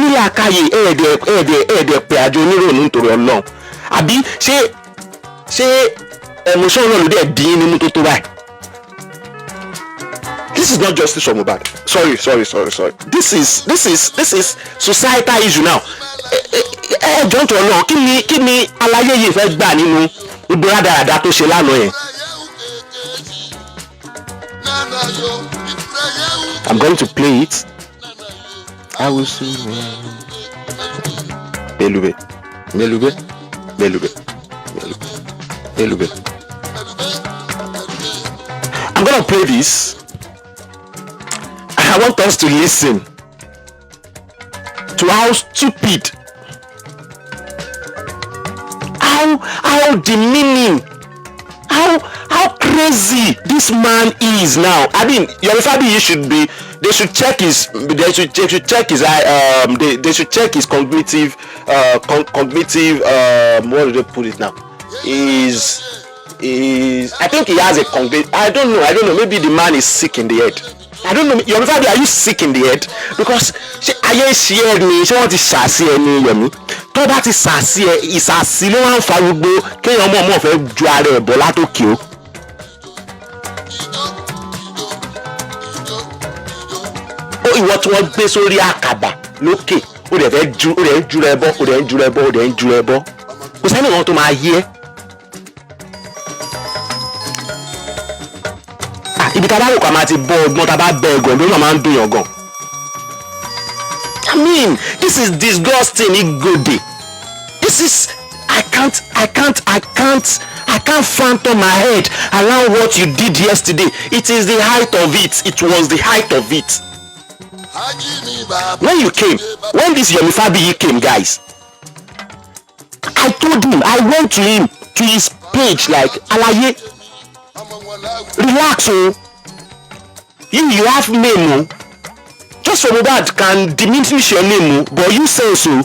ní làákàyè ẹ̀ẹ́dẹ̀ pé àjọ onírònú nítorí Ọlọ́run àbí ṣé emotion náà ló dẹ̀ dín ní mú tó báyìí. This is not justice for Mohbad. Sorry. This is societal issue now. John to Ọlọ́run kí ni aláyé yìí fẹ́ gbà nínú gbogbo rádaràda tó ṣe lánàá yẹn. I'm going to play it. I will see. Melube. I'm going to play this. I want us to listen to how stupid, how demeaning, how crazy this man is now. I mean, your fabiyi they should check his cognitive what do they put it now? I think he has a cognitive, I don't know, maybe the man is sick in the head. I don't know, Yomi Fabiyi, are you sick in the head? Because ayé ṣe ni ṣé wọ́n ti ṣàṣì ẹ ní Yomi tó bá ti ṣàṣì ẹ ìṣàṣì ló wá ń fa gbogbo kéèyàn mọ̀ fẹ́ ju ara ẹ̀ bọ̀ látòkè o. Ó ìwọ tí wọ́n gbé sórí àkàbà lókè ó dẹ̀ fẹ́ ju rẹ bọ́ kò sẹ́ni kan tó máa yé ẹ́. Ibi tá a bá rò ká máa ti bọ́ ọgbọ́n tá a bá bẹ ẹ̀gàn ló máa ń dùn yàn gan. I mean, this is disgusting, Igode. This is I can't phantom my head around what you did yesterday. It is the height of it. It was the height of it. When this Yomi Fabiyi came, guys, I told him, I went to him, to his page, like, Alaye, relax, oh. You have name, oh. Just for Mohbad can diminish your name, oh, but you say so.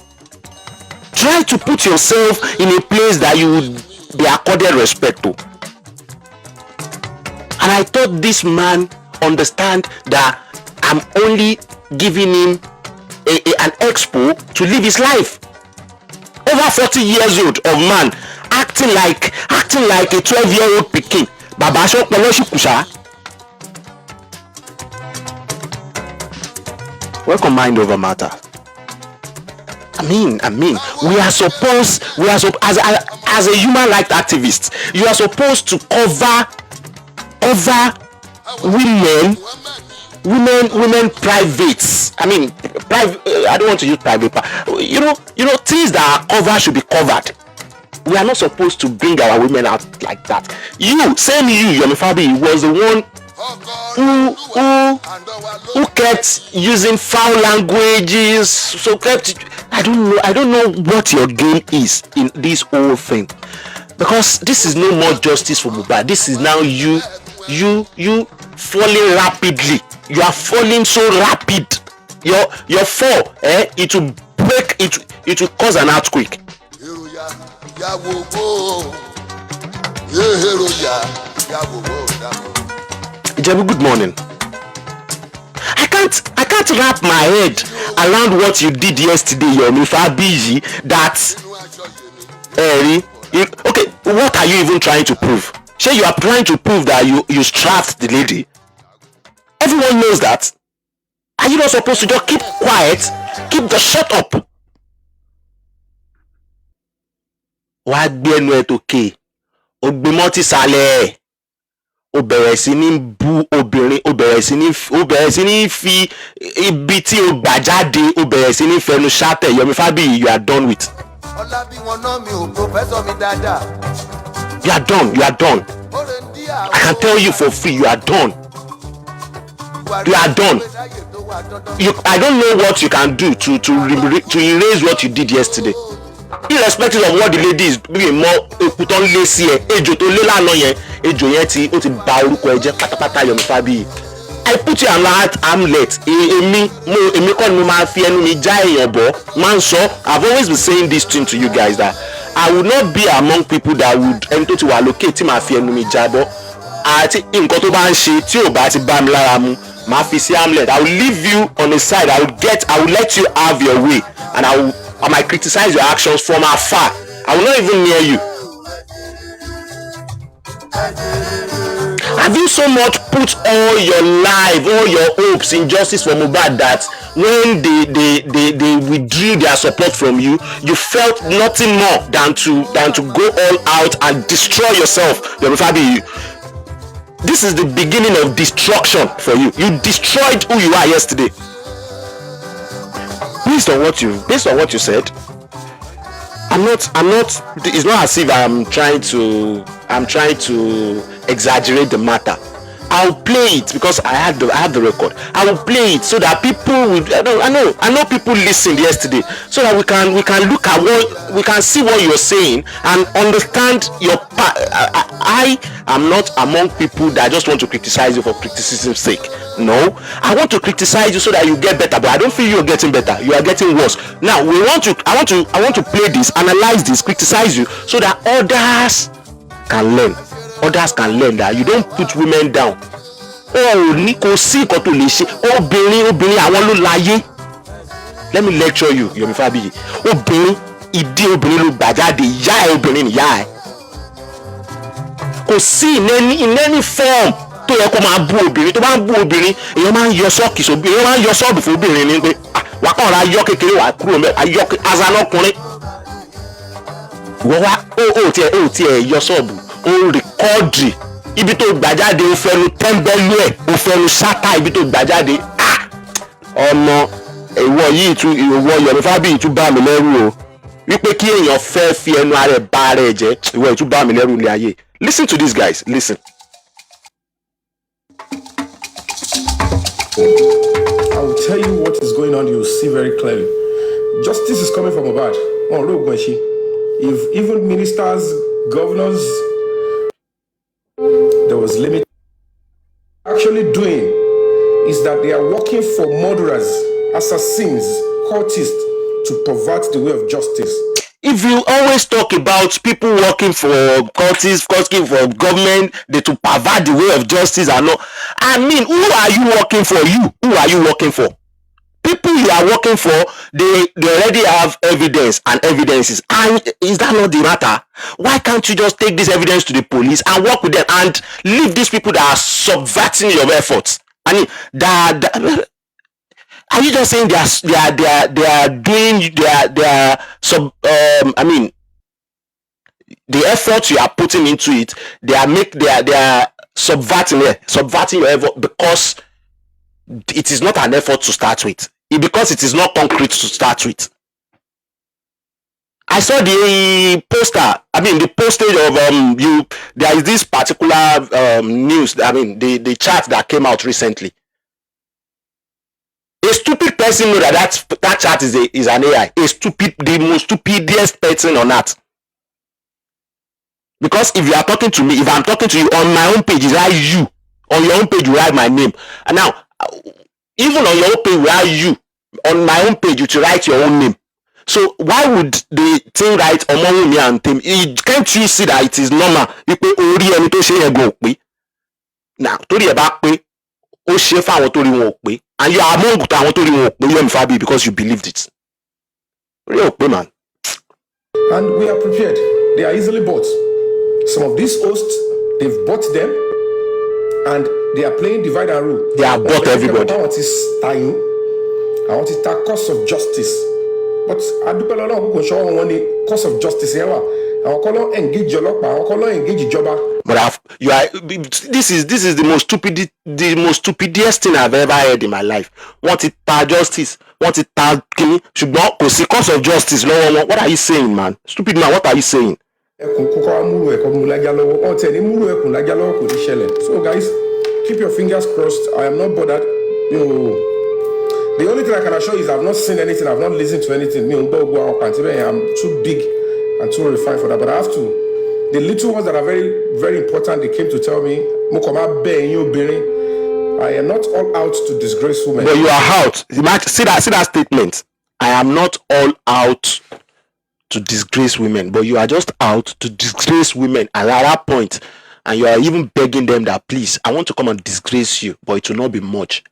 Try to put yourself in a place that you would be accorded respect to. And I thought this man understand that I'm only giving him an expo to live his life. Over 40 years old of man acting like a 12-year-old pikin. Baba shop kusha. Welcome mind over matter. I mean, we are supposed as a human rights activist, you are supposed to cover women privates. I mean, I don't want to use private, but you know, things that are covered should be covered. We are not supposed to bring our women out like that. You, Yomi Fabiyi, was the one who kept using foul languages. So I don't know what your game is in this whole thing, because this is no more justice for Mohbad. This is now you falling rapidly. You are falling so rapid. Your fall, it will break. It will cause an earthquake. Ijebu, good morning. I can't wrap my head around what you did yesterday, Yomi Fabiyi. Okay, what are you even trying to prove? Sure, you are trying to prove that you strapped the lady. Everyone knows that. Are you not supposed to just keep quiet? Keep the shut up. Wá gbé ẹnu ẹ tókè. Ó gbé mọ́tì sálẹ̀. Ó bẹ̀rẹ̀ sí ní bú obìnrin, ó bẹ̀rẹ̀ sí ní fi ibi tí ó gbà jáde, ó bẹ̀rẹ̀ sí ní fẹnu ṣátẹ̀. Yomi Fabiyi, you are done with. You are done. I can tell you for free, you are done. You are done. I don't know what you can do to erase what you did yesterday. Irrespective of what the lady is doing, more ekuton lesi ejo to le lana yen, ejo yen ti o ti ba oruko e je patapata Yomi Fabiyi. I put you at armlet. Èmi kon mo ma fi ẹnu mi já èyàn bo. Man so, I've always been saying this thing to you guys that I would not be among people that would ẹni tó ti wà lókè tí ma fi ẹnu mi já bo. Àti nǹkan tó bá ń ṣe tí ò bá ti bá mi lára mu, Hamlet, I will leave you on the side. I will let you have your way, and I might criticize your actions from afar. I will not even near you. Have you so much put all your life, all your hopes in justice for Mohbad that when they withdrew their support from you, you felt nothing more than to go all out and destroy yourself? Yomi Fabiyi, this is the beginning of destruction for you. You destroyed who you are yesterday. Based on what you said, I'm not it's not as if I'm trying to exaggerate the matter. I'll play it because I have the record. I will play it so that people will. I know people listened yesterday, so that we can look at what we can see what you're saying and understand your part. I am not among people that just want to criticize you for criticism's sake. No, I want to criticize you so that you get better, but I don't feel you're getting better. You are getting worse. Now I want to play this, analyze this, criticize you so that others can learn. Others can learn that you don't put women down. Ní kò sí nǹkan tó lè ṣe. Obìnrin àwọn ló láyé. Let me lecture you, Yomi Fabiyi. Ìdí obìnrin ló gbà jáde, ìyá ẹ̀ obìnrin nìyá ẹ̀. Kò sí in any form tó yẹ kó máa bú obìnrin. Tó bá ń bú obìnrin, èèyàn máa ń yọ sọ́ọ̀kì sóbìnrin, èèyàn máa ń yọ sọ́ọ̀bù fún obìnrin ní pé wà kàn ra ayọ́ kékeré wà kúrò mẹ́ ayọ́ azanọ́kùnrin. Wọ́n wá ó tiẹ̀ yọ sọ́ọ̀bù. Ó rìkọ́ọ̀dì ibi tó gbà jáde, ó fẹnu tẹ́ńbẹ́lú ẹ̀, ó fẹnu ṣáká ibi tó gbà jáde. Ọmọ ìwọ Yomi Fabiyi tún bá mi lẹ́rù o, wípé kí èèyàn fẹ́ fi ẹnu ara ẹ̀ bá ara ẹ̀ jẹ́, ìwọ ìtún bá mi lẹ́rù ilé ayé. Listen to these guys, listen. I will tell you what is going on, you will see very clearly. Justice is coming from Mohbad. If even ministers, governors, there was limit actually doing is that they are working for murderers, assassins, cultists to pervert the way of justice. If you always talk about people working for cultists, working for government, they to pervert the way of justice and all, I mean, who are you working for? Who are you working for? People you are working for, they already have evidence and evidences. And is that not the matter? Why can't you just take this evidence to the police and work with them and leave these people that are subverting your efforts? I mean, are you just saying they are doing I mean, the effort you are putting into it, they are subverting your effort because it is not an effort to start with. Because it is not concrete to start with. I saw the poster. I mean, the postage of there is this particular news. I mean, the chart that came out recently. A stupid person know that chart is an AI. The most stupidest person on earth. Because if you are talking to me, if I'm talking to you on my own page, is write you. On your own page, you write my name. And now, even on your own page, where you on my own page, you to write your own name. So why would the thing write among me and him? Can't you see that it is normal? Now, tori about pay, o she fa àwọn tori wọn pay, and you are among àwọn tori wọn pay, Yomi Fabiyi, because you believed it. Real pay, man. And we are prepared. They are easily bought. Some of these hosts, they've bought them, and they are playing divide and rule. They are bought everybody. I want to take course of justice. But I do not know who show on the course of justice here. I will call engage your lock, I will call engage jobber. But this is the most stupidest thing I've ever heard in my life. Want it justice, want it should not course of justice. No, what are you saying, man? Stupid man, what are you saying? So guys, keep your fingers crossed. I am not bothered. The only thing I can assure you is I've not seen anything, I've not listened to anything. I'm too big and too refined for that. But I have to. The little ones that are very, very important, they came to tell me, I am not all out to disgrace women. But you are out. See that statement. I am not all out to disgrace women, but you are just out to disgrace women. And at that point, and you are even begging them that please, I want to come and disgrace you, but it will not be much.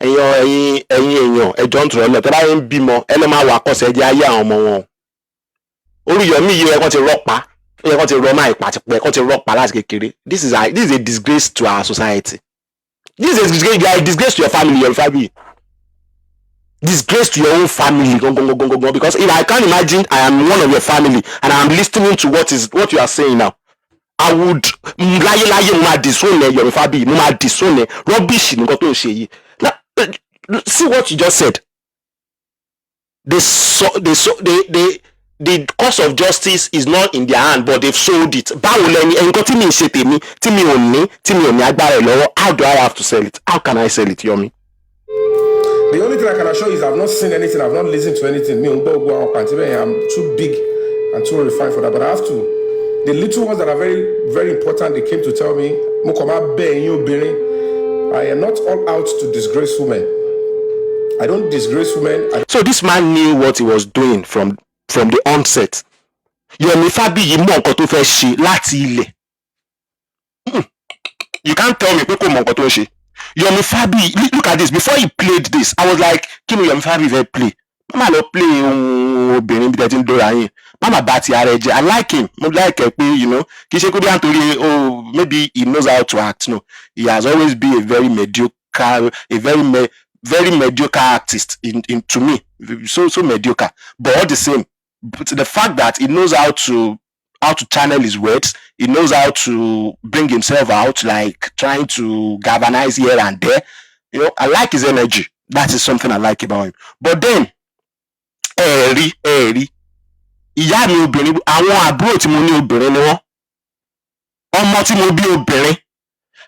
ẹ̀yin èèyàn ẹjọ́ ń tọrọ lọ tẹ́ bá ń bímọ ẹ lọ́ máa wà kọ́sẹ̀ ẹjẹ́ ayé àwọn ọmọ wọn. Oríyọmí yìí ẹ̀kọ́ ti rọ́pa ẹ̀kọ́ ti rọ́ máa ìpà ti pẹ́ ẹ̀kọ́ ti rọ́pa láti kékeré. This is a disgrace to our society. This is a disgrace to your family, your family. Disgrace to your own family, because if I can't imagine I am one of your family and I am listening to what you are saying now, I would láyé mo máa disown ẹ Yomi Fabiyi, mo máa disown ẹ, rubbish nǹkan tó ń ṣe yìí. See what you just said. The course of justice is not in their hand, but they've sold it. Báwo lẹni nǹkan tí mi ń ṣe tèmi tí mi ò ní agbára ẹ̀ lọ́wọ́, how do I have to sell it? How can I sell it, Yomi? The only thing I can assure you is I've not seen anything, I've not listened to anything. I'm too big and too refined for that, but I have to. The little ones that are very, very important, they came to tell me, I am not all out to disgrace women. I don't disgrace women. So this man knew what he was doing from the onset. Yomi Fabiyi mọ nǹkan tó fẹ́ ṣe láti ilẹ̀. You can't tell me pé kò mọ nǹkan tó ń ṣe. Yomi Fabiyi, look at this. Before he played this, I was like, kí ni Yomi Fabiyi fẹ́ play? Mama lọ play obìnrin bí tẹ́tí ń dóra yín. Mama bá ti ara ẹ jẹ́. I like him. Mo like ẹ pé, kì í ṣe kó bí àǹtorí maybe he knows how to act. No, he has always been a very mediocre, very mediocre artist to me. So mediocre. But all the same, but the fact that he knows how to channel his words, he knows how to bring himself out, like trying to galvanize here and there. I like his energy. That is something I like about him. But then, ìyá mi obìnrin, àwọn àbúrò tí mo ní obìnrin ni wọ́n, ọmọ tí mo bí obìnrin,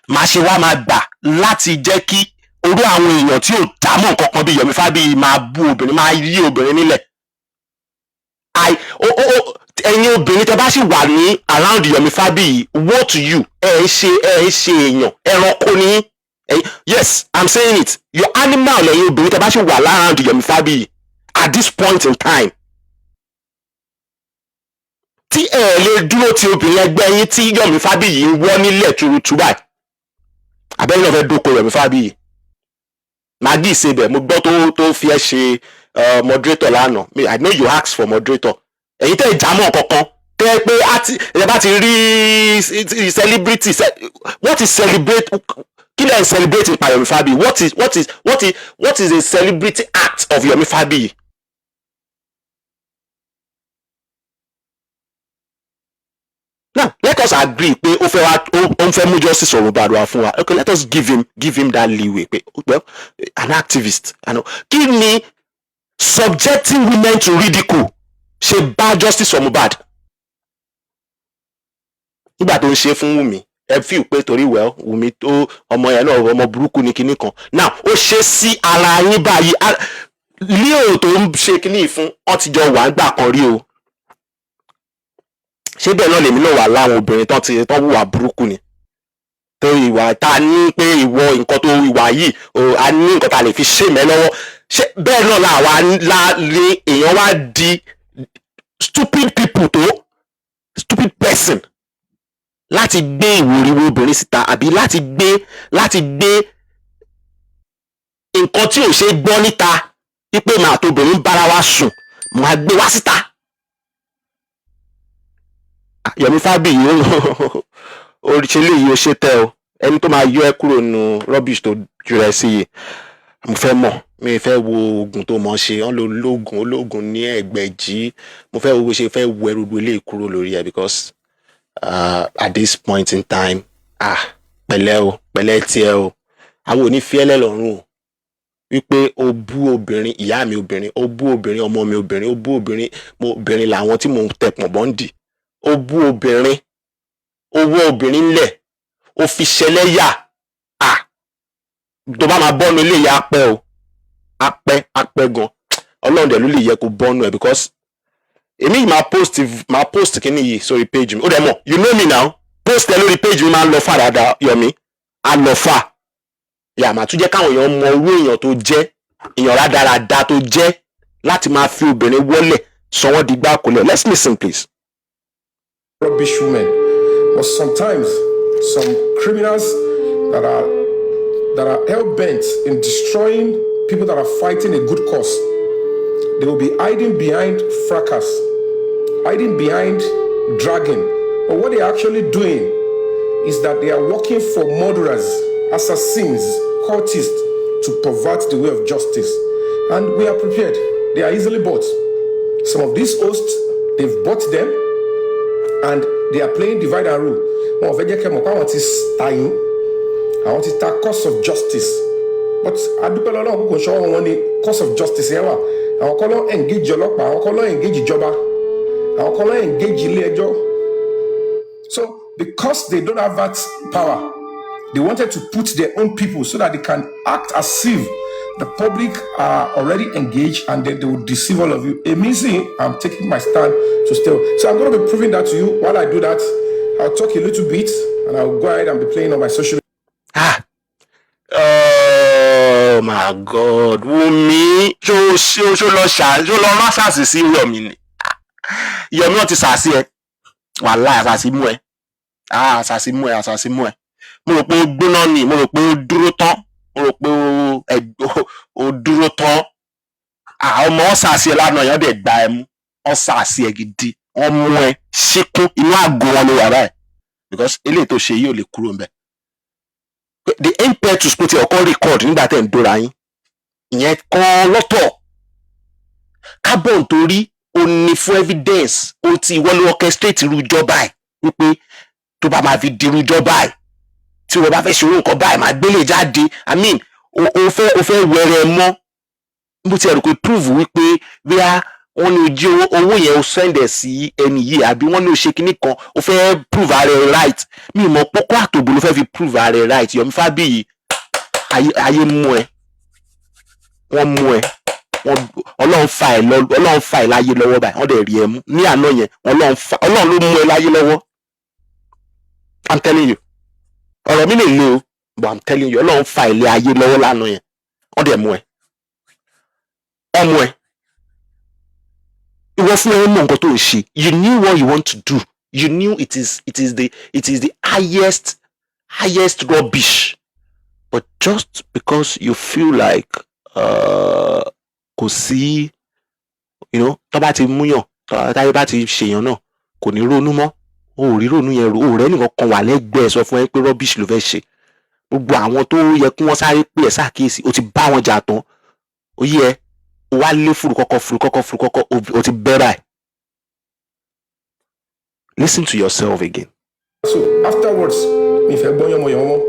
máa ṣe wá máa gbà láti jẹ́ kí orú àwọn èèyàn tí ò dámọ̀ kankan bí Yomi Fabiyi máa bú obìnrin, máa yí obìnrin nílẹ̀. Ẹ̀yin obìnrin tẹ́ bá sì wà ní around Yomi Fabiyi, what to you? Ẹ ṣe èèyàn, ẹranko ni. Yes, I'm saying it. Your animal ẹ̀yin obìnrin tẹ́ bá sì wà around Yomi Fabiyi at this point in time. Tí lè dúró ti obìnrin ẹgbẹ́ yín tí Yomi Fabiyi ń wọ́ nílẹ̀ tuurutu báyìí. Abẹ́yìn náà fẹ́ dóko Yomi Fabiyi. Magi ìsebẹ̀ mo gbọ́ tó fi ẹ́ ṣe moderator lánàá. I know you asked for moderator. Ẹ̀yin tẹ́ ìjàmọ̀ kankan tẹ́ pé ẹ bá ti rí celebrity. What is celebrate? Kí lẹ ń celebrate nípa Yomi Fabiyi? What is a celebrity act of Yomi Fabiyi? Now let us agree pé ó fẹ́ mú justice ọ̀rọ̀ bàdùn fún wa. Okay, let us give him that leeway pé well, an activist. Kí ni subjecting women to ridicule ṣe bá justice for Mohbad? Nígbà tó ń ṣe fún Wùmí, ẹ feel pé torí well Wùmí tó ọmọ yẹn náà ọmọ burúkú ni kinní kan. Now ó ṣe sí ara yín báyìí. Leo tó ń ṣe kinní fún ọ ti jọ wà ń gbà kan rí o. Ṣé bẹ́ẹ̀ náà lèmi náà wà láwọn obìnrin tán wùwà burúkú ni? Tó ìwà tá a ní pé ìwọ nǹkan tó ìwà yìí a ní nǹkan tá a lè fi ṣe mẹ́ lọ́wọ́. Ṣé bẹ́ẹ̀ náà làwa ní èèyàn wá di stupid people tó stupid person láti gbé ìwòrìwò obìnrin síta àbí láti gbé nǹkan tí ò ṣe gbọ́ níta wípé màá tó obìnrin bára wa sùn màá gbé wá síta. Yomi Fabiyi oríṣiríṣi yìí ó ṣe tẹ o, ẹni tó máa yọ ẹ kúrò nínú rubbish tó jù rẹ sí yìí. Mo fẹ́ mọ̀, mi fẹ́ wo oògùn tó mọ̀ ṣe, wọ́n lo ológun ní ẹgbẹ̀jì. Mo fẹ́ wo bó ṣe fẹ́ wo ẹrù ilé kúrò lórí ẹ because at this point in time pẹ̀lẹ́ tiẹ̀ o, àwọn ò ní fi ẹlẹ́ lọ́rùn o wípé o bú obìnrin, ìyá mi obìnrin, o bú obìnrin, ọmọ mi obìnrin, o bú obìnrin làwọn tí mò ń tẹpọ̀n bọ́ǹdì. O bú obìnrin, o wọ́ obìnrin lẹ̀, o fi ṣẹlẹ́yà. Tó bá máa bọ́nu ilé ìyá apẹ́ o, apẹ́ gan. Ọlọ́run dẹ̀ ló lè yẹ kó bọ́nu ẹ̀ because èmi máa post kíní yìí sórí page mi. Ó dẹ̀ mọ̀, you know me now, post ẹ lórí page mi máa ń lọ fà dáadáa Yomi, a lọ fà. Màá tún jẹ́ káwọn èèyàn mọ irú èèyàn tó jẹ́, èèyàn rádaràda tó jẹ́ láti máa fi obìnrin wọ́lẹ̀ sọ wọ́n di gbákulẹ̀. Let's listen please. Rubbish women, but sometimes some criminals that are hell-bent in destroying people that are fighting a good cause, they will be hiding behind fracas, hiding behind dragging. But what they are actually doing is that they are working for murderers, assassins, cultists to pervert the way of justice. And we are prepared. They are easily bought. Some of these hosts, they've bought them and they are playing divide and rule. I want to take cause of justice. But I do not show on the cause of justice. I will engage your law, I will engage Joba, I will engage Lejo. So, because they don't have that power, they wanted to put their own people so that they can act as if the public are already engaged and then they will deceive all of you. Amazing, I'm taking my stand to stay. So I'm going to be proving that to you. While I do that, I'll talk a little bit and I'll go ahead and be playing on my social media. Oh my God. Wumi, ṣó lọ má ṣàṣì sí Yomi ni. Yomi wọ́n ti ṣàṣì ẹ. Wàláhì àṣàṣì mú ẹ. Àṣàṣì mú ẹ. Mo rò pé ó gbóná ni, mo rò pé ó dúró tán. Mo rò pé ó dúró tán. Ọmọ wọn ṣàṣì ẹ lánàá yẹn dẹ̀ gba ẹ mú. Wọ́n ṣàṣì ẹ gidi. Wọ́n mú ẹ ṣíkún inú àgọ́ wọn ló wà báyìí. Because eléyìí tó ṣe yìí ò lè kúrò ńbẹ̀. The impetus pé tí ọkọ record nígbà tẹ̀ ń dóra yín. Ìyẹn kan lọ́tọ̀. Carbon torí ó ní fún evidence. Ó ti ìwọ ló orchestrate irú ìjọba ẹ̀. Wípé tó bá máa fi di irú ìjọba ẹ̀. Tí wọ́n bá fẹ́ ṣe irú nǹkan báyìí máa gbélé jáde. I mean o fẹ́ wẹrẹ mọ́. Bó ti ẹ̀rù pé prove wípé bíá wọ́n ní ojí owó yẹn ó send ẹ̀ sí ẹni yìí àbí wọ́n ní ó ṣe kinní kan ó fẹ́ prove ara ẹ̀ right. Mi mọ̀ pọ́kọ́ àtòbò ló fẹ́ fi prove ara ẹ̀ right. Yomi Fabiyi ayé mú ẹ. Wọ́n mú ẹ. Ọlọ́run fa ẹ láyé lọ́wọ́ báyìí. Wọ́n dẹ̀ rí ẹ mú. Ní àná yẹn Ọlọ́run ló mú ẹ láyé lọ́wọ́. I'm telling you. Ọ̀rọ̀ mi lè le o. But I'm telling you, Ọlọ́run fa ilé ayé lọ́wọ́ lánàá yẹn. Wọ́n dẹ̀ mú ẹ. Wọ́n mú ẹ. Ìwọ fún ẹ mọ̀ nǹkan tó ń ṣe. You knew what you want to do. You knew it is the highest rubbish. But just because you feel like kò sí, tó bá ti múyàn, táyé bá ti ṣèyàn náà, kò ní ronú mọ́. O ò rí ronú yẹn ro. O rẹ́ nìkan kan wà lẹ́gbẹ̀ẹ́ sọ fún ẹ pé rubbish ló fẹ́ ṣe. Gbogbo àwọn tó yẹ kí wọ́n sáré pè ẹ́ ṣàkíyèsí, o ti bá wọn jà tán. Ó yẹ o wá lé fùrù kọ́kọ́ o ti bẹ́rà ẹ̀. Listen to yourself again. So afterwards, mi fẹ́ gbọ́ yánmọ̀yánmọ́.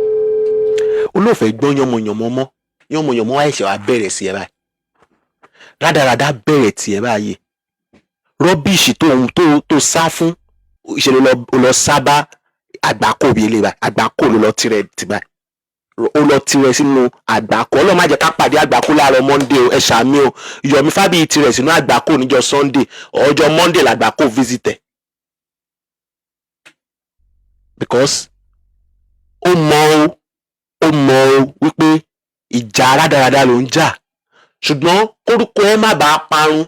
Olóòfẹ́ gbọ́ yánmọ̀yánmọ́. Yánmọ̀yánmọ́ wá ẹ̀ṣẹ̀ wá bẹ̀rẹ̀ sí ẹ báyìí. Rádaràdá bẹ̀rẹ̀ tí ẹ báyìí. Rubbish tó sá fún ìṣẹ̀lẹ̀ lọ sábà àgbákò bí ilé báyìí. Àgbákò ló lọ tirẹ̀ tì báyìí. Ó lọ tirẹ̀ sínú àgbákò. Ọlọ́run má jẹ́ ká pàdé àgbákò láàárọ̀ Monday o. Ẹ ṣàmì o. Yomi Fabiyi tirẹ̀ sínú àgbákò níjọ́ Sunday. Ọjọ́ Monday làgbákò visit. Because ó mọ̀ o wípé ìjà rádaràdá ló ń jà. Ṣùgbọ́n kórúkọ ẹ má bàa parun.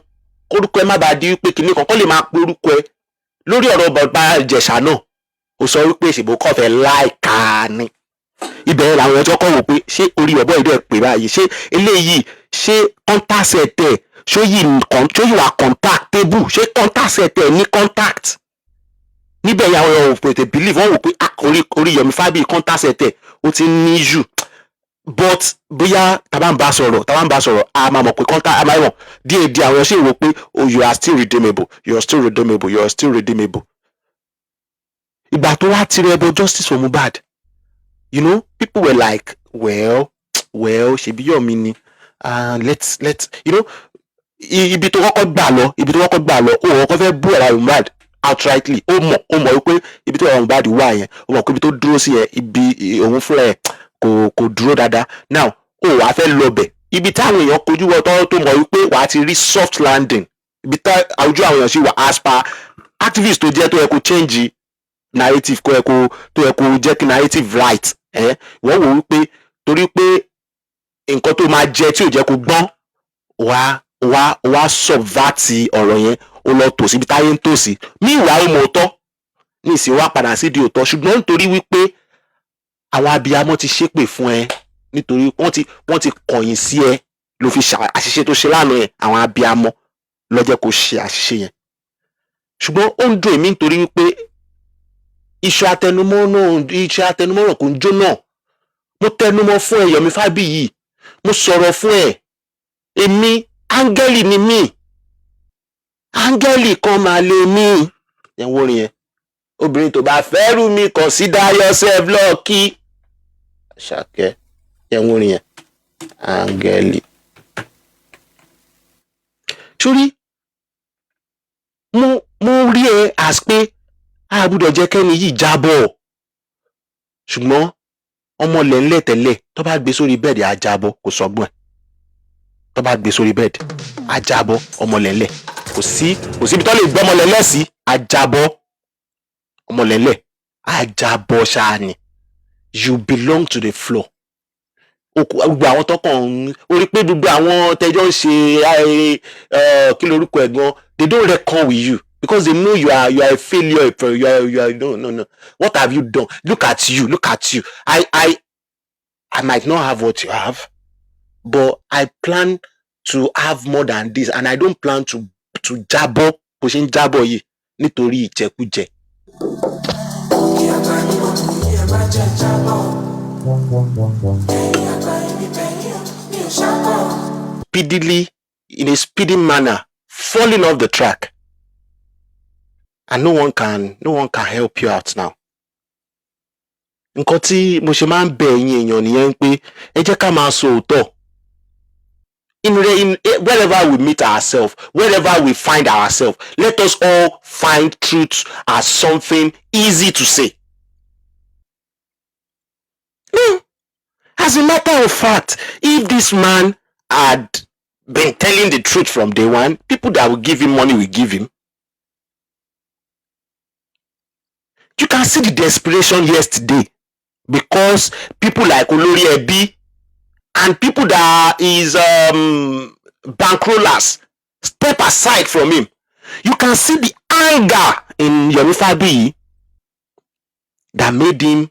Kórúkọ ẹ má bàa di wípé kìnnì kan lè máa pe orúkọ ẹ. Lórí ọ̀rọ̀ bàbá Ìjẹ̀ṣà náà, ó sọ wípé ìṣèbò kọ̀ fẹ́ láìka ni. Ibẹ̀ làwọn ẹjọ́ kọ̀ wò pé ṣé orí ọ̀bọ ìdẹ́ pè báyìí, ṣé eléyìí ṣé contact ẹ̀tẹ̀ ṣó yìí wà contactable, ṣé contact ẹ̀tẹ̀ ní contact. Níbẹ̀ yà wọ́n pètè believe wọ́n wò pé orí Yomi Fabiyi contact ẹ̀tẹ̀ ó ti ní issue. But bóyá tàbá ń bá sọ̀rọ̀ a máa mọ̀ pé contact a máa mọ̀ díẹ̀ àwọn ṣe wò pé you are still redeemable. Ìgbà tó wá tirẹ̀ ẹbọ justice for Mohbad, people were like, well, ṣebí Yomi ni, let's ibi tó kọ́kọ́ gbà lọ, ó kọ́kọ́ fẹ́ bú ẹ̀rọ Mohbad outrightly. Ó mọ̀ wípé ibi tó ẹ̀rọ Mohbad wà yẹn, ó mọ̀ pé ibi tó dúró sí yẹn, ibi òun fúnra ẹ̀ kò dúró dáadáa. Now ó wàá fẹ́ lọ bẹ̀ ibi táwọn èèyàn kojú wọ tó mọ̀ wípé wàá ti rí soft landing, ibi tá àwùjọ àwọn èèyàn sì wà as per activist tó jẹ́ tó yẹ kó change narrative tó yẹ kó jẹ́ kí narrative right. Wọ́n wò wípé torí pé nǹkan tó máa jẹ tí ò jẹ́ kó gbọ́n wá subvert ọ̀rọ̀ yẹn ó lọ tò síbi táyé ń tò sí meanwhile ó mọ òótọ́ ní ìsìn wá padà sí di òótọ́ ṣùgbọ́n nítorí wípé àwọn abiyamọ ti ṣépè fún ẹ nítorí wọ́n ti kọ̀yìn sí ẹ ló fi àṣìṣe tó ṣe lánàá yẹn àwọn abiyamọ ló jẹ́ kó ṣe àṣìṣe yẹn ṣùgbọ́n ó ń dùn èmi nítorí wípé iṣẹ́ àtẹnumọ́ náà kò ń jóná mo tẹnumọ́ fún ẹ Yomi Fabiyi mo sọ̀rọ̀ fún ẹ èmi áńgẹ́lì ni mí áńgẹ́lì kan máa lè mí ẹ̀ ń wórin yẹn obìnrin tó bá fẹ́ rú mi consider yourself lucky Ṣàkẹ́ ẹ̀ ń wórin yẹn áńgẹ́lì. sórí mo rí ẹ as pé a gbọ́dọ̀ jẹ́ kẹ́ni yìí jábọ̀ ṣùgbọ́n ọmọ lẹ́ńlẹ̀ tẹ́lẹ̀ tó bá gbé sórí bẹ́ẹ̀dì á jábọ̀ kò sọgbọ́n ẹ̀ tó bá gbé sórí bẹ́ẹ̀dì á jábọ̀ ọmọ lẹ́ńlẹ̀ kò síbi tó lè gbé ọmọ lẹ́ńlẹ̀ sí á jábọ̀ ọmọ lẹ́ńlẹ̀ á jábọ̀ ṣáà ni you belong to the floor gbogbo àwọn tó kàn ń orí pé gbogbo àwọn tẹjọ́ ń ṣe kí lorúkọ ẹ̀ gan they don't reckon with you because they know you are a failure you are no what have you done look at you I might not have what you have but I plan to have more than this and I don't plan to jábọ́ bó ṣe ń jábọ́ yìí nítorí ìjẹkújẹ. Speedily, in a speedy manner, falling off the track, and no one can help you out now. Nǹkan tí mo ṣe máa ń bẹ̀ ẹ̀yin èèyàn nìyẹn pé ẹ jẹ́ ká máa sọ òótọ́. In wherever we meet ourselves, wherever we find ourselves, let us all find truth as something easy to say. As a matter of fact, if this man had been telling the truth from day one, people that will give him money will give him. You can see the desperation yesterday because people like Olori Ebi and people that is bankrollers step aside from him. You can see the anger in Yomi Fabiyi that made him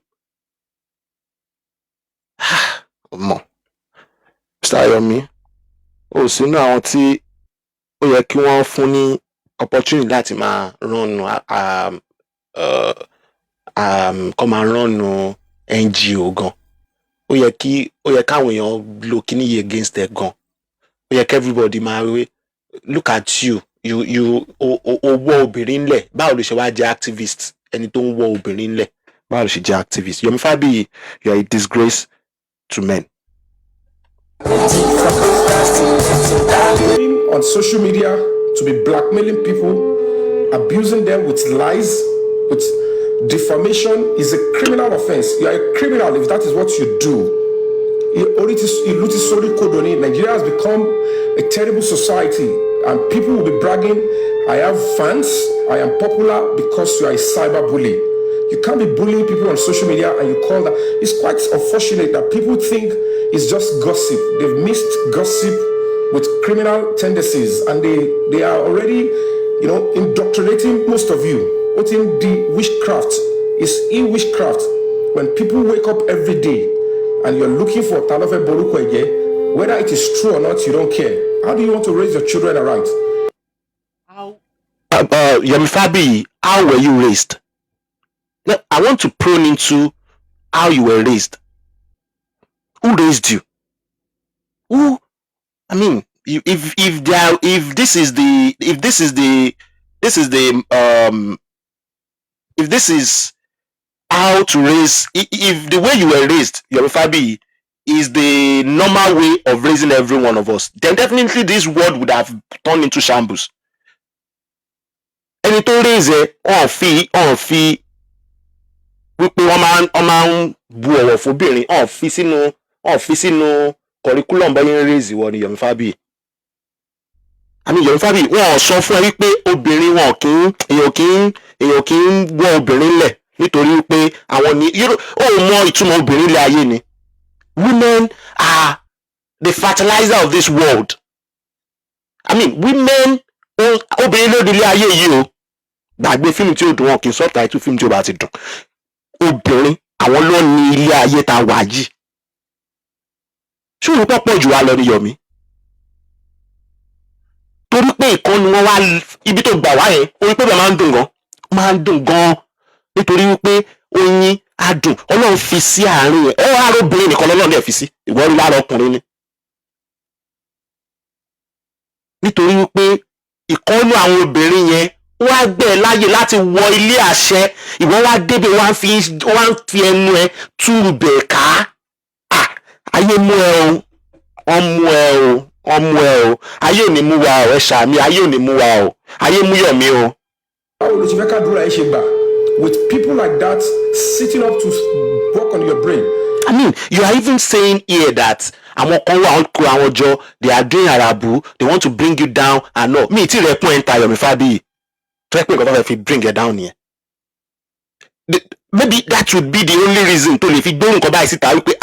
Mr. Yomi ó sínú àwọn tí ó yẹ kí wọ́n fún ní opportunity láti máa rọ́nu kọ́ máa rọ́nu NGO gan ó yẹ káwọn èèyàn lo kíní yìí against ẹ gan ó yẹ kí everybody máa wé look at you wọ́ obìnrin ńlẹ̀ báwo ló ṣe wá jẹ́ activist ẹni tó ń wọ́ obìnrin ńlẹ̀ báwo ló ṣe jẹ́ activist Yomi Fabiyi you are a disgrace to men. On social media to be blackmailing people, abusing them with lies, with defamation is a criminal offense. You are a criminal if that is what you do. Nigeria has become a terrible society and people will be bragging, I have fans, I am popular because you are a cyber bully. You can't be bullying people on social media and you call that. It's quite unfortunate that people think it's just gossip. They've mixed gossip with criminal tendencies and they are already, indoctrinating most of you. What's in the witchcraft is witchcraft. When people wake up every day and you're looking for Talofe Borukwege, whether it is true or not, you don't care. How do you want to raise your children aright? Yomi Fabiyi, how were you raised? Now, I want to prone into how you were raised. Who raised you? Who? I mean, if this is how to raise, if the way you were raised, Yomi Fabiyi, is the normal way of raising every one of us, then definitely this world would have turned into shambles. Ẹni tó raise on fi wípé wọ́n máa ń bu ọ̀wọ̀ fóbìnrin on fi sínú curriculum bẹ́yẹn raise ìwọ ni Yomi Fabiyi. Àmì Yomi Fabiyi wọ́n sọ fún ẹ wípé obìnrin èèyàn kì í wọ́ obìnrin lẹ̀ nítorí pé àwọn ni ó mọ ìtumọ̀ obìnrin ilé ayé ni. Women are the fertilizer of this world. I mean women obìnrin ló di ilé ayé yìí o, gbàgbé fíìmù tí ó dùn wọn kì í subtitle fíìmù tí ó bá ti dùn, obìnrin àwọn ló ní ilé ayé tá a wà yìí. ṣé òun pọ̀ jù wá lọ ní Yomi? torí pé ìkan ni wọ́n wá ibi tó gbà wá yẹn, orí pé bẹ́ẹ̀ máa ń dùn gan nítorí wípé oyin adùn Ọlọ́run fi sí àárín ẹ̀, ọ́ àárọ̀ obìnrin nìkan lọ́lọ́run ẹ̀ fi sí, ìwọ rí lára ọkùnrin ni. nítorí wípé ìkọ́nú àwọn obìnrin yẹn wá gbẹ̀ láyè láti wọ ilé àṣẹ, ìwọ wá débẹ̀ wá ń fi ẹnu ẹ túrú bẹ̀ ká. ayé mú ẹ o, wọ́n mú ẹ o, ayé ò ní mú wa o, ẹ ṣàmì, ayé ò ní mú wa o, ayé mú Yomi o. báwo ló ti fẹ́ kádùúrà ẹ ṣe gbà with people like that sitting up to work on your brain? I mean, you are even saying here that àwọn kan wà ń kó àwọn jọ, they are doing arabu, they want to bring you down and all. mi ì tí rẹ̀ pọ́n enter Yomi Fabiyi tó yẹ pé nǹkan tó fẹ́ fi bring you down nìyẹn. Maybe that would be the only reason tó lè fi gbé nǹkan báyìí síta wípé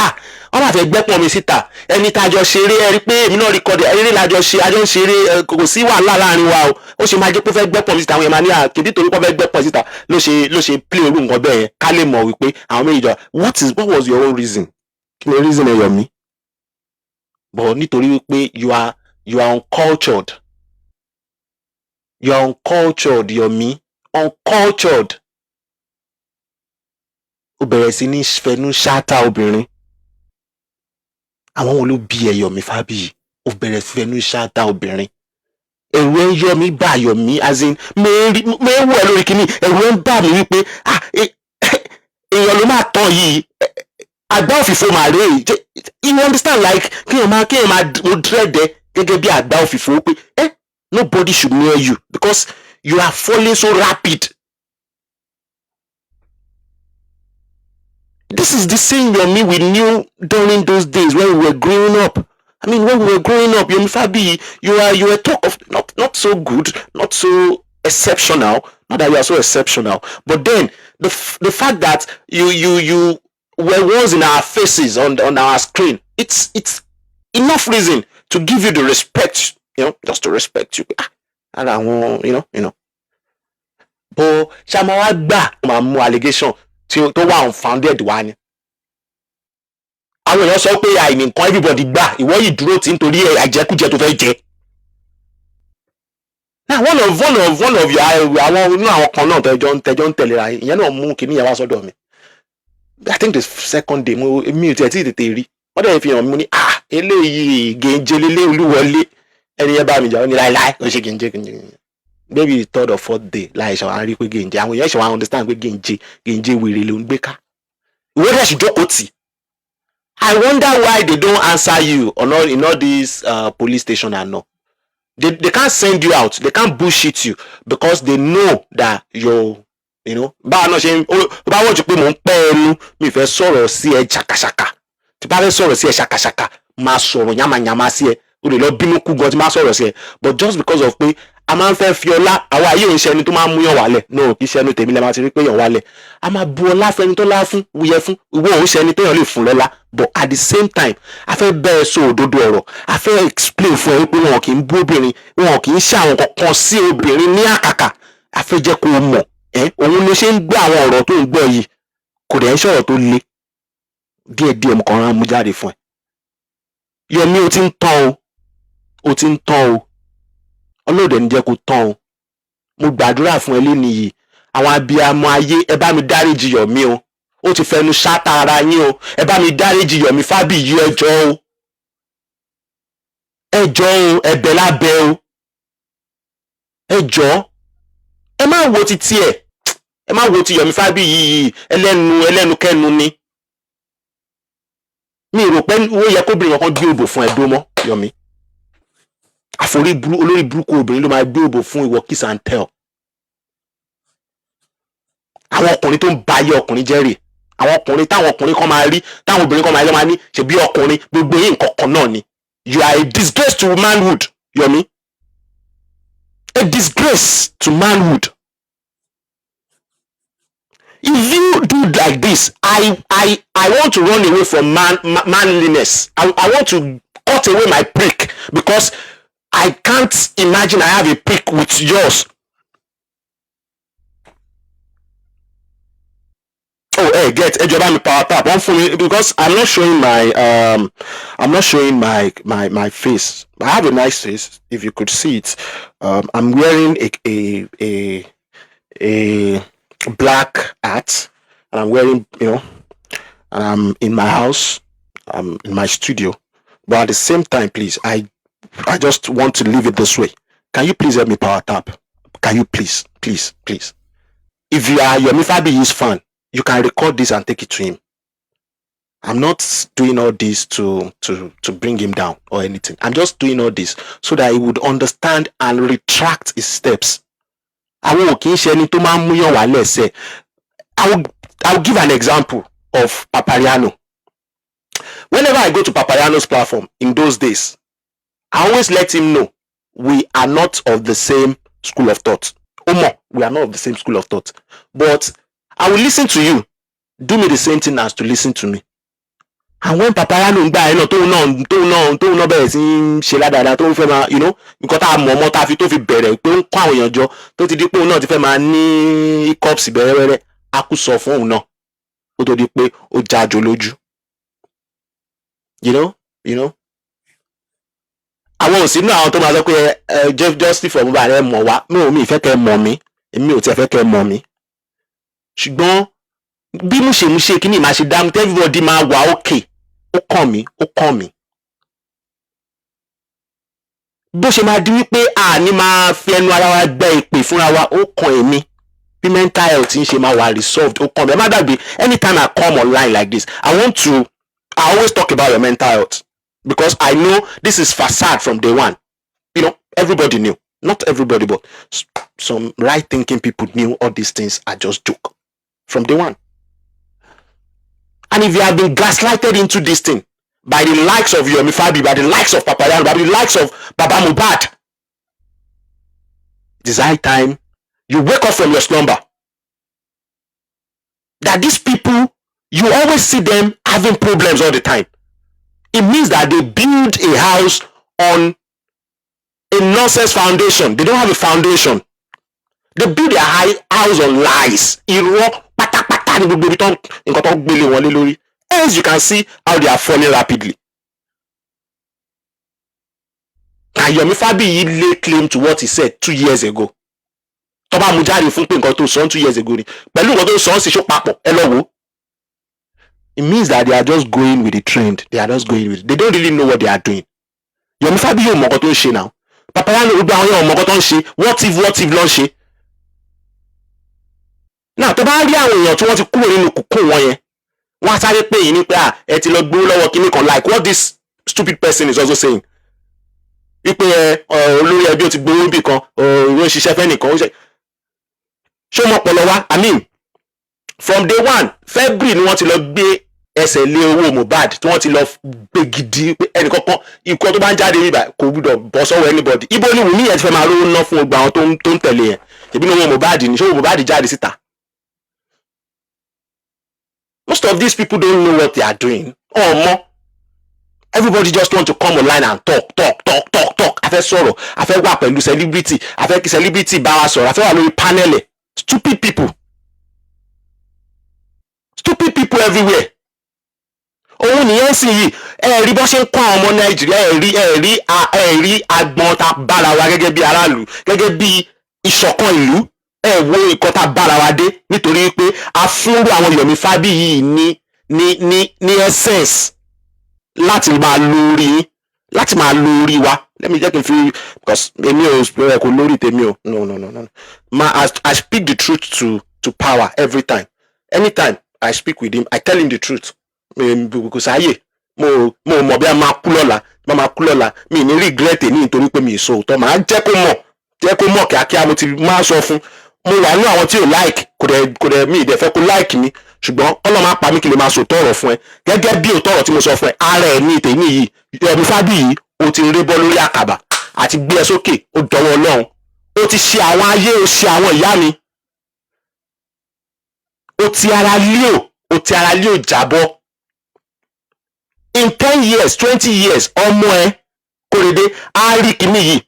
wọ́n máa fẹ́ gbẹ́pọ̀n mi síta, ẹni tá a jọ ṣeré ẹ rí pé èmi náà record eré lájọ ṣe, àjọ ń ṣeré, kò sí wàhálà láàrin wa o, ó ṣe máa jẹ́ pé ó fẹ́ gbẹ́pọ̀n mi síta, àwọn èèyàn máa ní àkèdí torí pé ó fẹ́ gbẹ́pọ̀n síta ló ṣe play orú nǹkan bẹ́ẹ̀ yẹn, ká lè mọ̀ wípé àwọn méjì jọ. What was your own reason? kí ni reason ẹ Yomi? but nítorí wípé you are uncultured, Yomi, uncultured. ó bẹ̀rẹ̀ sí ní fẹnu ṣáátá obìnrin. àwọn wo ló bí ẹ Yomi Fabiyi? ó bẹ̀rẹ̀ sí fẹnu ṣáátá obìnrin. ẹ̀rù ẹ̀ ń yọ mí bá Yomi, as in mẹ́wọ́ ẹ lórí kínní, ẹ̀rù ẹ̀ ń bà mí wípé èèyàn ló máa tán yìí, àgbá òfìfo màrè. you understand, like kéèyàn máa mo dread ẹ gẹ́gẹ́ bí àgbá òfìfo pé nobody should near you because you are falling so rapid. This is the same Yomi we knew during those days when we were growing up. I mean, when we were growing up, Yomi Fabiyi, you were talk of not so good, not so exceptional. Not that you are so exceptional, but then the fact that you were once in our faces on our screen, it's enough reason to give you the respect, just to respect you. And I want, But Shamawa gbà máa mú allegation tó wà unfounded wá ni. àwọn èèyàn sọ pé àìní nǹkan everybody gbà, ìwọ yìí dúró tí nítorí àjẹkújẹ tó fẹ́ jẹ. now one of your àwọn inú àwọn kan náà tẹjọ ń tẹ̀léra ìyẹn náà mú kíní yẹn wá sọ́dọ̀ mi. I think the second day mi ò tiẹ̀ tí tètè rí wọ́n dẹ̀ fi hàn mí, mo ní eléyìí gèǹjẹ lélẹ́ olúwọlé, ẹni yẹn bá mi jà ó ní láéláé ó ṣe gèǹjẹ. Maybe the third or fourth day láì ṣe wàá rí pé gèǹjẹ, àwọn èèyàn ṣe wàá understand pé gèǹjẹ wèrè ló ń gbé ká. ìwé rẹ̀ sì jókòó tì. I wonder why they don't answer you in all these police station and all. They can't send you out, they can't bullshit you because they know that báwa náà ṣe bá wọ́n jù pé mò ń pẹ́ ẹnu mi fẹ́ sọ̀rọ̀ sí ẹ ṣàkàṣàkà, tí bá fẹ́ sọ̀rọ̀ sí ẹ ṣàkàṣàkà máa sọ̀rọ̀ yàmàyàmà sí ẹ, o lè lọ bínú kú gan tí máa sọ̀rọ̀ sí ẹ, but just because of pé a máa ń fẹ́ fi ọlá, àwa ayé òun ṣe ẹni tó máa ń mú yàn wálẹ̀, no kì í ṣe ẹnu tèmi lẹ́ máa ti rí pé yàn wálẹ̀, a máa bu ọlá fẹ́ni tó lá fún wúyẹ fún, ìwọ òun ṣe ẹni téèyàn lè fún lọ́lá, but at the same time a fẹ́ bẹ́ẹ̀ sọ òdodo ọ̀rọ̀, a fẹ́ explain fún ẹ pé wọn kì í bú obìnrin, wọn kì í ṣe àwọn kankan sí obìnrin ní àkàkà, a fẹ́ jẹ́ kó o mọ̀ òun ló ṣe ń gbọ́ àwọn ọ̀rọ̀ tó ń gbọ́ yìí, kò dẹ̀ ń ṣọ̀rọ̀ tó le, díẹ̀díẹ̀ mo kàn rán mú jáde fún ẹ. Yomi o ti ń tán o, ọlọ́ọ̀dẹ̀ ní jẹ́ kó tán o. Mo gbàdúrà fún ẹ lénìí yìí, àwọn abiyamọ ayé ẹ bá mi dáríjì Yomi o, ó ti fẹnu ṣáta ara yín o, ẹ bá mi dáríjì Yomi Fabiyi ẹ jọ̀ọ́ o, ẹ̀bẹ̀ lábẹ́ o, ẹ jọ̀ọ́ ẹ má wo ti tiẹ̀, ẹ má wo ti Yomi Fabiyi yìí, ẹlẹ́nu kẹ́nu ni. mi rò pé ó yẹ kóbìnrin kan gbé òbò fún ẹ dó mọ́ Yomi. olórí burúkú obìnrin ló máa gbé òbò fún ìwọ kiss and tell. àwọn ọkùnrin tó ń ba ayé ọkùnrin jẹ́ rè, àwọn ọkùnrin táwọn ọkùnrin kan máa rí, táwọn obìnrin kan máa rí, máa ní ṣebí ọkùnrin gbogbo yín nǹkan kan náà ni. You are a disgrace to manhood, Yomi. A disgrace to manhood. If you do like this, I want to run away from manliness. I want to cut away my prick because I can't imagine I have a pic with yours. Oh, hey, get me power tap. One for me because I'm not showing my face. I have a nice face. If you could see it, I'm wearing a black hat, and I'm wearing, and I'm in my house. I'm in my studio, but at the same time, please, I just want to leave it this way. Can you please help me power tap? Can you please? If you are Yomi Fabiyi's fan, you can record this and take it to him. I'm not doing all this to bring him down or anything. I'm just doing all this so that he would understand and retract his steps. I will give an example of Papariano. Whenever I go to Papariano's platform in those days, I always let him know we are not of the same school of thought. We are not of the same school of thought. But I will listen to you. Do me the same thing as to listen to me. And when Papariano ń gbà ẹ náà tóun náà bẹ̀rẹ̀ sí í ṣe ládàáda tó ń fẹ́ máa nǹkan tá a mọ̀ ọmọ tá a fi tó fi bẹ̀rẹ̀ pé ń kó àwọn èèyàn jọ tó ti di pé òun náà ti fẹ́ máa ní cups bẹ̀rẹ̀rẹ̀ a kú sọ fún òun náà ó tó di pé ó jájọ lójú. Àwọn òsínú àwọn tó máa sọ pé justice for Mohbad ẹ mọ̀ wá mi ìfẹ́ kẹ́ mọ̀ mí èmi ò tiẹ̀ fẹ́ kẹ́ mọ̀ mí ṣùgbọ́n bí múṣemúṣe kí ni màá ṣe dáhùn tí everybody máa wà òkè ó kàn mí bó ṣe máa di wípé àní máa fi ẹnu ara wa gbẹ ìpè fúnra wa ó kàn èmi bí mental health ń ṣe máa wà resolved ó kàn mí ẹ má dàgbé anytime I come online like this I always talk about your mental health because I know this is facade from day one. Everybody knew, not everybody, but some right thinking people knew all these things are just joke from day one. And if you have been gaslighted into this thing by the likes of Yomi Fabiyi, by the likes of Papariano, by the likes of Baba Mohbad, it is high time you wake up from your slumber. That these people, you always see them having problems all the time. It means that they build a house on a nonsense foundation. They don't have a foundation. They build their house on lies. As you can see how they are falling rapidly. And Yomi Fabiyi lay claim to what he said 2 years ago. Tọ́ba mú jáde fún pé nǹkan tó sọ 2 years ago ni. Pẹ̀lú nǹkan tó sọ sí ṣó papọ̀ ẹ lọ wò. It means that they are just going with the trend. They don't really know what they are doing. Yomi Fabiyi ò mọ̀ nǹkan tó ń ṣe now. Papariano gbogbo àwọn yẹn ò mọ̀ nǹkan tó ń ṣe. What if ló ń ṣe? Now tó bá rí àwọn èèyàn tí wọ́n ti kúrò nínú kùkùn wọn yẹn wọ́n á sáré pé yìí ní pé ẹ ti lọ gbówó lọ́wọ́ kíní kan like what this stupid person is also saying. Wípé olórí ẹbí ò ti gbówó bì kan òun ń ṣiṣẹ́ fẹ́ nìkan ṣé o mọ̀ pọ̀lọ́ wá I mean from day one February ni wọ́n ti lọ gbé ẹsẹ̀ lé owó Mohbad tí wọ́n ti lọ gbé gidi pé ẹnìkankan ikú tó bá ń jáde níbà kò gbúdọ̀ bọ́ sọ́wọ́ anybody. Ibo ni Wùmí yẹn ti fẹ́ máa rówó ná fún gbogbo àwọn tó ń tẹ̀lé yẹn ìbí ni owó Mohbad ni ṣé owó Mohbad jáde síta. Most of these people don't know what they are doing. Everybody just want to come online and talk. A fẹ́ sọ̀rọ̀, a fẹ́ wà pẹ̀lú celebrity, a fẹ́ kí celebrity bá wa sọ̀rọ̀, a fẹ́ wà lórí panel ẹ̀. Stupid people everywhere. Òun nìyẹn sì yìí rí bọ́ ṣe ń kọ́ àwọn ọmọ Nàìjíríà rí agbọn ta bára wa gẹ́gẹ́ bí aráàlú gẹ́gẹ́ bí ìṣọ̀kan ìlú wo nǹkan ta bára wa dé nítorí pé a fúnrú àwọn Yomi Fabiyi ní essence láti máa lórí wa. Let me just feel because èmi ò kò lórí tèmi o no. I speak the truth to power every time. Anytime I speak with him I tell him the truth. Because mo mọ̀ bí a máa kú lọ́la mi ní regret ní nítorí pé mi ì sọ òótọ́ màá jẹ́ kó mọ̀ kíákíá mo ti máa sọ fún mo wà ní àwọn tí ò like kò dẹ̀ mi ì dẹ̀ fẹ́ kó like mi ṣùgbọ́n Ọlọ́run máa pa mí kí lè máa sọ tọ̀rọ̀ fún ẹ gẹ́gẹ́ bí òótọ́ ọ̀rọ̀ tí mo sọ fún ẹ ara ẹ̀ ní tèmi yìí Yomi Fabiyi o ti ré bọ́ lórí àkàbà àti gbé ẹ sókè ó dọwọ́ Ọlọ́run ó ti ṣe àwọn ayé ó ṣe àwọn ìyá mi ó ti ara lé ò jábọ́. In 10 years 20 years ọmọ ẹ Kòrédé á rí kíní yìí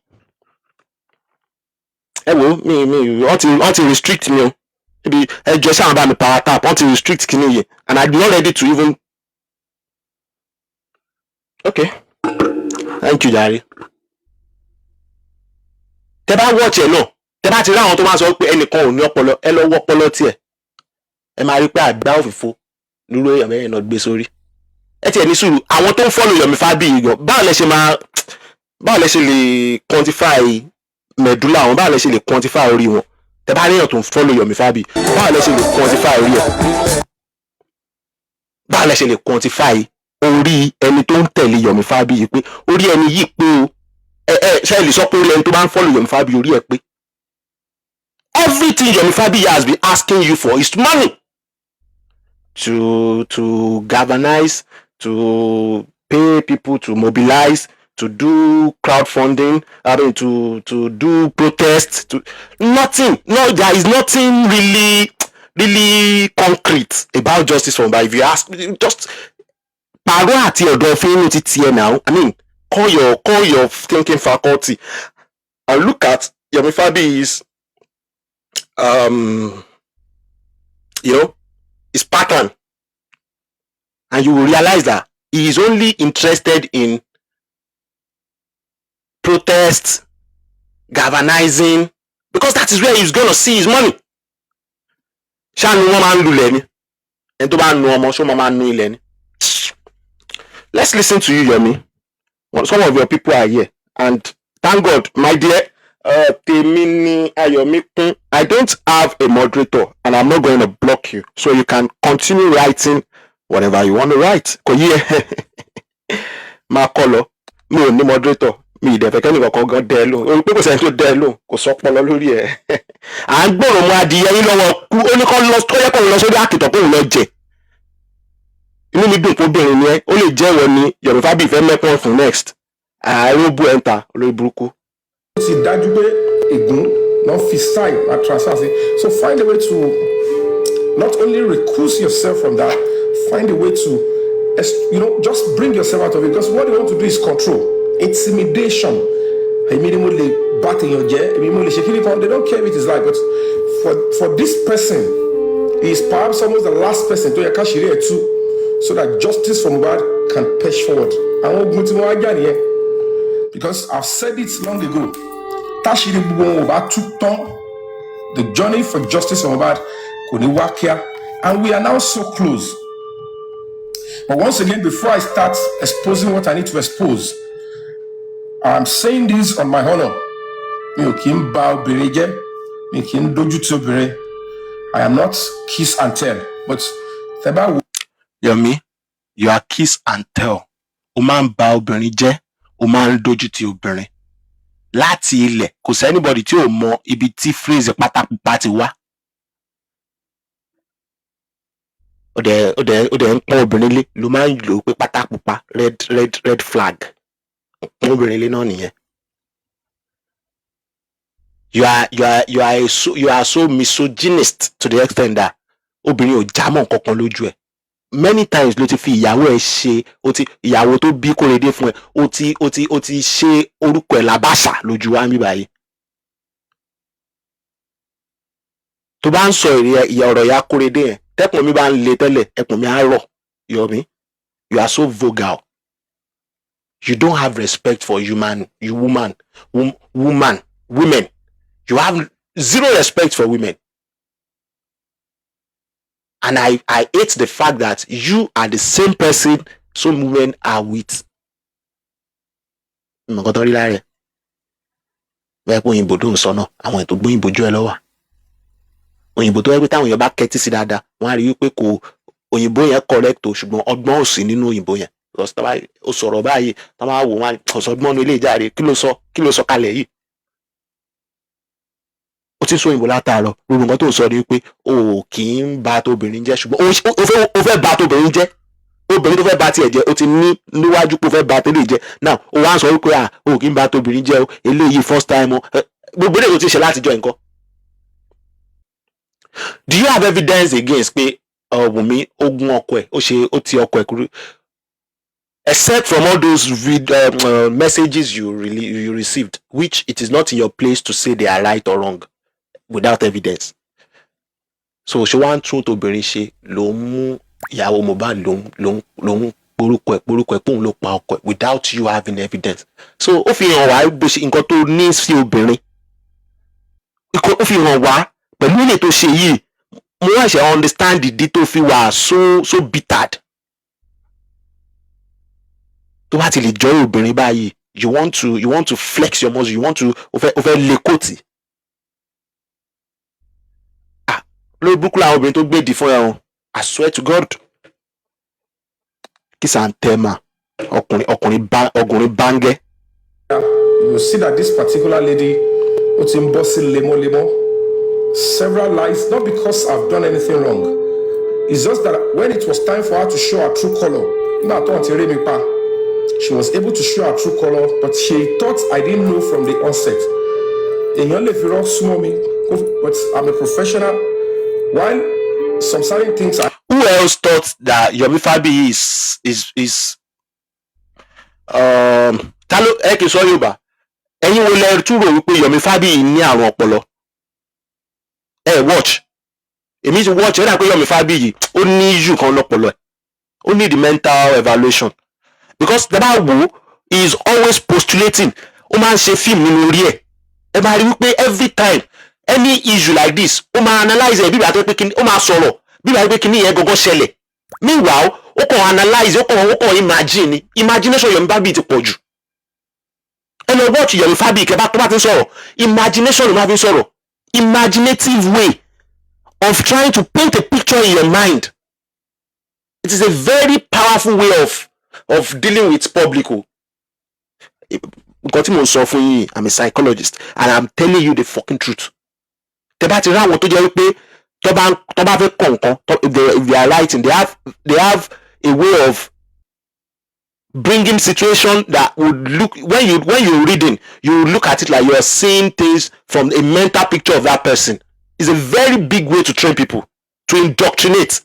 ẹ wo mi wọ́n ti restrict me o maybe ẹ jọ ṣáà bá mi power tap wọ́n ti restrict kíní yìí and I'm not ready to even. Okay, thank you jare. tẹ bá watch ẹ náà tẹ bá ti rí àwọn tó máa sọ pé ẹnìkan ò ní ọpọlọ ẹ lọ wọ ọpọlọ tiẹ̀ ẹ máa rí pé àgbá òfìfo lúró èèyàn mẹ́rin náà gbé sórí. ẹ tiẹ̀ ní sùúrù àwọn tó ń follow Yomi Fabiyi gan báwo lẹ ṣe lè quantify medulla àwọn báwo lẹ ṣe lè quantify orí wọn tẹ bá ríyàn tó ń follow Yomi Fabiyi báwo lẹ ṣe lè quantify orí ẹ báwo lẹ ṣe lè quantify orí ẹni tó ń tẹ̀lé Yomi Fabiyi pé orí ẹni yìí pé o ṣe lè sọ pé orí ẹni tó bá ń follow Yomi Fabiyi orí ẹ pé. Everything Yomi Fabiyi has been asking you for is money to galvanize, to pay people, to mobilize, to do crowdfunding, to do protests, to nothing. No, there is nothing really concrete about justice for Mohbad. If you ask, just paro àti ọ̀dọ̀ fínú ti tiẹ̀ now. I mean, call your thinking faculty and look at Yomi Fabiyi's his pattern, and you will realize that he is only interested in protests, galvanizing, because that is where he's going to see his money. Ṣáàánú wọn máa ń lulẹ̀ ni ẹni tó bá nu ọmọ ṣó máa ń nu ilẹ̀ ni. Let's listen to you, Yomi. Some of your people are here, and thank God, my dear. Tèmi ni Ayọ̀míkún. I don't have a moderator and I'm not going to block you, so you can continue writing whatever you want to write. Kò yí ẹ máa kọ́ lọ mi ò ní moderator mi ìdẹ̀fẹ̀ kẹ́ni kankan gan dẹ́ lóhùn orí pé kò sẹ́ni tó dẹ́ lóhùn kò sọ́pọlọ lórí ẹ̀ à ń gbòòrò mọ́ adìyẹ yín lọ́wọ́ kú ó ní kọ́ lọ tó yẹ kó lọ sórí àkìtàn kó lọ jẹ inú mi dùn kóbìnrin ni ẹ ó lè jẹ́ ìwọ ni Yomi Fabiyi fẹ́ mẹ́pọ̀n fún next ààrùn bú ẹ̀ńtà olórí burúkú. ó ti dájú pé ègún náà fi sign and transfer sí so find a way to not only recuse yourself from that, find a way to just bring yourself out of it, because what you want to do is control, intimidation. They don't care if it is like, but for this person, he is perhaps almost the last person to Yakashiri too, so that justice from God can push forward. Because I've said it long ago, Tashiri the journey for justice from God, and we are now so close. But once again, before I start exposing what I need to expose, I'm saying this on my honor. I am not kiss and tell, but Yomi, you are kiss and tell. O máa ń ba obìnrin jẹ́, o máa ń dojú ti obìnrin. Láti ilẹ̀, kò sí anybody tí ò mọ ibi tí phrase pátápátá ti wá. Ó dẹ̀ ń pọ́n obìnrin lé ló máa ń lò pé pátápátá red flag. Pọ́n obìnrin lé náà nìyẹn. You are so misogynist to the extent that obìnrin ò jámọ́ nǹkan kan lójú ẹ̀. Many times ló ti fi ìyàwó ẹ̀ ṣe ìyàwó tó bí Kóredé fún ẹ ó ti ṣe orúkọ ẹ̀ lábàṣà lójú wa ń bí báyìí. Tó bá ń sọ ọ̀rọ̀ ìyá Kóredé yẹn tẹ́kùn mi bá ń le tẹ́lẹ̀ ẹkùn mi á rọ̀. Yomi, you are so vulgar. You don't have respect for women. You have zero respect for women. And I hate the fact that you are the same person some women are with. Mọ̀kọ́tọ́rí láre. Bẹ́ẹ̀ pé òyìnbó tó ń sọ náà, àwọn ètò gbóyìnbó jù ẹ lọ́wọ́. Òyìnbó tó yẹ pé táwọn èèyàn bá kẹ́tí sí dáadáa, wọ́n á rí wípé kò òyìnbó yẹn correct o, ṣùgbọ́n ọgbọ́n ò sí nínú òyìnbó yẹn. Ó sọ̀rọ̀ báyìí, tá máa wò wọ́n ọ̀sọ́gbọ́n ní ilé ìjáde, kí ló sọ kalẹ̀ yìí? Ó ti sọ òyìnbó látàárọ̀, gbogbo nǹkan tó ń sọ ni wípé o kì í ba tóbìnrin jẹ́, ṣùgbọ́n o fẹ́ ba tóbìnrin jẹ́. Obìnrin tó fẹ́ ba tiẹ̀ jẹ́, ó ti ní níwájú pé o fẹ́ ba tẹ́lẹ̀ jẹ́. Now, o wá ń sọ wípé o kì í ba tóbìnrin jẹ́ o, eléyìí first time o. Gbogbo eléyìí tó ti ṣe látijọ́ nǹkan. Do you have evidence against pé Wùnmí ó gún ọkọ ẹ̀, ó ti ọkọ ẹ̀ kúrú? except from all those messages you received, which it is not in your place to say they are right or wrong without evidence. So ṣé wàá tún tóbìnrin ṣe ló ń mú ìyàwó Mohbad ló ń porúkọ ẹ̀ pòun ló pa ọkọ ẹ̀ without you having evidence. So ó fi hàn wá bó ṣe nǹkan tó ní sí obìnrin, ó fi hàn wá pẹ̀lú ilé tó ṣe yìí mo wá ṣe understand ìdí tó fi wà so bittered. Tó bá ti lè jọ́ obìnrin báyìí you want to flex your muscle, you want to o fẹ́ lé kóòtì. Lórí burúkú làwọn obìnrin tó gbèdì fún ẹ o, I swear to God. Kiss and tema ọkùnrin bángẹ́. You see that this particular lady ó ti ń bọ́ sí lemọ́lemọ́. Several lies, not because I've done anything wrong. It's just that when it was time for her to show her true color, she was able to show her true color, but she thought I didn't know from the onset. But I'm a professional. While some certain things are... Who else thought that Yomi Fabiyi is talo eke so Yorùbá ẹ̀yin wo lẹ tún rò wípé Yomi Fabiyi ní àrùn ọpọlọ? Watch. Èmi ti watch ẹ pé Yomi Fabiyi ó ní issue kan lọ́pọlọ ẹ̀. Ó need mental evaluation. Because the Bible is always postulating. Ó máa ń ṣe fíìmù nínú orí ẹ̀. Ẹ máa rí wípé every time any issue like this ó máa analyze ẹ̀ bí ìgbà tó pé kíní ó máa sọ̀rọ̀ bí ìgbà tó pé kíní yẹn gangan ṣẹlẹ̀. Meanwhile ó kàn analyze ó kàn imagine ni imagination Yomi Fabiyi ti pọ̀ jù. Ẹ lọ watch Yomi Fabiyi kẹ́ bá tó bá ti ń sọ̀rọ̀ imagination ló máa fi ń sọ̀rọ̀. Imaginative way of trying to paint a picture in your mind. It is a very powerful way of dealing with public. Nǹkan tí mo sọ fún yín, I'm a psychologist and I'm telling you the fucking truth. Tẹ́ bá ti rí àwọn tó jẹ́ wípé tó bá fẹ́ kọ nǹkan, if they are writing, they have a way of bringing situation that would look when you're reading, you look at it like you are seeing things from a mental picture of that person. It's a very big way to train people, to indoctrinate.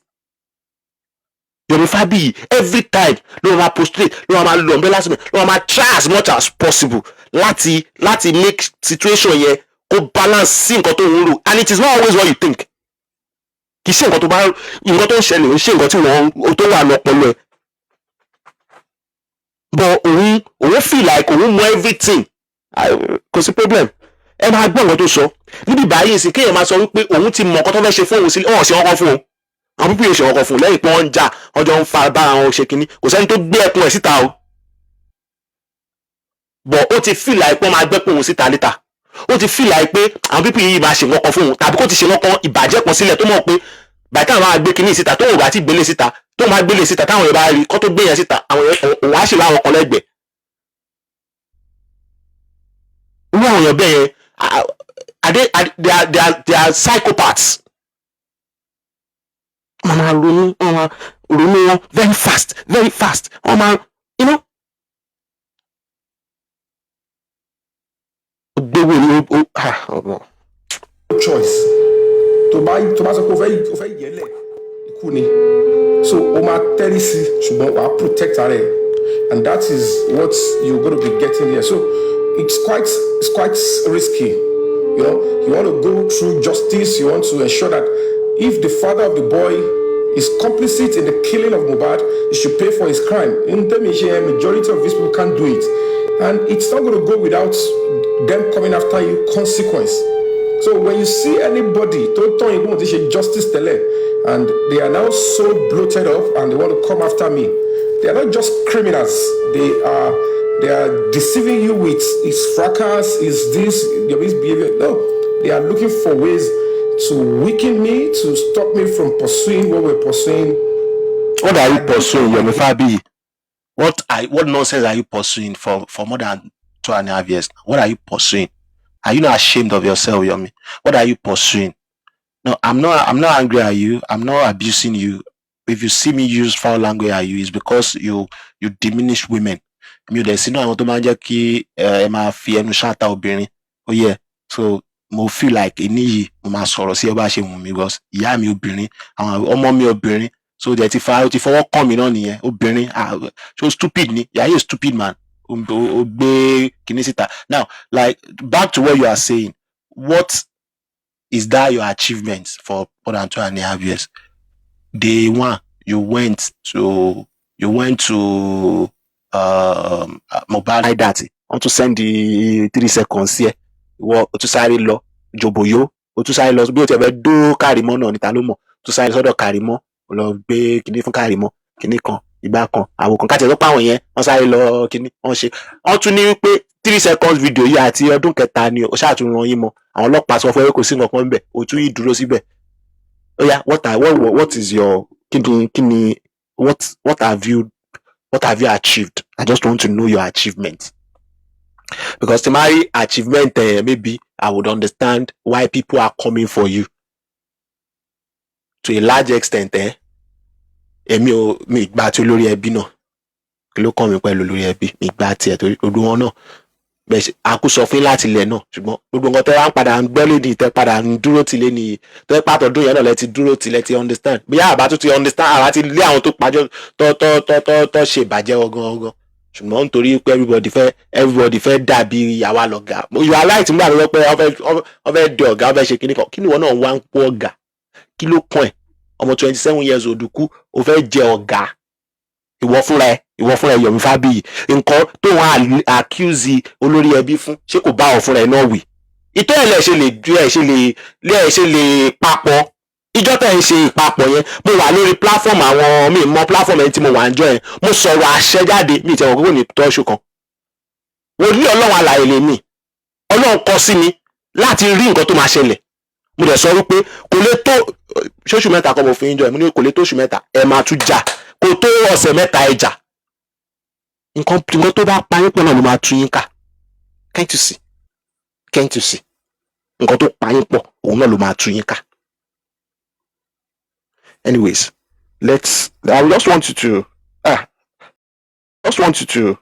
Yomi Fabiyi every time ló máa postulate, ló máa lo umbrella statement, ló máa try as much as possible láti make situation yẹn kó balance sí nǹkan tó ń rò, and it is not always what you think. Kì í ṣe nǹkan tó ń ṣẹlẹ̀ ó ṣe nǹkan tí wọ́n tó wà lọ́pọlọ ẹ̀. But òun feel like òun mọ everything, kò sí problem. Ẹ máa gbọ́ nǹkan tó sọ níbi báyìí sí kéèyàn máa sọ wípé òun ti mọ nǹkan tó fẹ́ ṣe fún òun sílẹ̀ ọ̀hún ṣe ọkọ̀ fún òun àwọn pípé ṣe ọkọ̀ fún un lẹ́yìn pé wọ́n ń jà ọjọ́ ń fa bá àwọn ṣe kínní kò sẹ́ni tó gbé ẹkùn ẹ̀ síta o. But ó ti feel like pé wọ́n máa gbẹ́pọ̀ òun síta létà, ó ti feel like pé àwọn pípé yìí máa ṣe nǹkan fún òun tàbí kó ti ṣe nǹkan ìbàjẹ́ kan sílẹ̀ tó mọ̀ pé bàtà àwọn máa gbé kínní síta tó wò bá ti gbélé síta tó máa gbélé síta táwọn èèyàn bá rí kó tó gbé yẹn síta àwọn òun á ṣe láwọn kan lẹ́gbẹ̀ẹ́. Irú àwọn èèyàn bẹ́ẹ̀ yẹn they are psychopaths. Mama ronú wọn very fast Mama, you know. Choice tó bá sọ pé o fẹ́ yẹlẹ̀ ikú ni so o máa tẹ́rí sí ṣùgbọ́n wàá protect ara ẹ̀, and that is what you're going to be getting here. So it's quite risky, you know. You want to go through justice, you want to ensure that if the father of the boy is complicit in the killing of Mohbad, he should pay for his crime. In the majority of these people can't do it, and it's not going to go without them coming after you consequence. So when you see anybody justice tele and they are now so bloated up and they want to come after me, they are not just criminals. They are deceiving you with his fracas, is this your misbehavior. No, they are looking for ways to weaken me, to stop me from pursuing what we're pursuing. What are you pursuing, Yomi Fabiyi? What nonsense are you pursuing for more than 2.5 years? What are you pursuing? Are you not ashamed of yourself, Yomi? What are you pursuing? No, I'm not angry at you. I'm not abusing you. If you see me use foul language at you, it's because you diminish women. Mi ò dẹ̀ sínú àwọn tó máa ń jẹ́ kí ẹ máa fi ẹnu ṣáàtà obìnrin. Oh yeah. So mo feel like èní yìí mo máa sọ̀rọ̀ sí ẹ bá ṣe wù mí because ìyá mi obìnrin àwọn ọmọ mi obìnrin so there ti fọwọ́ kàn mí náà nìyẹn obìnrin so stupid ni yàrá yìí stupid man ó gbé kinní síta. Now like back to what you are saying, what is that your achievement for more than 2.5 years? Day one you went to mobile like that wọ́n tún send the 3 seconds here ìwọ o tún sáré lọ jòbòyó o tún sáré lọ bí o ti fẹ́ dó Kàrímọ́ náà níta ló mọ̀ tún sáré sọ́dọ̀ Kàrímọ́ o lọ gbé kinní fún Kàrímọ́ kinní kan ìgbà kan àwọn kan káàtì ẹ̀ lọ́pọ̀ àwọn yẹn wọ́n sáré lọ kinní wọ́n ṣe wọ́n tún ní wípé 3 seconds video yìí àti ọdún kẹta ni o ṣáà tún ran yín mọ́ àwọn ọlọ́pàá sọ fún ẹ kò sí nǹkan kan níbẹ̀ o tún yìí dúró síbẹ̀ ó yá what is your kíni what have you achieved? I just want to know your achievement. Because to my achievement, maybe I would understand why people are coming for you. To a large extent, mi gba ti olórí ẹbí náà. Kí ló kàn mí pẹ̀lú olórí ẹbí? Mi gba tiẹ̀ torí odò wọn náà. Bẹ́ẹ̀ àkúsọ fún láti ilẹ̀ náà ṣùgbọ́n gbogbo nǹkan tẹ́ wá ń padà ń gbọ́ lédi tẹ́ padà ń dúró tìlé nìyí tẹ́ pàtó ọdún yẹn náà lẹ ti dúró tìlẹ̀ ti understand bí àbá tó ti understand àbá ti lé àwọn tó pàjọ tó ṣe ìbàjẹ́ ọgán ṣùgbọ́n nítorí pé everybody fẹ́ dàbí àwa lọ̀gá you are right nígbà tó lọ pé wọ́n fẹ́ di ọ̀gá wọ́n fẹ́ ṣe kíní kan kí ni ìwọ náà wá ń pọ̀ ọ̀gá kí ló kàn ẹ́ ọmọ 27 years old kú ó fẹ́ jẹ ọ̀gá ìwọ fúnra ẹ Yomi Fabiyi nǹkan tó wọn accuse olórí ẹbí fún ṣé kò bá ọ fúnra ẹ náà wí ìtọ́ ẹ̀ lẹ̀ ṣe lè papọ̀ ìjọ tẹ̀ ń ṣe ìpapọ̀ yẹn mo wà lórí platform àwọn mi mọ platform ẹni tí mo wà ń jọ yẹn mo sọ̀rọ̀ àṣẹ jáde mi ìtẹ̀wọ̀n kókò ní tọ́ṣù kan wòlíì Ọlọ́run alààyè lè mí Ọlọ́run kọ sí mi láti rí nǹkan tó máa ṣẹlẹ̀ mo dẹ̀ sọ wípé kò lè tó ṣóṣù mẹ́ta kọ́ mo fi ń jọ ẹ̀ mo ní kò lè tó oṣù mẹ́ta ẹ máa tún jà kò tó ọ̀sẹ̀ mẹ́ta ẹ jà nǹkan tó bá pa yín pọ̀ náà ló máa tún yín ká can't you see nǹkan tó pa yín pọ̀ òun náà ló máa tún yín ká. Anyways, I just want you to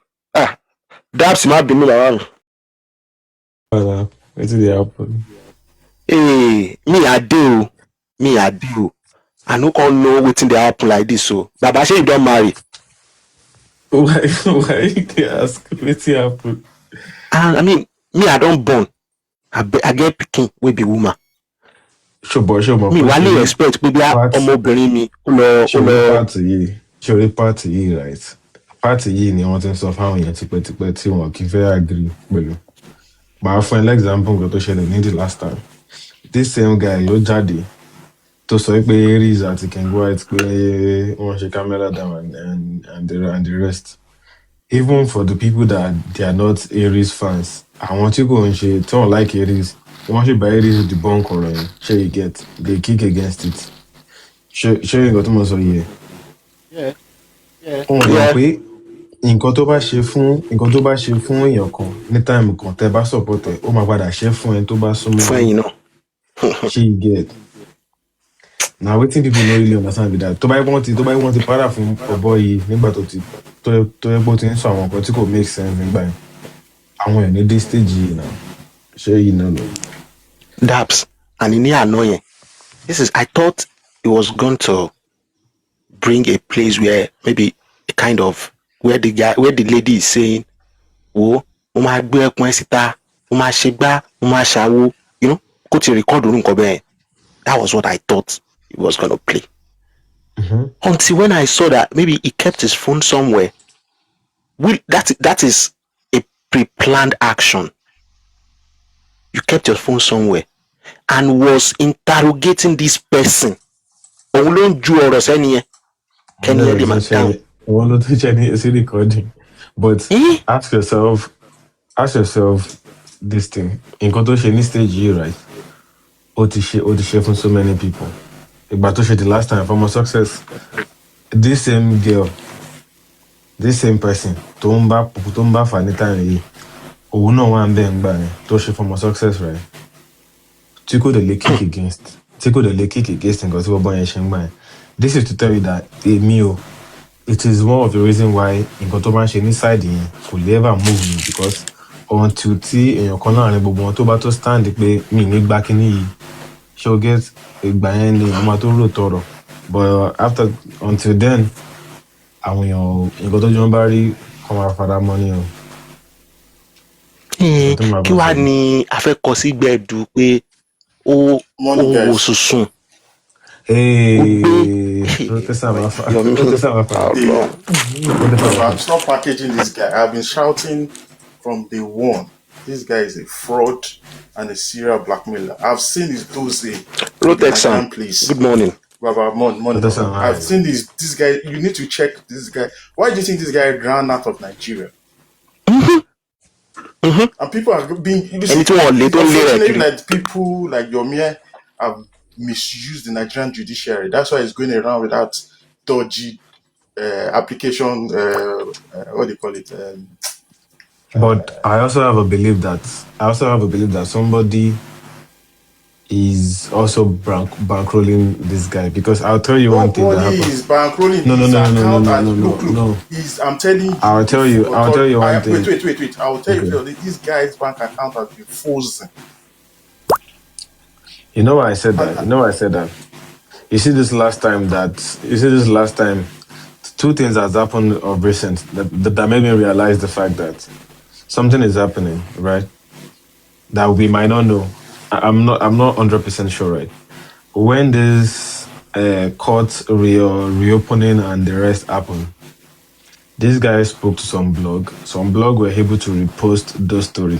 Dabs má bínú bàbá mi. Wetin dey happen? Me I do. I no come know wetin dey happen like this o. Baba shey you don marry? Why you dey ask wetin happen? And I mean, me I don born. I get pikin wey be woman. Ṣùgbọ́n Mi wá lè expect pé bí ọmọbìnrin mi ó lọ. Ṣorí pàtì yìí right? Pàtì yìí ni wọ́n ti ń sọ fáwọn èèyàn tipẹ́tipẹ́ tí wọn kì í fẹ́ agree pẹ̀lú. Màá fún ẹ example nǹkan tó ṣẹlẹ̀ ní the last time. This same guy ló jáde tó sọ pé Aries àti King White pé wọ́n ṣe camera down and the rest. Even for the people that they are not Aries fans, àwọn tí kò ń ṣe tí wọ́n like Aries, wọ́n ṣe bá Aries debunk ọ̀rọ̀ yẹn, ṣé you get, they kick against it. Ṣé nǹkan tó mọ̀ sọ yẹ? Wọ́n mọ̀ pé nǹkan tó bá ṣe fún èèyàn kan ní time kan tẹ́ bá support ẹ̀, ó máa padà ṣe fún ẹ tó bá súnmọ́. Fún ẹ̀yin náà. Ṣé you get? Now wetin people no really understand be that tó bá wọ́n ti para fún ọ̀bọ yìí nígbà tó yẹ pé ó ti ń sọ àwọn nǹkan tí kò make sense nígbà yẹn. Àwọn ẹ̀ ní dé stage yìí náà. Ṣé yìí náà lọ? Dabs, and in here annoying. I thought it was going to bring a place where maybe a kind of where the lady is saying, "Oh, mo máa gbé ẹkùn ẹ síta, mo máa ṣe gbá, mo máa ṣàwo," you know, kó ti record orun nǹkan bẹ́ẹ̀. That was what I thought it was going to play. Mm-hmm. Until when I saw that maybe he kept his phone somewhere. That is a pre-planned action. You kept your phone somewhere and was interrogating this person. Òun ló ń ju ọ̀rọ̀ sẹ́ni yẹn. Can you hear the man down? Wọ́n ló tún ṣe ní recording. But ask yourself this thing. Nǹkan tó ṣe ní stage yìí, right? Ó ti ṣe fún so many people. Ìgbà tó ṣe the last time for more success. This same girl, this same person tó ń bá fà ní time yìí. Òun náà wà ń bẹ̀ ń gbà yẹn tó ṣe for more success, right? Tí kò dẹ̀ lè kick against nǹkan tí wọ́n bọ́ yẹn ṣe ń gbà yẹn. This is to tell you that it is one of the reasons why nǹkan tó bá ń ṣe ní side yẹn kò lè ever move me, because until tí èèyàn kan láàrin gbogbo wọn tó bá tó stand pé mi ní gbá kíní yìí, ṣé o get ìgbà yẹn ni èèyàn máa tó rò tọrọ. But until then, àwọn èèyàn nǹkan tó jọ ń bá rí kọ́ máa fara mọ́ ni o. Kí wàá ní a fẹ́ kọ sí gbẹ̀du pé ó Morning, wò guys. sùsùn. Protestant máa fà. Yomi. Protestant máa fà. Baba, stop packaging this guy. I've been shouting from day one. This guy is a fraud and a serial blackmailer. I've seen his dossier. Rotexan, please. good morning. Baba, morning. Baba. I've seen this guy. You need to check this guy. Why do you think this guy ran out of Nigeria? And people have been unfortunately, like people like Yomi have misused the Nigerian judiciary. That's why he's going around with that dodgy application. What do you call it? But I also have a belief that somebody is also bankrolling this guy, because I'll tell you one thing that happened. Nobody is bankrolling his account. Look. I'm telling you. I'll tell you one thing. Wait. I'll tell you, this guy's bank account has been frozen. You know why I said that? You see this last time, two things has happened of recent that made me realize the fact that something is happening, right? That we might not know. I'm not 100% sure, right? When this court reopening and the rest happened, this guy spoke to some blog. Some blog were able to repost those story.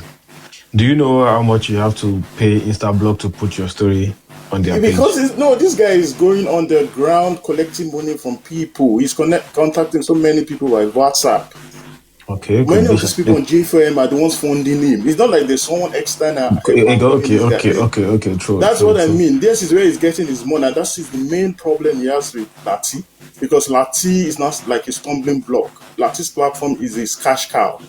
Do you know how much you have to pay Instablog to put your story on their page? Because this guy is going on the ground collecting money from people. He's contacting so many people by WhatsApp. Okay. Many of these people on J4M are the ones funding him. It's not like there's someone external. Okay, true. That's what I mean. This is where he's getting his money. And that's the main problem he has with Lati. Because Lati is not like a stumbling block. Lati's platform is his cash cow.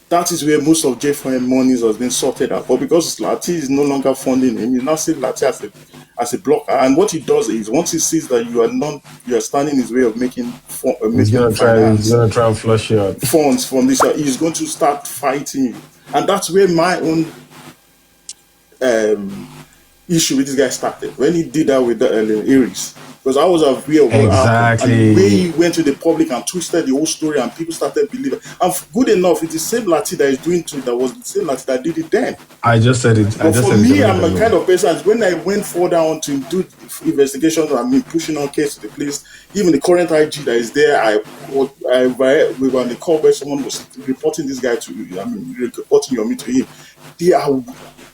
That is where most of J4M monies has been sorted out. But because Lati is no longer funding him, you now see Lati as a blocker. And what he does is, once he sees that you are standing in his way of making he's gonna try and flush you out funds from this, he's going to start fighting you. And that's where my own issue with this guy started. When he did that with the Aries. Because I was aware of what happened, and the way he went to the public and twisted the whole story, and people started believing. And good enough, it's the same Lati that is doing it. That was the same Lati that did it then. I just said it. But for me, I'm a kind of person. When I went further on to do investigations, I mean, pushing on case to the police, even the current IG that is there, we were on the call where someone was reporting this guy reporting Yomi to him. They are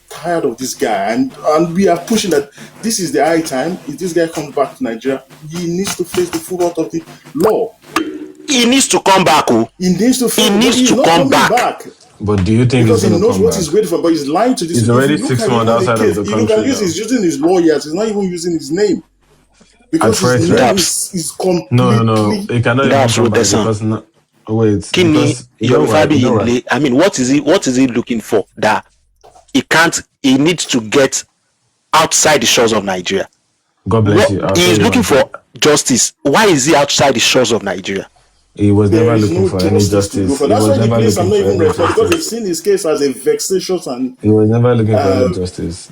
tired of this guy, and we are pushing that this is the high time. If this guy comes back to Nigeria, he needs to face the full wrath of the law. He needs to come back. He needs to come back. But do you think because he knows what he's waiting for? But he's lying to this. He's already 6 months outside of the country. He's using his lawyers. He's not even using his name. Because his name is completely... No. He cannot even come back because... Fabiyi, I mean, what is he looking for that he needs to get outside the shores of Nigeria? God bless you. He is looking for justice. Why is he outside the shores of Nigeria? He was never looking for any justice. That's why the place I'm not even ready for, because they've seen his case as a vexatious and he was never looking for any justice.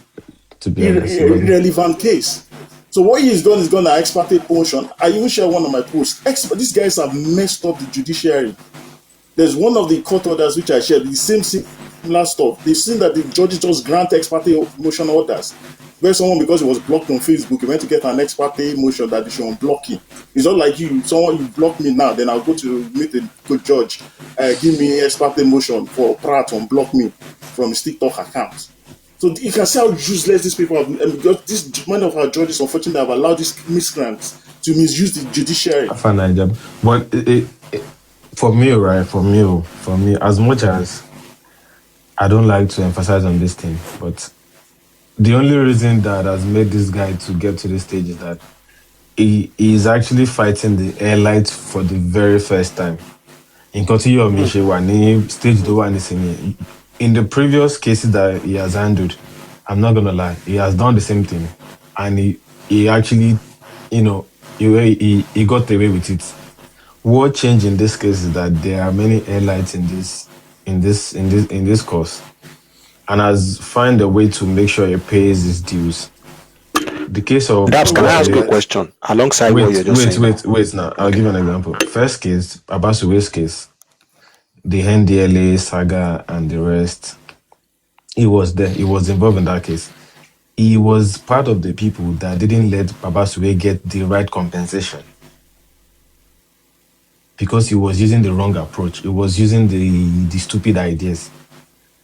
To be honest, irrelevant case. So what he's done is gonna exparte motion. I even share one of my posts. These guys have messed up the judiciary. There's one of the court orders which I shared, the same similar stuff. They've seen that the judges just grant ex parte motion orders. Where someone, because he was blocked on Facebook, he went to get an ex parte motion that they should unblock him. It's not like you block me now, then I'll go to meet a good judge. Give me ex parte motion for Prah to unblock me from his TikTok account. So you can see how useless these people have been. Because this many of our judges, unfortunately, have allowed these miscreants to misuse the judiciary. But for me, as much as I don't like to emphasize on this thing, but the only reason that has made this guy to get to this stage is that he is actually fighting the airlight for the very first time. In stage in the previous cases that he has handled, I'm not gonna lie, he has done the same thing, and he actually, he got away with it. What changed in this case is that there are many airlights in this course, and has find a way to make sure he pays his dues. The case of Dabs, can I ask you a Right. question alongside what you're just saying now? wait. Now I'll give you an example. First case, Abasuwe's case, the NDLA saga and the rest. He was there. He was involved in that case. He was part of the people that didn't let Babasue get the right compensation because he was using the wrong approach. He was using the stupid ideas.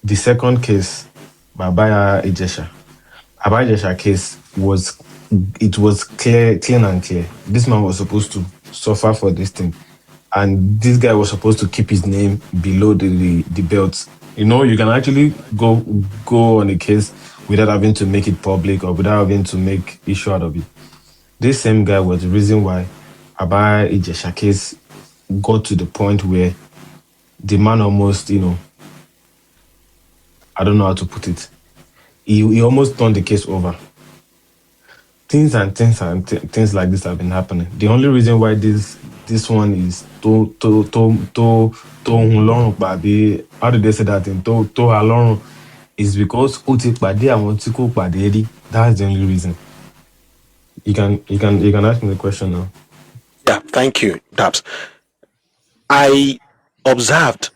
The second case, Babaya Ijesha. Babaya Ijesha case was clean and clear. This man was supposed to suffer for this thing, and this guy was supposed to keep his name below the belt. You know, you can actually go on a case without having to make it public or without having to make issue out of it. This same guy was the reason why Abaya Ijesha case got to the point where the man almost, I don't know how to put it. He almost turned the case over. Things like this have been happening. The only reason why this one is to long, baby. How did they say that in to long is because Oti Pade and Tiko Paderi. That's the only reason. You can ask me the question now. Yeah, thank you, Dabs. I observed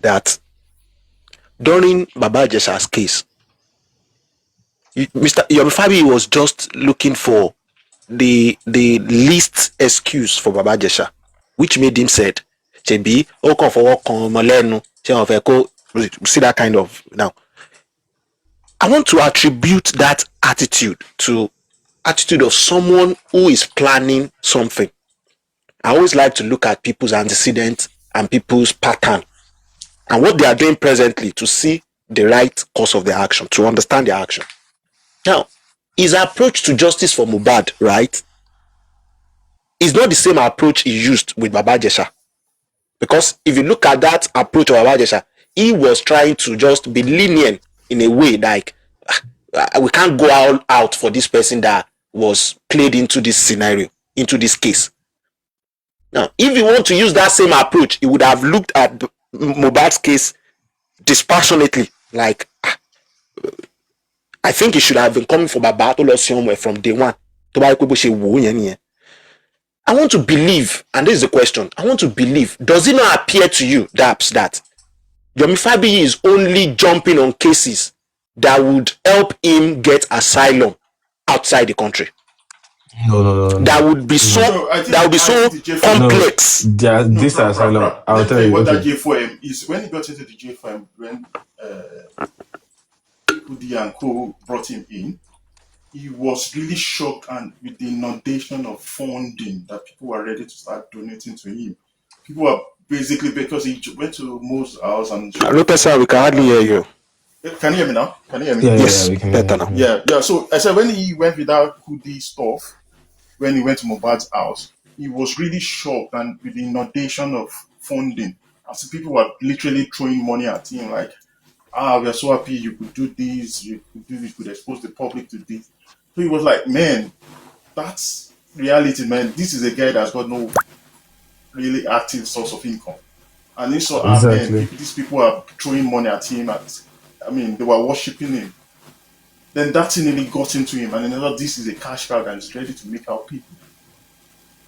that during Baba Jesha's case, Mr. Yomi Fabiyi was just looking for the least excuse for Baba Jesha, which made him said, "Ṣebí ó kàn fọwọ́ kan ọmọ lẹ́nu, ṣé wọ́n fẹ́ kó see that kind of now." I want to attribute that attitude to attitude of someone who is planning something. I always like to look at people's antecedents and people's pattern and what they are doing presently to see the right course of their action, to understand their action. Now, his approach to justice for Mohbad, right, is not the same approach he used with Baba Jesha. Because if you look at that approach of Baba Jesha, he was trying to just be lenient in a way like, we can't go out for this person that was played into this scenario, into this case. Now, if you want to use that same approach, he would have looked at Mohbad's case dispassionately, like, I think he should have been coming for Baba to lọ somewhere from day one. I want to believe, and this is the question, I want to believe, does it not appear to you, Daps, that Yomi Fabiyi is only jumping on cases that would help him get asylum outside the country? No. That would be so complex. This asylum. I'll tell you what that okay. J4M is. When he got into the J4M, when Udi and Co brought him in, he was really shocked, and with the inundation of funding that people were ready to start donating to him. People were basically, because he went to Mo's house and Lopez, sir, we can hardly hear you. Can you hear me now? Can you hear me? Yes, we can better now. Yeah. So I said when he went without Kudi stuff, when he went to Mohbad's house, he was really shocked, and with the inundation of funding, as people were literally throwing money at him, like, we are so happy you could do this, you could expose the public to this. So he was like, man, that's reality, man. This is a guy that's got no really active source of income. And he saw, Exactly. man, these people are throwing money at him, they were worshipping him. Then that thing really got into him, and he thought this is a cash cow that is ready to make out people.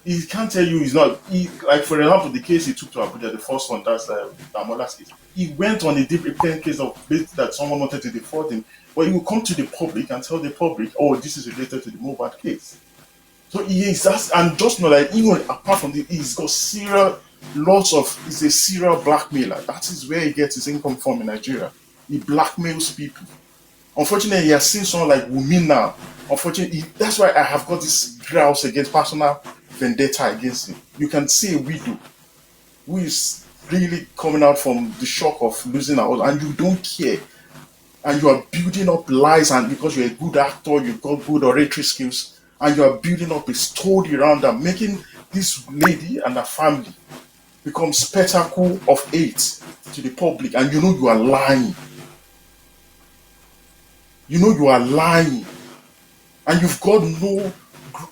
He can't tell you he's not. Like, for example, the case he took to Abuja, the first one, that's Damola's case. He went on a different case of that someone wanted to defraud him, but he will come to the public and tell the public, oh, this is related to the Mohbad case. So he's just know that even apart from this, he's got he's a serial blackmailer. That is where he gets his income from in Nigeria. He blackmails people. Unfortunately, he has seen someone like Wumi now. Unfortunately, that's why I have got this grouse against personal vendetta against him. You can see a widow who is really coming out from the shock of losing her husband, and you don't care. And you are building up lies, and because you're a good actor, you've got good oratory skills, and you are building up a story around them, making this lady and her family become spectacle of hate to the public, and you know you are lying. You know you are lying, and you've got no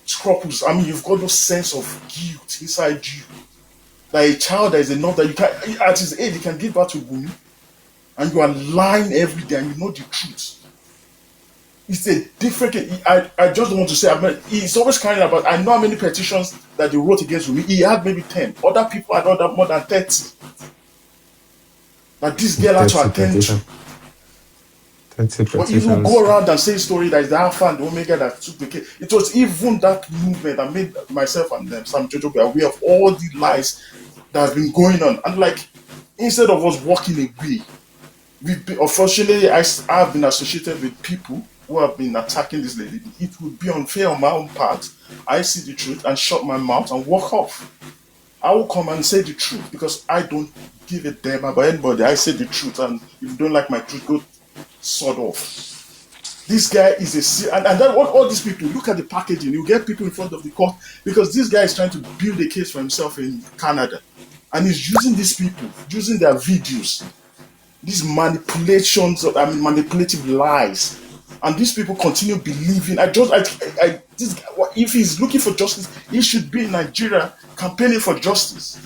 scruples. You've got no sense of guilt inside you. Like a child that is enough that you can, at his age, he can give birth to Gumi, and you are lying every day, and you know the truth. it's a different. I just don't want to say. He's always carrying about. I know how many petitions that they wrote against me. He had maybe 10. Other people had other more than 30. That this girl had to 30 attend to. petition. 30 But he will petitions. go around and say a story that is the Alpha and the Omega that took the case. It was even that movement that made myself and them, Sam Jojo, be aware of all the lies that has been going on. And like, instead of us walking away, unfortunately, I've been associated with people who have been attacking this lady. It would be unfair on my own part. I see the truth and shut my mouth and walk off. I will come and say the truth because I don't give a damn about anybody. I say the truth, and if you don't like my truth, go sort off. This guy is and then all these people, look at the packaging. You get people in front of the court because this guy is trying to build a case for himself in Canada, and he's using these people, using their videos, these manipulations, manipulative lies, and these people continue believing. This guy, if he's looking for justice, he should be in Nigeria campaigning for justice.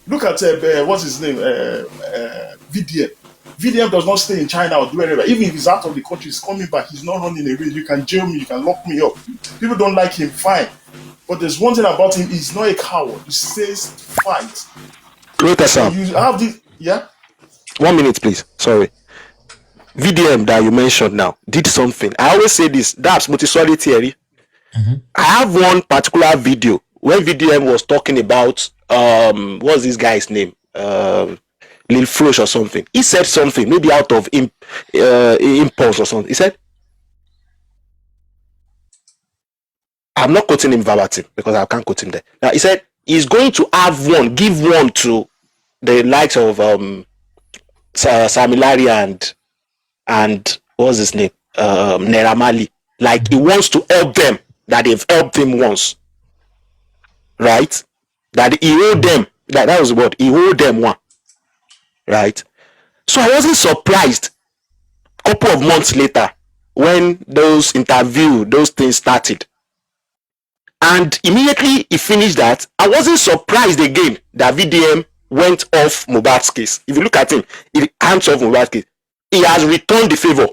Look at what's his name, VDM. VDM does not stay in China or do wherever. Even if he's out of the country, he's coming back. He's not running away. You can jail me. You can lock me up. People don't like him. Fine. But there's one thing about him. He's not a coward. He says fight. Wait a So second. you have this. Yeah. 1 minute, please. Sorry. VDM that you mentioned now did something. I always say this. That's multi-solid theory. I have one particular video when VDM was talking about what's this guy's name? Lil Frosh or something. He said something, maybe out of impulse or something. He said, I'm not quoting him verbatim because I can't quote him there. Now he said he's going to give one to the likes of Samilari and what's his name? Neramali. Like he wants to help them that they've helped him once. Right? That he owed them. That was the word. He owed them one. Right? So I wasn't surprised a couple of months later when those things started. And immediately he finished that, I wasn't surprised again that VDM went off Mohbad's case. If you look at him, he hands off Mohbad's case. He has returned the favor.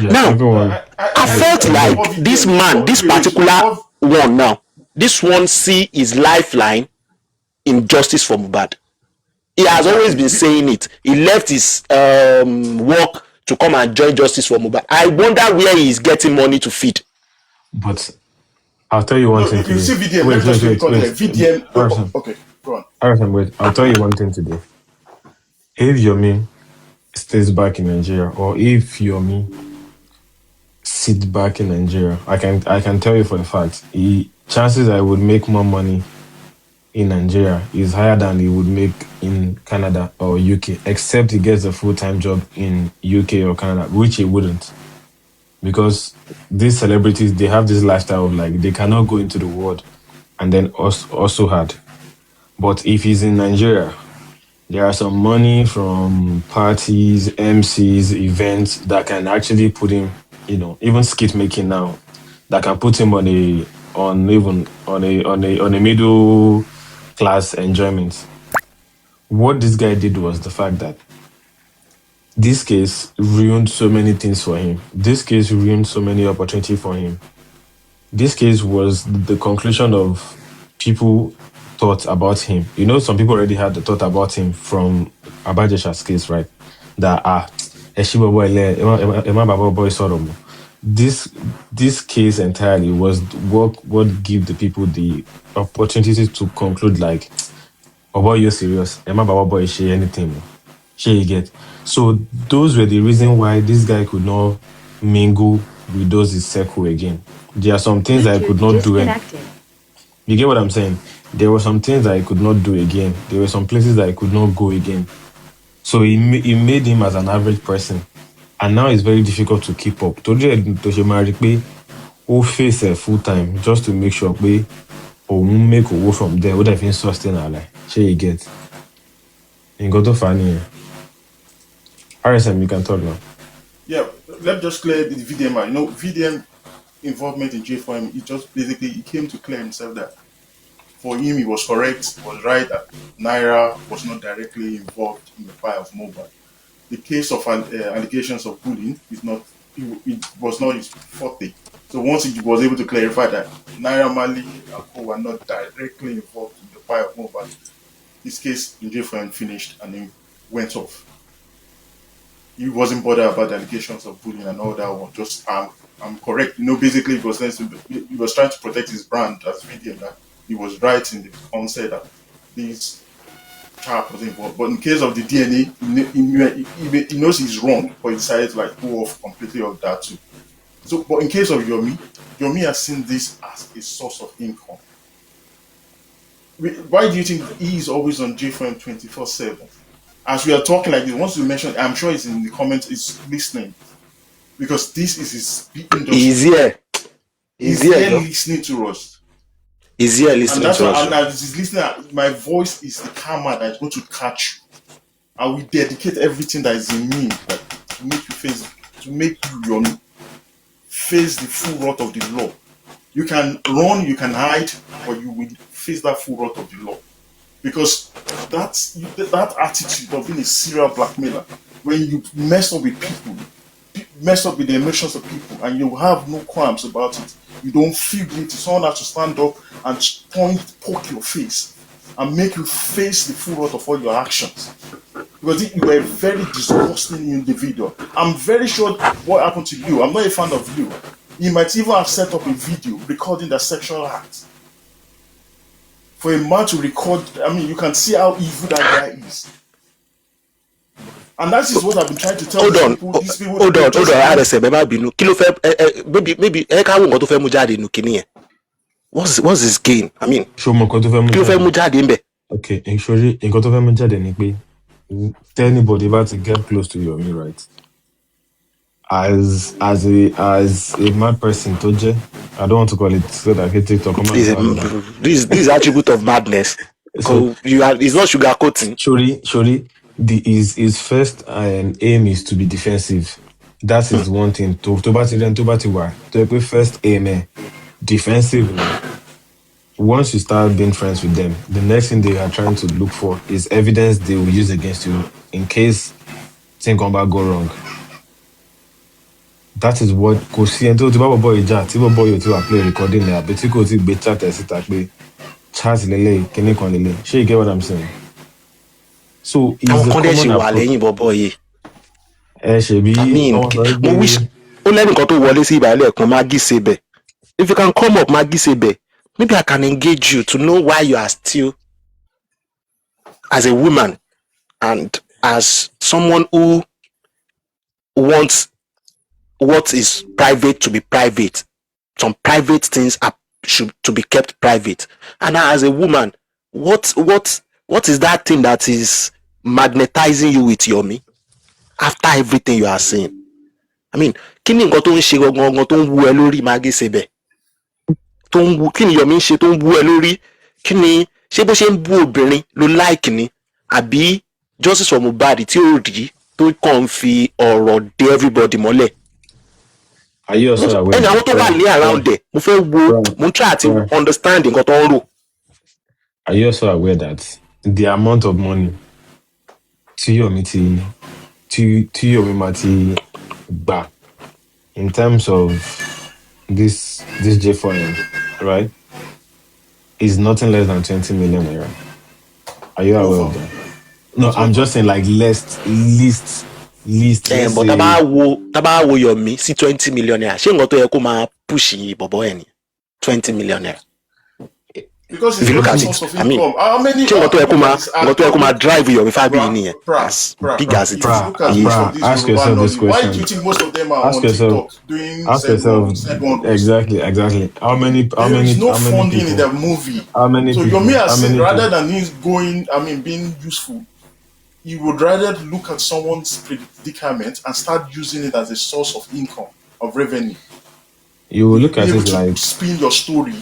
Yeah, Now, everyone. I felt like this man, this particular one now, this one see his lifeline in justice for Mohbad. He has always been saying it. He left his work to come and join justice for Mohbad. I wonder where he is getting money to feed. But I'll tell you one thing If you see today. VDM, Wait. VDM. Arson. Okay, go on. Arson, wait. I'll tell you one thing today. If Yomi stays back in Nigeria, or if Yomi sits back in Nigeria, I can tell you for a fact, chances I would make more money in Nigeria is higher than he would make in Canada or UK, except he gets a full-time job in UK or Canada, which he wouldn't. Because these celebrities, they have this lifestyle of like, they cannot go into the world and then also hard. But if he's in Nigeria, there are some money from parties, MCs, events that can actually put him, even skit making now, that can put him on a middle class enjoyment. What this guy did was the fact that this case ruined so many things for him. This case ruined so many opportunities for him. This case was the conclusion of people thought about him. Some people already had the thought about him from Abajesha's case, right? That this case entirely was what gave the people the opportunity to conclude like, oh boy, you're serious. Emma Baba boy share anything. Share you get. So those were the reason why this guy could not mingle with those in circle again. There are some things I could not do. You get what I'm saying? There were some things I could not do again. There were some places that I could not go again. So he made him as an average person. And now it's very difficult to keep up. To face a full time just to make sure we make a work from there. Would have been sustainable. Like, you get. You got to find RSM, you can talk now. Yeah, let's just clear the VDM. VDM involvement in J4M, he came to clear himself that for him he was correct, was right that Naira was not directly involved in the fire of Mohbad. The case of allegations of bullying is not it was not his forte. So once he was able to clarify that Naira Marley and Co were not directly involved in the fire of Mohbad, his case in Jeffrey finished and he went off. He wasn't bothered about the allegations of bullying and all that one. Just I'm correct. Basically he was trying to protect his brand as media, that he was right in the onset that this child was involved. But in case of the DNA, he knows he's wrong, but he decided to go off completely of that too. So, but in case of Yomi has seen this as a source of income. Why do you think he is always on JFM 24/7? As we are talking like this, once you mention, I'm sure he's in the comments, he's listening. Because this is his industry. He's here. He's here listening to us. He's here listening to us. And as he's listening, my voice is the karma that's going to catch you. I will dedicate everything that is in me to make you Yomi face the full wrath of the law. You can run, you can hide, but you will face that full wrath of the law. Because that attitude of being a serial blackmailer, when you mess up with people, mess up with the emotions of people, and you have no qualms about it, you don't feel guilty, someone has to stand up and poke your face and make you face the full wrath of all your actions. Because you are a very disgusting individual. I'm very sure what happened to you, I'm not a fan of you. You might even have set up a video recording the sexual act. For a man to record, you can see how evil that guy is. And that is what I've been trying to tell these people. Hold on, RSM, maybe what's his gain? Okay, actually, tell anybody about to get close to you, right? As a mad person, Toje, I don't want to call it so that I can TikTok. This attribute of madness. So it's not sugarcoating. Surely, his first aim is to be defensive. That is one thing. To first aim, defensive. Once you start being friends with them, the next thing they are trying to look for is evidence they will use against you in case things go wrong. That is what Kosi and to boy you to play recording there, but you go to be chat chat lele, you get what I'm saying? So it's the common approach. Mo wish if you can come up, Maggie Sebe, maybe I can engage you to know why you are still, as a woman and as someone who wants what is private to be private. Some private things should to be kept private. And as a woman, what is that thing that is magnetizing you with Yomi after everything you are saying? Kini nǹkan tó ń ṣe gangan tó ń wú ẹ lórí Maggie Sebe? Kini Yomi ń ṣe tó ń wú ẹ lórí? Kini ṣé bó ṣe ń bú obìnrin ló like ni? Àbí justice for Mohbad tí ó rí tó kàn fi ọ̀rọ̀ dé everybody mọ́lẹ̀? Are you also aware? And I want to around there. Try to understand nǹkan tó ń rò. Are you also aware that the amount of money tí Yomi Mati back in terms of this J4M, right, is nothing less than 20 million naira. Are you aware of that? No, I'm just saying least. But taba wo Yomi see 20 million naira. Ṣé nǹkan tó yẹ kó máa push bobo ẹ ni 20 million naira. Because if you look at it, how many drive Yomi fabiyi ni as big as it is. Ask yourself this question. Why do you think most of them are on TikTok doing exactly? How many is no funding people? In the movie. How many so people? Yomi has said rather than him being useful, he would rather look at someone's predicament and start using it as a source of income, of revenue. You will look at it like spin your story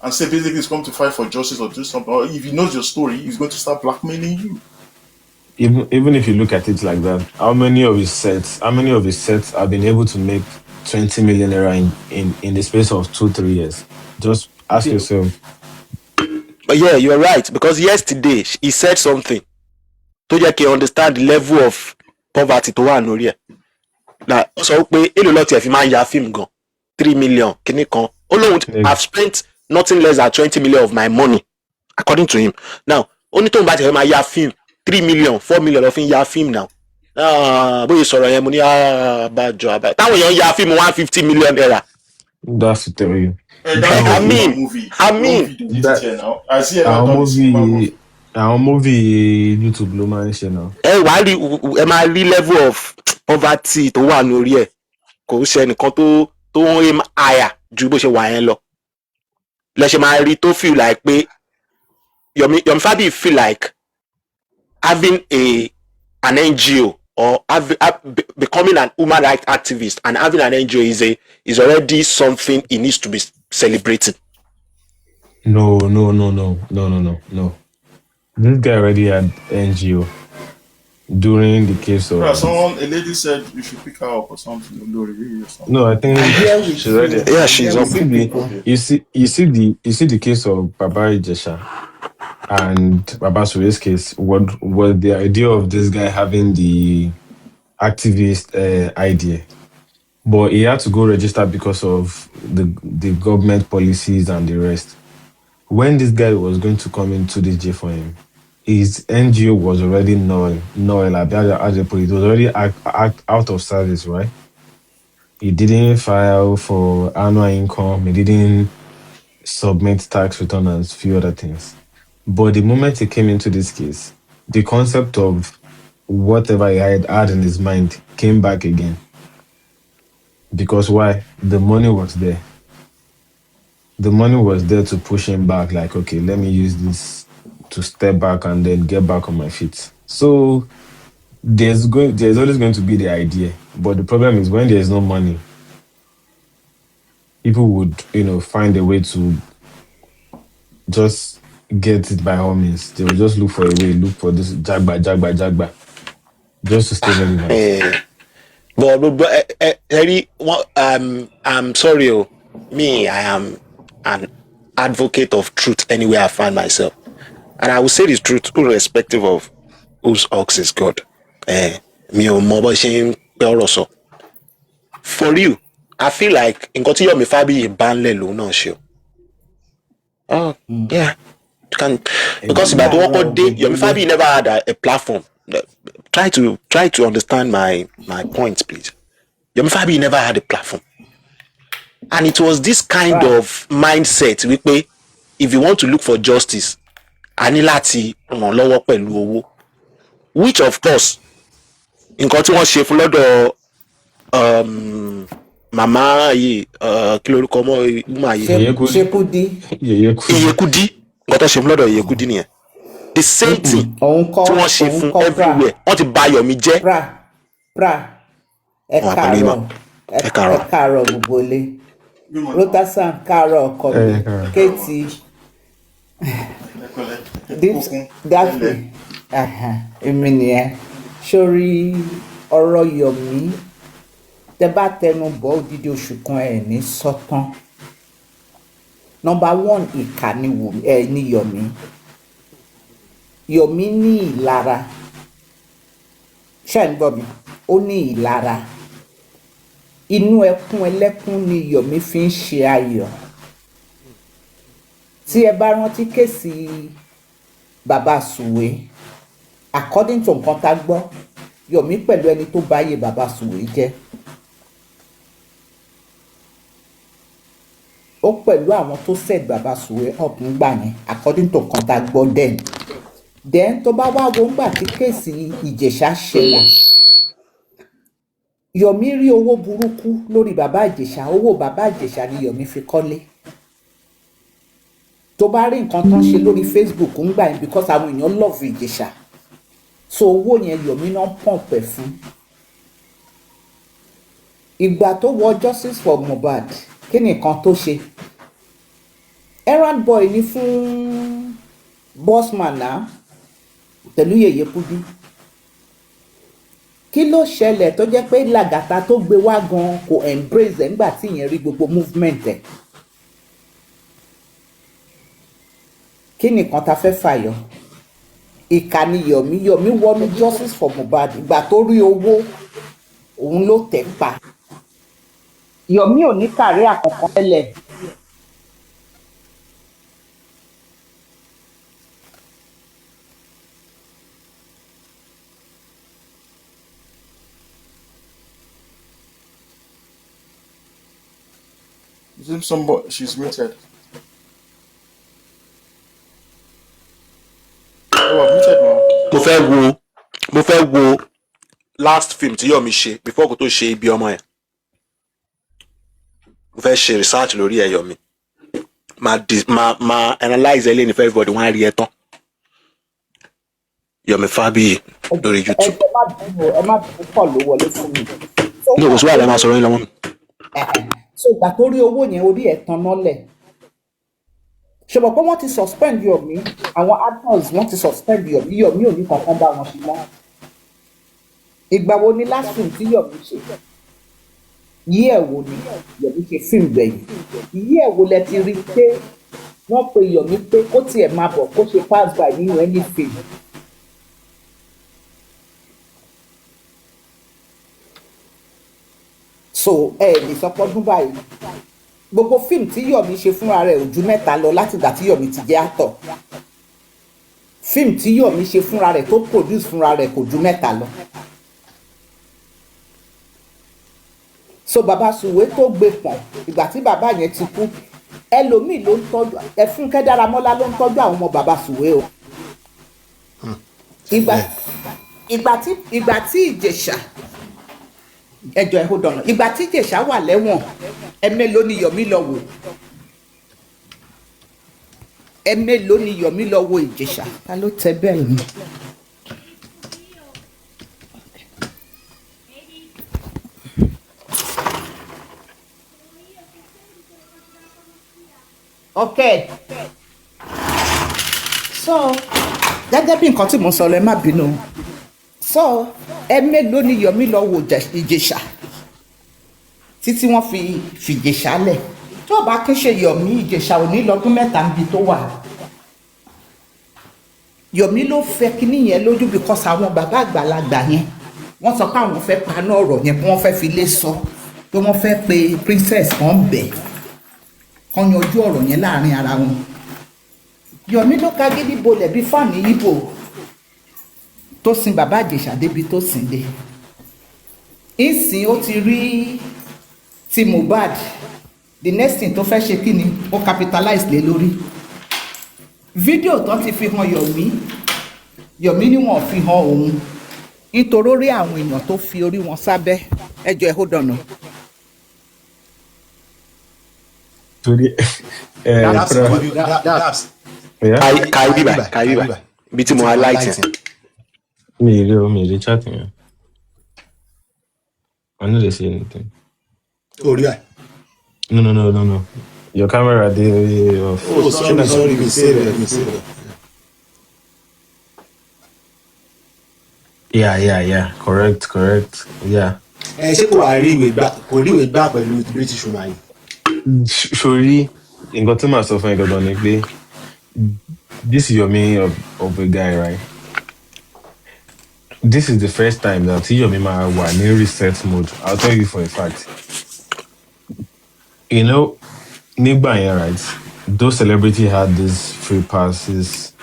and say basically he's come to fight for justice or do something. Or if he knows your story, he's going to start blackmailing you. Even if you look at it like that, how many of his sets have been able to make 20 million naira in the space of 2-3 years? Just ask yourself. But yeah, you're right, because yesterday he said something to you can understand the level of poverty to one area. na sọ pé èlò lọ́ọ́ tiẹ̀ fi máa ń ya fíìmù gan 3 million kìíní kan ó lóun I've spent nothing less than 20 million of my money according to him now ó ní tóun bá tiẹ̀ máa ya fíìmù 3 million 4 million lọ́ fi ń ya fíìmù now bóyá sọ̀rọ̀ yẹn mo ní àbájọ àbájọ táwọn èèyàn ya fíìmù 150 million naira. That's to tell you. I mean Àwọn movie YouTube ló máa ń ṣe náà. Ẹ máa rí level of poverty tó wà lórí ẹ̀ kò ń ṣe ẹnìkan tó ń aim higher ju bó ṣe wà yẹn lọ lẹ ṣe máa rí tó feel like pé Yomi Fabiyi feel like having an NGO or becoming an human rights activist and having an NGO is already something he needs to be celebrating. No. This guy already had NGO during the case of. A lady said you should pick her up or something. No, I think she's already. Yeah, she's on. You see the case of Baba Ijesha and Baba Sure's case. What was the idea of this guy having the activist idea? But he had to go register because of the government policies and the rest. When this guy was going to come into the jail for him, his NGO was already null, as a police. It was already out of service, right? He didn't file for annual income. He didn't submit tax return and a few other things. But the moment he came into this case, the concept of whatever he had in his mind came back again. Because why? The money was there. The money was there to push him back, like, okay, let me use this to step back and then get back on my feet. So there's always going to be the idea. But the problem is when there's no money, people would, find a way to just get it by all means. They will just look for a way, look for this jagba, just to stay relevant. But Harry, I'm sorry, me, I am an advocate of truth anywhere I find myself, and I will say this truth irrespective of whose ox is God. For you, I feel like in tí Yomi Fabiyi bá ń lẹ̀ lòun náà ṣe. Oh yeah, because ìgbà tó wọ́pọ̀ dé Yomi Fabiyi never had a platform. Try to understand my point, please. Yomi Fabiyi never had a platform. And it was this kind of mindset wípé if you want to look for justice, a ní láti ràn lọ́wọ́ pẹ̀lú owó. Which of course, nǹkan tí wọ́n ṣe fún lọ́dọ̀ màmá yìí kí lorúkọ ọmọ ìgbìmọ̀ yìí. Ìyèkúdí nǹkan tó ṣe fún lọ́dọ̀ Ìyèkúdí nìyẹn. The same thing tí wọ́n ṣe fún everywhere. Wọ́n ti bà Yomi jẹ́. Prah ẹ káàárọ̀ gbogbo ilé. Rotasan káàárọ̀ ọkọ mi. Kéètì Daphne èmi nìyẹn. Sórí ọ̀rọ̀ Yomi tẹ bá tẹnu bọ̀ odidi oṣù kan ẹ̀ ní sọ́tán. Number 1 ìkà ni Yomi. Yomi ní ìlara. Ṣé ń gbọ́ mi? Ó ní ìlara. Inú ẹkún ẹlẹ́kún ni Yomi fi ń ṣe ayọ̀. Tí ẹ bá rántí kéèsì Bàbá Sùwé, according to nǹkan tá gbọ́, Yomi pẹ̀lú ẹni tó báyé Bàbá Sùwé jẹ́. Ó pẹ̀lú àwọn tó set Bàbá Sùwé up nígbà yẹn, according to nǹkan tá gbọ́ then tó bá wá wo ńgbà tí kéèsì Ìjẹ̀ṣà ṣẹlẹ̀, Yomi rí owó burúkú lórí Bàbá Ìjẹ̀ṣà. Owó Bàbá Ìjẹ̀ṣà ni Yomi fi kọ́lé. Tó bá rí nǹkan tán ṣe lórí Facebook ńgbà yẹn because àwọn èèyàn love Ìjẹ̀ṣà, so owó yẹn Yomi náà pump ẹ̀ fún. Ìgbà tó wọ justice for Mohbad, kí ni nǹkan tó ṣe? Errand boy ni fún bossman náà pẹ̀lú Yèyé Kúdí. Kí ló ṣẹlẹ̀ tó jẹ́ pé Làgàtà tó gbé wá gan kò embrace ẹ̀ ńgbà tí ìyẹn rí gbogbo movement ẹ̀? Kí ni nǹkan ta fẹ́ fàyọ? Ìkà ni Yomi wọnú justice for Mohbad. Ìgbà tó rí owó òun ló tẹ̀ pa. Yomi ò ní kàrí àkọ́kọ́ tẹ́lẹ̀. Somebody, she's muted. Oh, I'm muted now. mo fẹ́ wo last film tí Yomi ṣe before kó tó ṣe ibi ọmọ ẹ̀. Mo fẹ́ ṣe research lórí ẹ̀ Yomi. Ma analyze ẹ lẹ́ni for everybody wọ́n á rí ẹ tán. Yomi Fabiyi lórí YouTube. Ẹ má bínú pọ̀ ló wọlé fún mi. Ní òkú sí wàhálà máa sọ̀rọ̀ yín lọ́wọ́ mi. So ìgbà tó rí owó yẹn orí ẹ̀ tán nọ́lẹ̀. Ṣùgbọ́n pé wọ́n ti suspend Yomi, àwọn actors wọ́n ti suspend Yomi, Yomi ò ní kankan bá wọn ṣe mọ́. Ìgbà wo ni last film tí Yomi ṣe? Yí ẹ̀ wo ni Yomi ṣe fíìmù gbẹ̀yìn? Yí ẹ̀ wo lẹ ti rí pé wọ́n pe Yomi pé kó tiẹ̀ máa bọ̀ kó ṣe pass by nínú any film? So ẹ lè sọ pọ́dún báyìí gbogbo fíìmù tí Yomi ṣe fúnra rẹ̀ ò ju mẹ́ta lọ láti ìgbà tí Yomi ti jẹ́ actor. Fíìmù tí Yomi ṣe fúnra rẹ̀ tó produce fúnra rẹ̀ kò ju mẹ́ta lọ. So bàbá Sùwé tó gbé pọ̀n ìgbà tí bàbá yẹn ti kú ẹlòmíì ló ń tọ́jú Fúnkẹ́ Dáramọ́lá ló ń tọ́jú àwọn ọmọ bàbá Sùwé o. Ìgbà tí Ìjẹ̀ṣà ẹjọ ẹ hold on ìgbà tí Ìjẹ̀ṣà wà lẹ́wọ̀n ẹ̀mélòó ni Yomi lọ wò ẹ̀mélòó ni Yomi lọ wò Ìjẹ̀ṣà ta ló tẹ bẹ́ẹ̀ ni. Okay, so gẹ́gẹ́ bí nǹkan tí mo sọ lọ ẹ má bínú so ẹ̀mélòó ni Yomi lọ wò Ìjẹ̀ṣà títí wọ́n fi fìjẹ̀ṣà lẹ̀ tó bá kí ṣe Yomi Ìjẹ̀ṣà ò ní lọ́dún mẹ́ta níbi tó wà. Yomi ló fẹ́ kíní yẹn lójú because àwọn bàbá àgbàlagbà yẹn wọ́n sọ pé àwọn fẹ́ paná ọ̀rọ̀ yẹn pé wọ́n fẹ́ fi lé sọ pé wọ́n fẹ́ pe princess kan bẹ̀ kan yanjú ọ̀rọ̀ yẹn láàrin ara wọn. Yomi ló ka gidi bolẹ̀ bí fáàmì Ìgbò tó sin bàbá Ìjẹ̀ṣà débi tó sin dé. Ìsìn ó ti rí ti Mohbad the next thing tó fẹ́ ṣe kí ni ó capitalize lé lórí. Fídíò tán ti fi hàn Yomi ni wọ́n fi hàn òun nítorí orí àwọn èèyàn tó fi orí wọn sábẹ́ ẹjọ́ ẹ̀ hold on. torí Kàí bíbà bí tí mo highlight ẹ̀. mi rí chat yẹn. I know they say anything. Oh, yeah. No. Your camera they off. Oh, sorry. Me say that. Yeah. Correct. Yeah. Ṣé kò wá rí ìwé gbà pẹ̀lú British woman yìí? Surely, nǹkan tí màá sọ fún ẹ gangan ni pé this Yomi of a guy, right? This is the first time that Yomi máa wà ní reset mode. I'll tell you for a fact. You know, nígbà yẹn, right? Those celebrities had these free passes.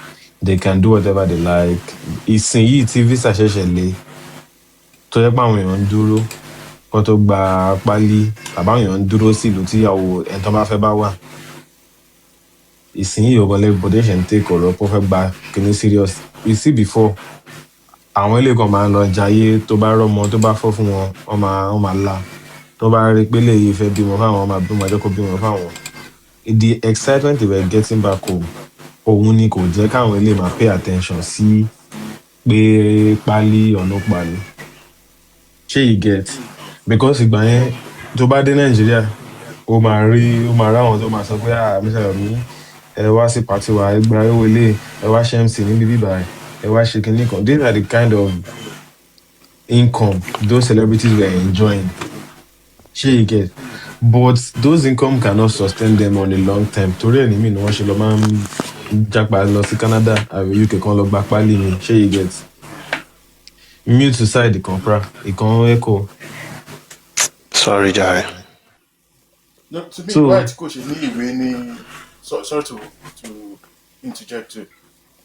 They can do whatever they like. Ìsinyìí tí visa ṣẹ̀ṣẹ̀ lé tó yẹ pé àwọn èèyàn ń dúró kó tó gba pálí àbáwọn èèyàn ń dúró sí ìlú tíyàwó ẹni tó bá fẹ́ bá wà. Ìsinyìí ọ̀gọ́lẹ̀ bọ̀dé ṣe ń take ọ̀rọ̀ pé ó fẹ́ gba kìíní serious. You see before àwọn ilé kan máa ń lọ jayé tó bá rọ́mọ tó bá fọ́ fún wọn wọ́n máa la tó bá rí pé léyìí fẹ́ bímọ fáwọn máa bímọ ẹjọ́ kó bímọ fáwọn. The excitement they were getting back home òun ni kò jẹ́ káwọn ilé máa pay attention sí pé pálí ọ̀nà pálí. Ṣé you get? Because ìgbà yẹn tó bá dé Nàìjíríà ó máa ráwọn tó máa sọ pé Mr. Yomi ẹ wá sí pàtí wa ẹ gba owó ilé ẹ wá ṣe MC níbi bíbá ẹ wá ṣe kinní kan. These are the kind of income those celebrities were enjoying. Ṣé you get? But those income cannot sustain them on a long term. Torí ẹ̀ ní mi ni wọ́n ṣe lọ máa ń jápa lọ sí Canada àbí UK kan lọ gba pálí mi. Ṣé you get? Mute to side ìkan Prah ìkan Echo Sorry, Jare. No, to me, So why tí kò ṣe ní ìwé ní sorry to interject too.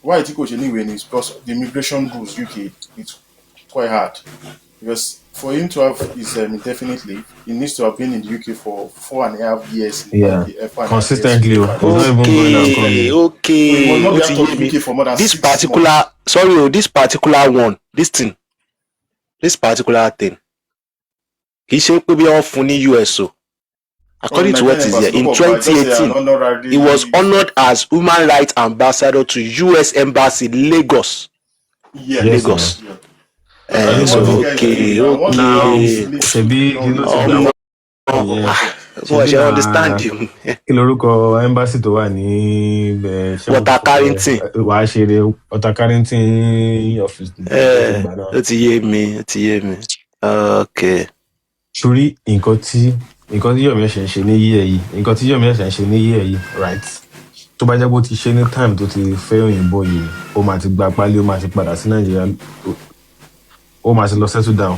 Why tí kò ṣe ní ìwé ní is because the immigration rules UK it's quite hard because for him to have his indefinite leave, he needs to have been in the UK for 4.5 years. yeah, 4.5 consistently, years. he's not even going and Okay, coming. So he must not be ó ti out of yé the mi. UK for more than This 6 particular, months. sorry, this particular one, this particular thing, kì í ṣe pé bí wọ́n fún ní US o. According to what is here, in 2018, he was honored as Human Rights Ambassador to US Embassy, Lagos. Yeah, Yes, Lagos. man. So, okay. Now, ṣebí kí ló ti gbà Mo ṣe understand you. kí lorúkọ embassy tó wà ní Water Carrington. wàá ṣeré Water Carrington office Ó ti yé mi. Okay. sórí nǹkan tí Yomi ẹ̀ṣẹ̀ ń ṣe ní yíyẹ yìí right tó bá jẹ́ pé ó ti ṣe ní time tó ti fẹ́ òyìnbó yìí ó máa ti gba pálí ó máa ti padà sí Nàìjíríà ó máa ti lọ settle down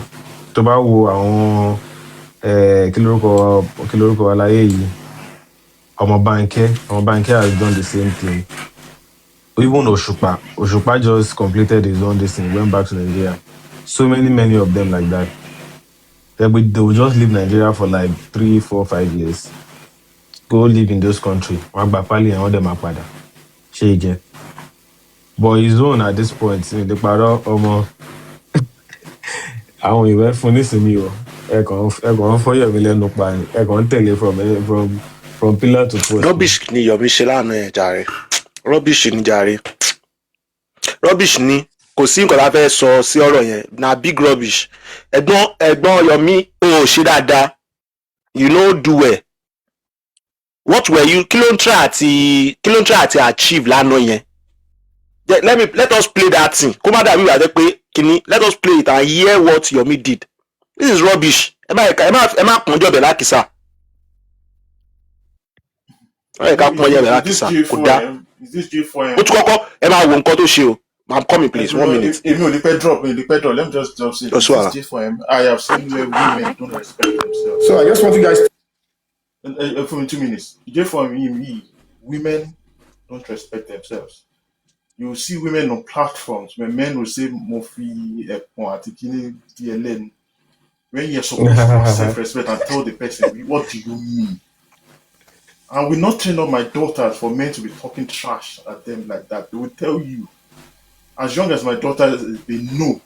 tó bá wo àwọn kí lorúkọ aláyé yìí ọmọ Bánkẹ́ has done the same thing. Even Òṣùpá just completed his own this thing, went back to Nigeria. So many of them like that. They will just leave Nigeria for like 3, 4, 5 years. Go live in those countries. Wọ́n gba pálí àwọn ọ̀dẹ̀ máa padà. Ṣé ìjẹ́? But his own at this point, the parọ́ ọmọ àwọn ìwé fún nísìnyí o. Ẹ̀kọ́ ń fọ́yọ̀ mi lẹ́nu pa ni. Ẹ̀kọ́ ń tẹ̀lé from pillar to post. Rubbish ni Yomi ṣe lánàá ẹ̀ jàre. Rubbish ni kò sí nǹkan tá a fẹ́ sọ sí ọ̀rọ̀ yẹn na big rubbish. Ẹ̀gbọ́n Yomi ò ṣe dáadáa. You no do well. What were you kí ló ń try àti achieve lánàá yẹn? Let us play that thing. Kó má dàbí ìwà jẹ́ pé kíní let us play it and hear what Yomi did. This is rubbish. Ẹ má pọ́njọ́ bẹ̀ lákìsà. Is this J4M? Ó tún kọ́kọ́ ẹ máa wo nǹkan tó ṣe o. I'm coming please 1 minute. Let me just say this is J4M. I have seen where women don't respect themselves. So I just want you guys for me 2 minutes. J4M, women don't respect themselves. You will see women on platforms where men will say Mofi Atikini DLN. When you're supposed to have self-respect and tell the person, what do you mean? I will not train up my daughters for men to be talking trash at them like that. They will tell you, as young as my daughters, they know,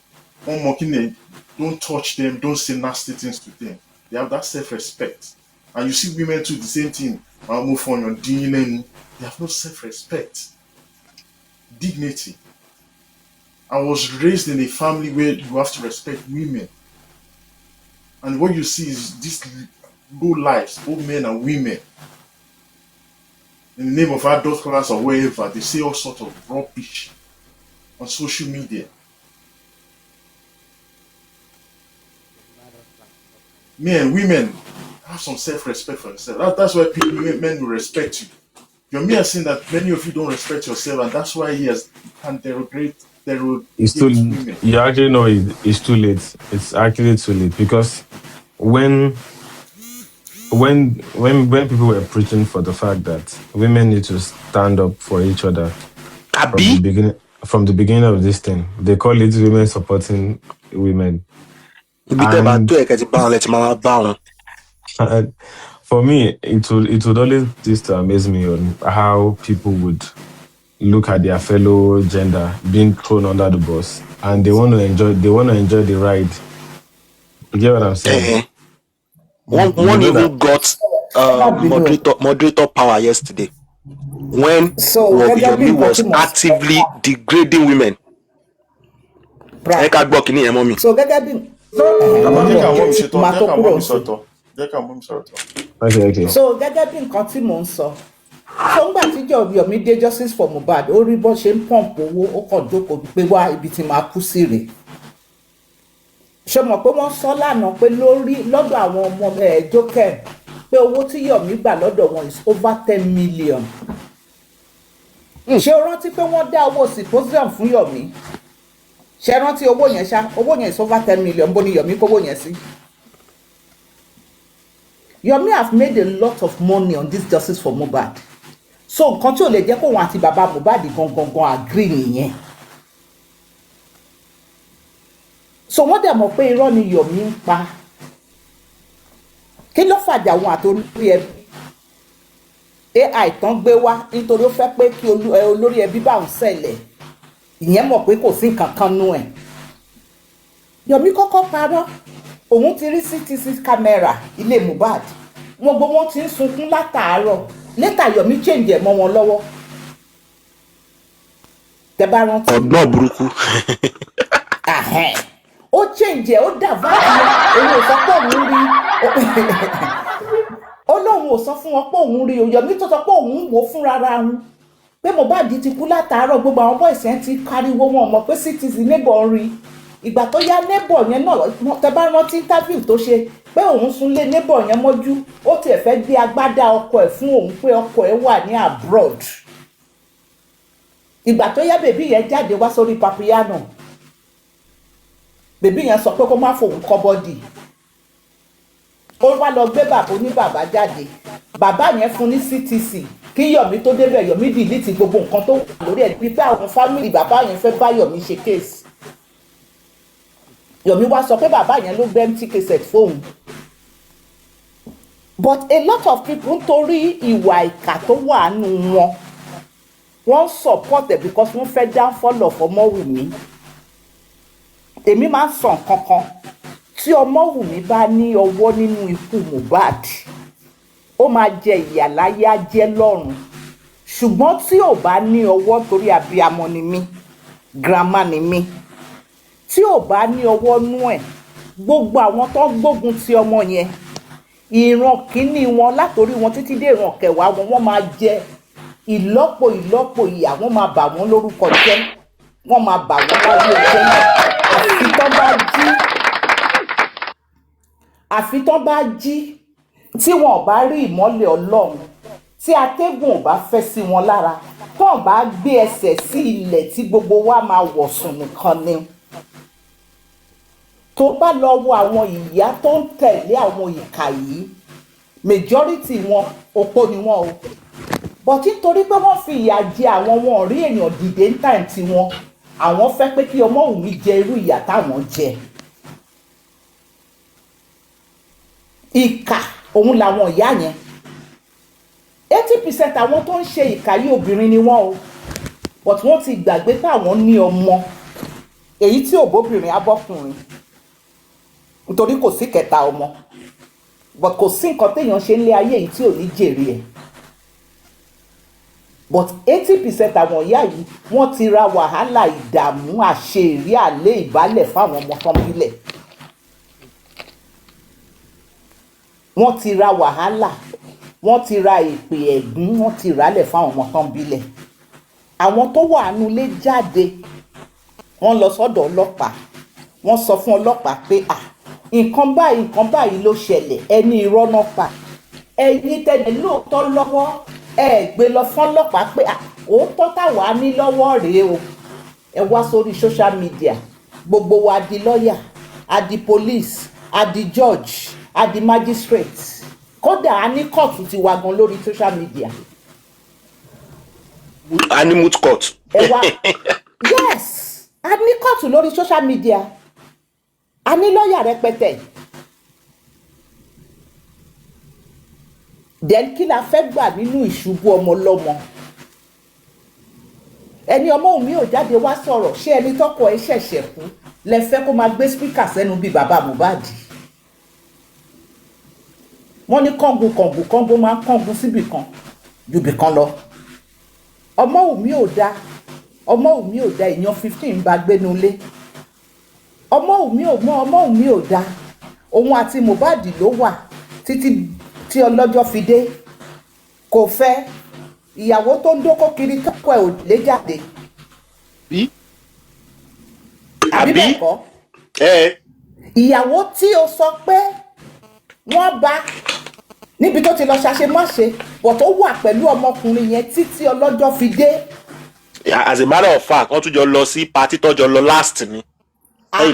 don't touch them, don't say nasty things to them. They have that self-respect. And you see women do the same thing. I'll move on your dealing. They have no self-respect. Dignity. I was raised in a family where you have to respect women. And what you see is these low lives, both men and women. In the name of adult class or wherever, they say all sorts of rubbish on social media. Men and women have some self-respect for themselves. That's why men will respect you. You're mere saying that many of you don't respect yourself, and that's why you can derogate women. You actually know it's too late. It's actually too late because when people were preaching for the fact that women need to stand up for each other from the beginning of this thing, they call it women supporting women. And for me, it would always just amaze me on how people would look at their fellow gender being thrown under the bus, and they want to enjoy the ride. You get what I'm saying? One even got moderator power yesterday when Yomi was actively degrading women. So gẹ́gẹ́ bí Okay. So gẹ́gẹ́ bí nǹkan tí mò ń sọ so ńgbà tí Yomi dé justice for Mohbad ó rí bó ṣe ń pọ̀mpù owó ó kàn jókòó pé wá ibi tí máa kú sí rèé. Ṣé mọ̀ pé wọ́n sọ lánàá pé lọ́dọ̀ àwọn ọmọ Jókè pé owó tí Yomi gbà lọ́dọ̀ wọn is over 10 million. Ṣé o rántí pé wọ́n dá owó symposium fún Yomi? Ṣé rántí owó yẹn ṣá? Owó yẹn is over 10 million. Bó ni Yomi kówó yẹn sí? Yomi have made a lot of money on this justice for Mohbad. So nǹkan tí ò lè jẹ́ kó wọn àti bàbá Mohbad gangan agree nìyẹn. So wọ́n dẹ̀ mọ̀ pé irọ́ ni Yomi ń pa. Kí ló fàjà wọn àti olórí ẹbí? AI tán gbé wá nítorí ó fẹ́ pé kí olórí ẹbí bá òun ṣẹlẹ̀. Ìyẹn mọ̀ pé kò sí nǹkan kan nú ẹ̀. Yomi kọ́kọ́ parọ́. Òun ti rí CCTV camera ilé Mohbad. Gbogbo wọn ti ń sunkún látàárọ̀. Later Yomi change ẹ̀ mọ́ wọn lọ́wọ́. Tẹ́ bá rántí. Ọgbọ́n burúkú. Ó change ẹ̀, ó dà báyìí. Òun ò sọ pé òun rí. Ó lóun ò sọ fún wọn pé òun rí o. Yomi tó sọ pé òun wò fúnra ra òun. Pé Mohbad ti kú látàárọ̀, gbogbo àwọn boys yẹn ti káriwo wọn mọ̀ pé CCTV neighbor ń rí. Ìgbà tó yá neighbor yẹn náà, tẹ́ bá rántí interview tó ṣe pé òun súnlé neighbor yẹn mọ́jú, ó tiẹ̀ fẹ́ gbé agbádá ọkọ ẹ̀ fún òun pé ọkọ ẹ̀ wà ní abroad. Ìgbà tó yá bèbí yẹn jáde wá sórí Papiano. Bèbí yẹn sọ pé kó má fòun kọ́ bọ́dì. Ó wá lọ gbé bàbá oníbàbá jáde. Bàbá yẹn fún ní CTC. Kí Yomi tó débẹ̀, Yomi delete gbogbo nǹkan tó wà lórí ẹ̀ pípẹ́ àwọn family bàbá yẹn fẹ́ bá Yomi ṣe case. Yomi wá sọ pé bàbá yẹn ló gbé empty cassette fóun. But a lot of people nítorí ìwà ìkà tó wà nù wọn, wọ́n support ẹ̀ because wọ́n fẹ́ downfall of Ọmọwùmí. Èmi máa ń sọ nǹkan kan, tí Ọmọwùmí bá ní ọwọ́ nínú ikú Mohbad, ó máa jẹ ìyà láyé á jẹ lọ́run. Ṣùgbọ́n tí ò bá ní ọwọ́, torí abiyamọ ni mí, grandma ni mí, tí ò bá ní ọwọ́ nú ẹ̀, gbogbo àwọn tó gbógun ti ọmọ yẹn, ìran kìíní wọn látòrí wọn títí dé ìran kẹwàá wọn, wọ́n máa jẹ ìlọ́po ìyà, wọ́n máa bà wọ́n lórúkọ jẹ́, wọ́n máa bà wọ́n láyé jẹ́ náà. Àfi tán bá jí tí wọn ò bá rí ìmọ́lẹ̀ Ọlọ́run, tí atẹ́gùn ò bá fẹ́ sí wọn lára, tán bá gbé ẹsẹ̀ sí ilẹ̀ tí gbogbo wa máa wọ̀sùn nìkan ni. Tó bá lọ wo àwọn ìyá tó ń tẹ̀lé àwọn ìkà yìí, majority wọn opó ni wọn o. But nítorí pé wọ́n fi ìyà jẹ àwọn, wọn ò rí èèyàn dìde ní time tí wọn, àwọn fẹ́ pé kí Ọmọwùmí jẹ irú ìyà táwọn jẹ. Ìkà òun làwọn ìyá yẹn. 80% àwọn tó ń ṣe ìkà yìí obìnrin ni wọ́n o. But wọ́n ti gbàgbé pé àwọn ní ọmọ. Èyí tí òbóbìnrin abọ́kùnrin. Nítorí kò sí kẹta ọmọ. But kò sí nǹkan téèyàn ṣe nílé ayé yìí tí ò ní jèrè ẹ̀. But 80% àwọn ìyá yìí wọ́n ti ra wàhálà, ìdààmú, àṣeyìrí, àlé, ìbálẹ̀ fáwọn ọmọ tán bílẹ̀. Wọ́n ti ra wàhálà, wọ́n ti ra èpè ẹ̀gún, wọ́n ti rálẹ̀ fáwọn ọmọ tán bílẹ̀. Àwọn tó wà nínú ilé jáde, wọ́n lọ sọ́dọ̀ ọlọ́pàá, wọ́n sọ fún ọlọ́pàá pé nǹkan báyìí ló ṣẹlẹ̀, ẹni irọ́ náà pa. Ẹ̀yin tẹ̀lé lóòótọ́ lọ́wọ́, ẹ gbé lọ fún ọlọ́pàá pé òótọ́ táwa ní lọ́wọ́ rèé o. Ẹ wá sórí social media, gbogbo wa di lọ́yà, a di police, a di judge, a di magistrate. Kódà a ní kóòtù ti wà gan lórí social media. A ní moot court. Ẹ wá yes, a ní kóòtù lórí social media. A ní lọ́yà rẹpẹtẹ. Then kí la fẹ́ gbà nínú ìṣubú ọmọ lọ́mọ? Ẹni Ọmọwùmí ò jáde wá sọ̀rọ̀, ṣé ẹni tọ́kọ ẹ ṣẹ̀ṣẹ̀ kú lẹ fẹ́ kó máa gbé speaker sẹ́nu bíi bàbá Mohbad? Wọ́n ní kọ́ngun máa ń kọ́ngun síbì kan ju bì kan lọ. Ọmọwùmí ò dá èèyàn 15 bá gbénu lé. Ọmọwùmí ò dá, òun àti Mohbad ló wà títí tí ọlọ́jọ́ fi dé. Kò fẹ́ ìyàwó tó ń dókó kiri tọ́kọ ẹ̀ ò lé jáde. Àbí bẹ́ẹ̀ kọ́? Ìyàwó tí o sọ pé wọ́n bá níbi tó ti lọ ṣàṣemáṣe, bọ̀ tó wà pẹ̀lú ọmọkùnrin yẹn títí ọlọ́jọ́ fi dé. As a matter of fact, wọ́n tún jọ lọ sí party tọ́jọ́ lọ last ni. Ẹ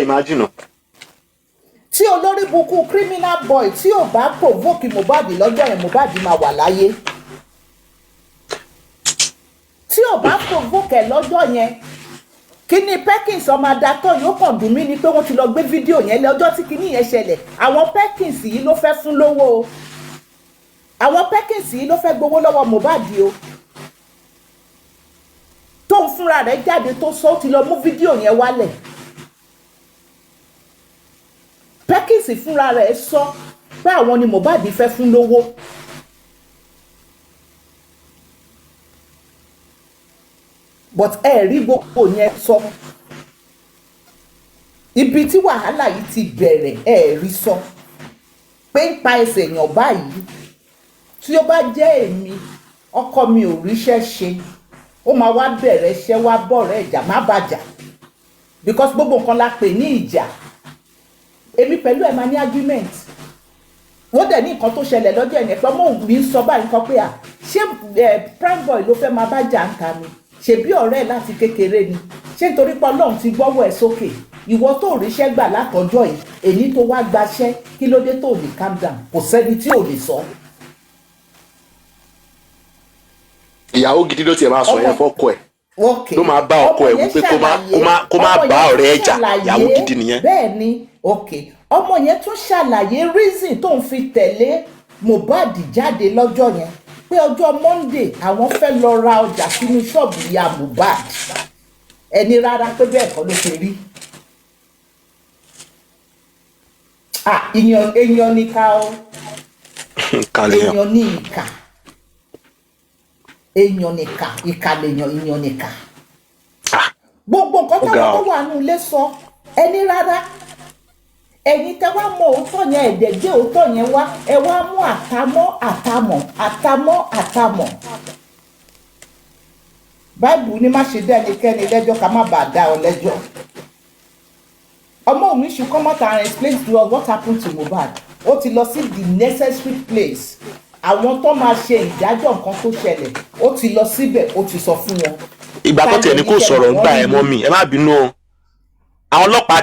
imagine. Tí olórí burúkú criminal boy tí ò bá provoke Mohbad lọ́jọ́ yẹn Mohbad máa wà láyé tí ò bá provoke ẹ̀ lọ́jọ́ yẹn kíní Perkins ọmọ adatọ́ yóò kàn dùn mí ni pé wọ́n ti lọ gbé fídíò yẹn lọ́jọ́ tí kíní yẹn ṣẹlẹ̀ àwọn Perkins yìí ló fẹ́ fún lówó o àwọn Perkins yìí ló fẹ́ gbowó lọ́wọ́ Mohbad o tó ń fúnra rẹ̀ jáde tó sọ ó ti lọ mú fídíò yẹn wálẹ̀ Perkins fúnra rẹ̀ sọ pé àwọn ni Mohbad fẹ́ fún lówó but ẹ rí gbogbo yẹn sọ ibi tí wàhálà yìí ti bẹ̀rẹ̀ ẹ rí sọ pé ń pa ẹsẹ̀ èèyàn báyìí tí ó bá jẹ́ èmi ọkọ mi ò ríṣẹ́ ṣe ó máa wá bẹ̀rẹ̀ iṣẹ́ wá bọ̀rẹ̀ ìjà má bàjà because gbogbo nǹkan la pè ní ìjà èmi pẹ̀lú ẹ̀ máa ní argument wọ́n dẹ̀ ní nǹkan tó ṣẹlẹ̀ lọ́jọ́ ẹ̀ nípa ọmọ mi ń sọ báyìí kan pé à ṣé prime boy ló fẹ́ máa bá jà ń ka mi ṣebí ọ̀rẹ́ ẹ̀ láti kékeré ni ṣé nítorí pé Ọlọ́run ti gbọ́wọ́ ẹ̀ sókè ìwọ tó ríṣẹ́ gbà látọjọ́ yìí èyí tó wá gbaṣẹ́ kí ló dé tó lè calm down kò sẹ́ni tí ò lè sọ. ìyàwó gidi ló tiẹ̀ máa sọ yẹn fọ́kọ ẹ̀ ló máa bá ọkọ ẹ̀ wípé kó má bá ọ̀rẹ́ ẹ̀ jà ìyàwó gidi nìyẹn. bẹ́ẹ̀ ni ọmọ yẹn tún ṣàlàyé reason tó ń fi tẹ̀lé Mohbad jáde lọ́jọ́ yẹn pé ọjọ́ Monday àwọn fẹ́ lọ ra ọjà sínú ṣọ́ọ̀bù ìyá Mohbad ẹni rárá pé bẹ́ẹ̀ kọ́ ló ṣe rí. èèyàn ní ká o èèyàn ní ìkà èèyàn ní ká ìkà lèèyàn èèyàn ní ká gbogbo nǹkan táwọn tó wà nínú ilé sọ ẹni rárá ẹ̀yin tẹ́ wá mọ òótọ́ yẹn ẹ̀dẹ̀ gbé òótọ́ yẹn wá ẹ wá mú àtàmọ́ báìbù ní má ṣe dá ẹnikẹ́ni lẹ́jọ́ ká má bàa dá ọ lẹ́jọ́ ọmọ mi should come out and explain to us what happened to Mohbad ó ti lọ sí the necessary place àwọn tó máa ṣe ìdájọ́ nǹkan tó ṣẹlẹ̀ ó ti lọ síbẹ̀ ó ti sọ fún wọn. ìgbà tó tiẹ̀ ní kò sọ̀rọ̀ ń gbà ẹ̀ mọ́ mi ẹ má bínú o àwọn ọlọ́pàá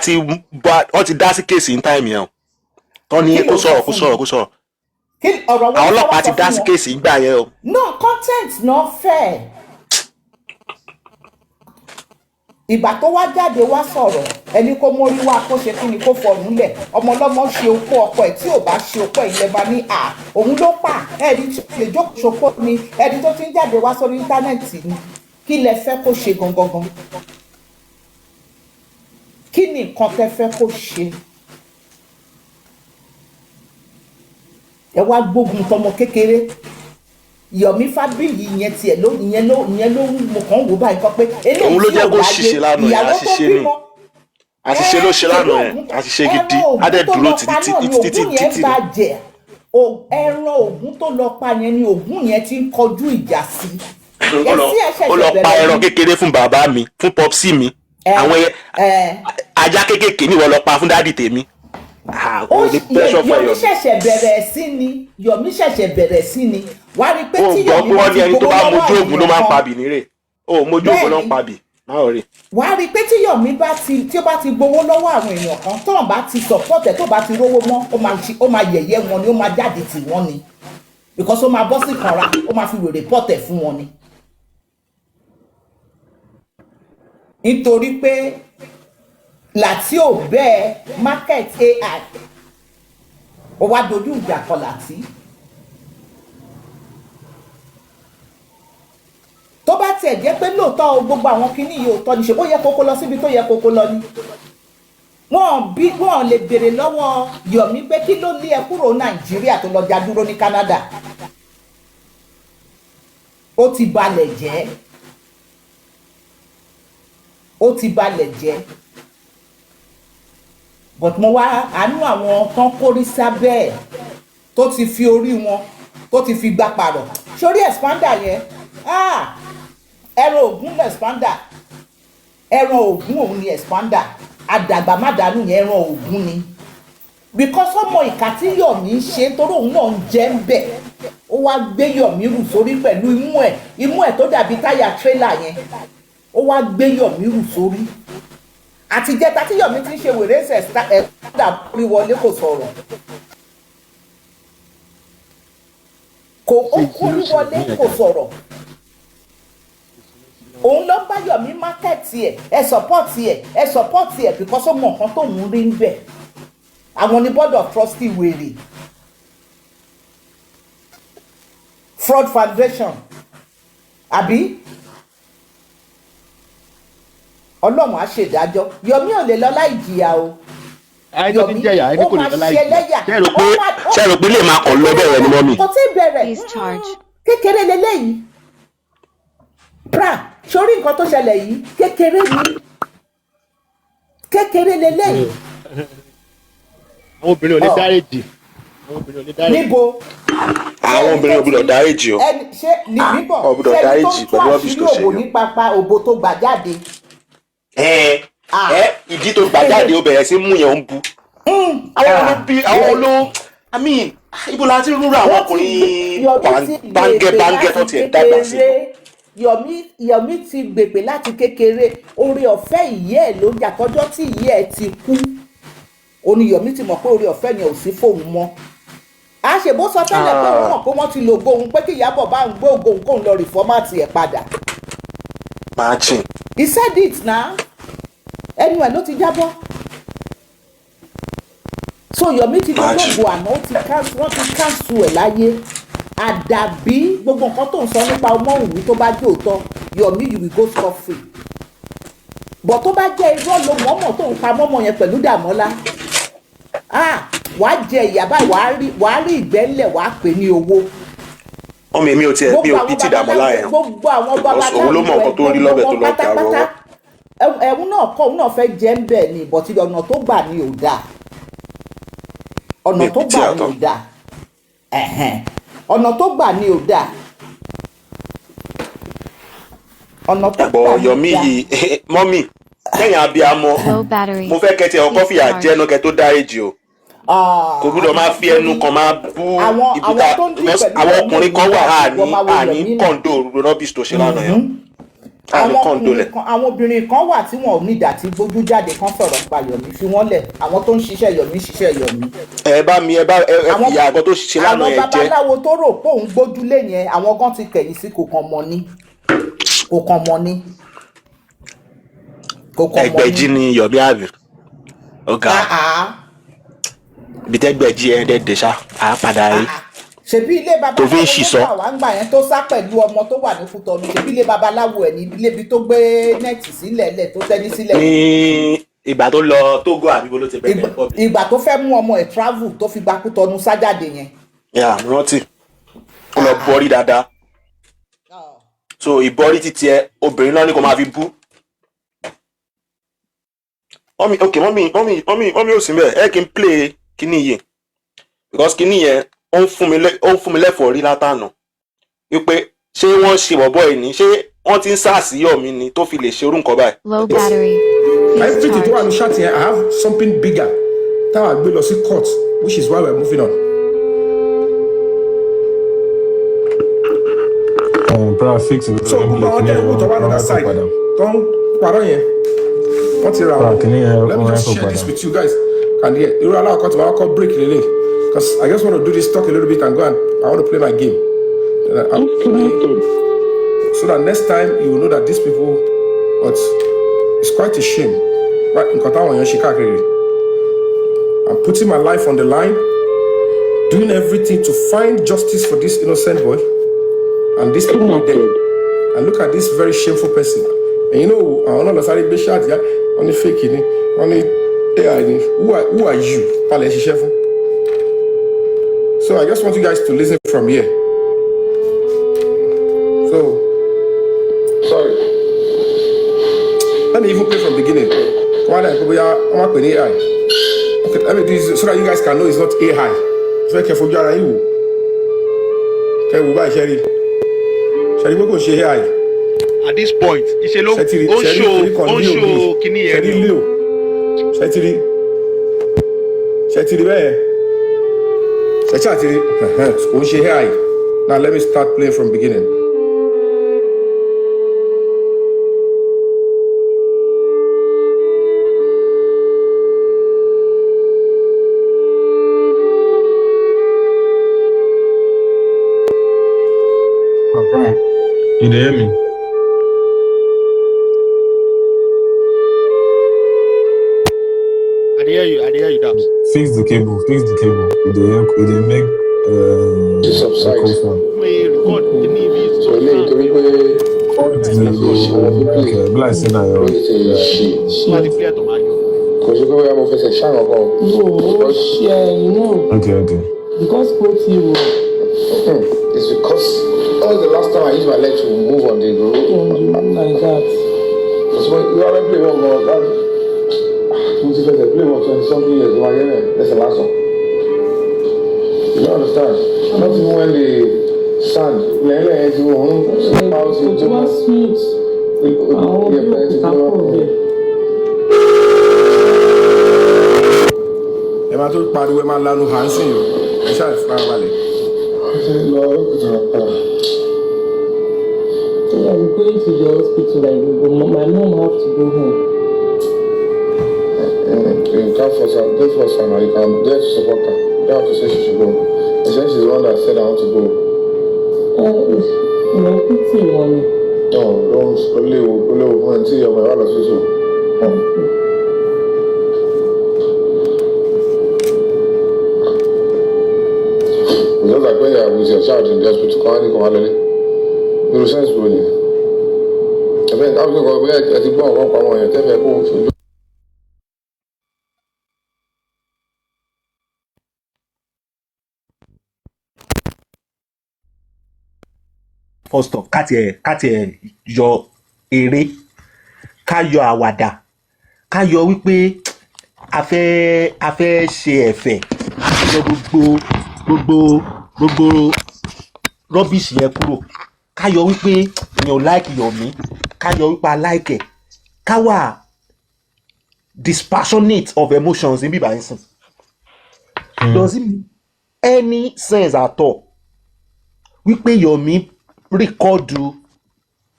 wọ́n ti dá sí kéèsì ní táìmì yẹn o tọ́ ni kó sọ̀rọ̀ àwọn ọlọ́pàá ti dá sí kéèsì ìgbà yẹn o. no content náà fẹ́ ìgbà tó wá jáde wá sọ̀rọ̀ ẹni kó mórí wá kó ṣe kí ni kó fọ̀nù lẹ̀ ọmọ ọlọ́mọ ṣe okó ọkọ ẹ̀ tí ò bá ṣe okó ẹ̀ ilẹ̀ bá ní òun ló pa ẹni tí ó lè jókòó ṣokó ni ẹni tó ti ń jáde wá sórí íńtánẹ́ẹ̀tì ni kí lẹ fẹ́ kó ṣe gangan kí ni nǹkan tẹ́ fẹ́ kó ṣe ẹ wá gbógun tọmọ kékeré Yomi Fabiyi yẹn tiẹ̀ ló mo kàn wò báyìí kan pé òun ló jẹ́ kó ṣiṣẹ́ lánàá yẹn àṣìṣe ló ṣe lánàá yẹn àṣìṣe gidi adé dúró títí ẹran ògún tó lọ pa yẹn ni ògún yẹn ti ń kọjú ìjà sí ó lọ pa ẹran kékeré fún bàbá mi fún popsi mi àwọn ajá kékèké ni wọ́n lọ pa fún dádì tèmi. Yomi ṣẹ̀ṣẹ̀ bẹ̀rẹ̀ sí ni wá rí pé tí Yomi bá ti gbowó lọ́wọ́ àwọn èèyàn ló máa ń pa bì nírè mojú ògùn ló ń pa bì náà rè. wá rí pé tí Yomi tí ó bá ti gbowó lọ́wọ́ àwọn èèyàn kan tó bá ti support ẹ̀ tó bá ti rówó mọ́ ó máa yẹ̀yẹ́ wọn ni ó máa jáde tì wọ́n ni because ó máa bọ́ sí kanra ó máa fi wèrè pọ̀tẹ̀ fún wọn ni. nítorí pé Láti ò bẹ́ẹ̀ market AI ó wá dojú ìjà kọ Láti tó bá tiẹ̀ jẹ́ pé lóòótọ́ gbogbo àwọn kinní yìí òótọ́ ni ṣe bó yẹ kókó lọ síbi tó yẹ kókó lọ ni wọ́n lè béèrè lọ́wọ́ Yomi pé kí ló lé ẹ kúrò Nàìjíríà tó lọ já dúró ní Canada ó ti balẹ̀ jẹ́ but mo wá àánú àwọn tán kórí sábẹ́ ẹ̀ tó ti fi orí wọn tó ti fi gbá parọ̀ sórí expander yẹn ẹran ògún lọ expander ẹran ògún òun ni expander àdàgbà má dànù yẹn ẹran ògún ni because ọmọ ìka tí Yomi ń ṣe torí òun náà ń jẹ́ ń bẹ̀ ó wá gbé Yomi rù sórí pẹ̀lú imú ẹ̀ tó dàbí táyà tírélà yẹn ó wá gbé Yomi rù sórí àtijẹ́ta tí Yomi ti ń ṣe wèrè dà orí wọlé kò sọ̀rọ̀ kò ó kórí wọlé kò sọ̀rọ̀ òun ló bá Yomi mákẹ́ẹ̀tì ẹ sọ́pọ́ọ̀tì ẹ̀ because ó mọ nǹkan tóun rí ń bẹ̀ àwọn ní board of trustee wèrè fraud foundation àbí ọlọ́run á ṣèdájọ́ Yomi ò lè lọ láì jìyà o Yomi ó máa ṣẹlẹ́yà ṣe rò pé lè máa kàn lọ bẹ̀rẹ̀ ni mọ́mì. kò tí ì bẹ̀rẹ̀ kékeré lélẹ́yìí Prah sórí nǹkan tó ṣẹlẹ̀ yìí kékeré lélẹ́yìí. àwọn obìnrin ò lè dáríjì. níbo àwọn obìnrin ò gbọdọ̀ dáríjì o. ṣé níbọ̀ ò gbọdọ̀ dáríjì pẹ̀lú ọ́fíìsì tó ṣe òbò ní pápá òbò tó gbà jáde. ìdí tó gbà jáde ó bẹ̀rẹ̀ sí mú yẹn ń bu. àwọn olóò ibo la ti rúra àwọn ọkùnrin báńgẹ́ tó tiẹ̀ dàgbà sí. Yomi ti gbègbè láti kékeré oore ọ̀fẹ́ ìyá ẹ̀ ló jà tọ́jọ́ tí ìyá ẹ̀ ti kú òní Yomi ti mọ̀ pé oore ọ̀fẹ́ yẹn ò sí fóun mọ́ àṣebó sọ tẹ́lẹ̀ pé òun mọ̀ pé wọ́n ti lo ògóhun pé kí Ìyábọ̀ bá ń gbé ògóhun kóun lọ rìfọ́mátì ẹ̀ padà. Imagine. He said it na ẹnu ẹ̀ ló ti jábọ́ so Yomi ti gbogbo àná wọ́n ti káńsù ẹ̀ láyé àdàbí gbogbo nǹkan tó ń sọ nípa ọmọ òwú tó bá jẹ́ òótọ́ Yomi you will go scot free bọ̀ tó bá jẹ́ irọ́ ló mọ̀ọ́mọ̀ tó ń pa mọ́mọ́ yẹn pẹ̀lú Dàmọ́lá wàá jẹ ìyá báyìí wàá rí ìgbẹ́lẹ̀ wàá pè ní owó. ọmọ èmi ò tiẹ̀ mi ò bí ti Dàmọ́lá yẹn gbogbo àwọn babaláwo òun ló mọ nǹkan tó rí lọ́bẹ̀ tó lọ́ọ́ ta rọ́wọ́. ẹ̀hún náà kọ́ òun náà fẹ́ jẹ́ ń bẹ̀ ni bọ̀tí ọ̀nà tó gbà ní ò dáa ọ̀nà tó gbà ní ò dáa ọ̀nà tó gbà ní ò dáa ọ̀nà tó gbà ní ò dáa. ẹ̀bọ̀ Yomi yìí mọ́mì lẹ́yìn abiyamọ mo fẹ́ kẹ́tì ọkọ́ fìyà jẹ́nu kẹ́ tó dáríjì o kò gbúdọ̀ máa fi ẹnu kan máa bú ibùdó àwọn ọkùnrin kan wà àní kọ́ńdò rọ́bìsì tó ṣe lánàá yẹn àní kọ́ńdò lẹ̀. àwọn obìnrin kan wà tí wọn ò ní ìdá tí gbójú jáde kan sọ̀rọ̀ pa Yomi fi wọ́n lẹ̀ àwọn tó ń ṣiṣẹ́ Yomi. ẹ bá mi ẹ fìyà àgọ́ tó ṣe lánàá yẹn jẹ́. àwọn babaláwo tó rò pé òun gbójúlé yẹn àwọn gan ti kẹ̀yìn sí kò kàn mọ́ ní. ẹgbẹ̀jì ni Yomi àbí ọ̀gá ibi tẹ́gbẹ̀jì ẹ̀ dẹ̀ ṣá a padà rí. ṣebí ilé babaláwo tó wà wá ń gbà yẹn tó sá pẹ̀lú ọmọ tó wà ní Kútọ́nù ṣebí ilé babaláwo ẹ̀ ní ilé ibi tó gbé nẹ́ẹ̀tì sílẹ̀ lẹ̀ tó tẹ́ni sílẹ̀. ní ìgbà tó lọ Tógò àbí bó ló ti bẹ̀rẹ̀ pọ̀ bí. ìgbà tó fẹ́ mú ọmọ ẹ̀ travel tó fi gba Kútọ́nù sájáde yẹn. yà rántí ó lọ bọ́rí dáadáa so ìbọ́rí títí ẹ obìnrin náà ní kó máa fi bú. mọ́mí ò sí mẹ́ ẹ kí n play kíní yìí because kíní yẹn ó ń fún mi lẹ́fọ̀ọ́ rí látànà wípé ṣé wọ́n ṣe bọ̀bọ̀ ẹ̀ ní ṣé wọ́n ti ń sáàsì Yomi ni tó fi lè ṣe orú nǹkan báyìí. low battery. everything tó wà ní ṣáàtì yẹn I have something bigger táwọn àgbẹ̀ lọ sí court which is why we are moving on. Prah fix it. so gbogbo àwọn tẹ̀wé tó wà lọ́dà side tó ń parọ́ yẹn wọ́n ti ra àwọn let me just share this with you guys and here irú aláwọ̀ kan tí wọ́n á kọ́ break lélẹ̀ because I just want to do this talk a little bit and go and I want to play my game so that next time you will know that these people but it's quite a shame right nǹkan táwọn èèyàn ṣe káàkiri I'm putting my life on the line doing everything to find justice for this innocent boy and these people are dead and look at this very shameful person and you know àwọn náà lọ sáré gbé ṣáàtì yá wọ́n ní fake ni wọ́n ní AI ni who are you palẹ̀ ṣiṣẹ́ fún. So I just want you guys to listen from here. So sorry. Let me even play from the beginning. Why not? I'm not playing AI. Okay, let me do this so that you guys can know it's not AI. Very careful, you are you. Okay, we buy Sherry. Sherry, we go share AI. At this point ìṣe ló ó show kíní yẹn ni o. ṣètìlì bẹ́ẹ̀ ṣètìlì ó ń ṣe AI. Now let me start playing from beginning. You dey hear me? I dey hear you, Dabs. Fix the cable. It dey make echo sound. Me record the name is So nítorí pé Okay, be like say na your. ma ti clear to ma yo. kò ṣe pé bóyá mo fẹsẹ̀ ṣáà kan. No, share, you know, Okay. because both you It's because that was the last time I used my leg to move on the road. like that. Because when you already play one more, that was even the play for 20 something years. That's the last one. You don't understand? Not even when the sand, It was smooth. ẹ máa tó pariwo ẹ máa lanu hansin o ẹ ṣáà fara balẹ̀. Yeah, I'm going to the hospital like this, but my mom have to go home. You can't force her. Don't force her now. You can dare to support her. You don't have to say she should go. And since she's the one that said I want to go. You know, pity money. No, don't leave until you're my hospital. Because like when you're with your child in the hospital, come on, you sense really. I mean, I'm going to go at the bar, come on, and tell me go. First off, ká tiẹ̀ yọ eré, ká yọ àwàdà, ká yọ wípé a fẹ́ ṣe ẹ̀fẹ̀, yọ gbogbo rubbish yẹn kúrò, ká yọ wípé èèyàn ò like Yomi, ká yọ wípé a like ẹ̀, ká wà dispassionate of emotions níbí báyìí sìn. Does it make any sense at all wípé Yomi rìkọ́dù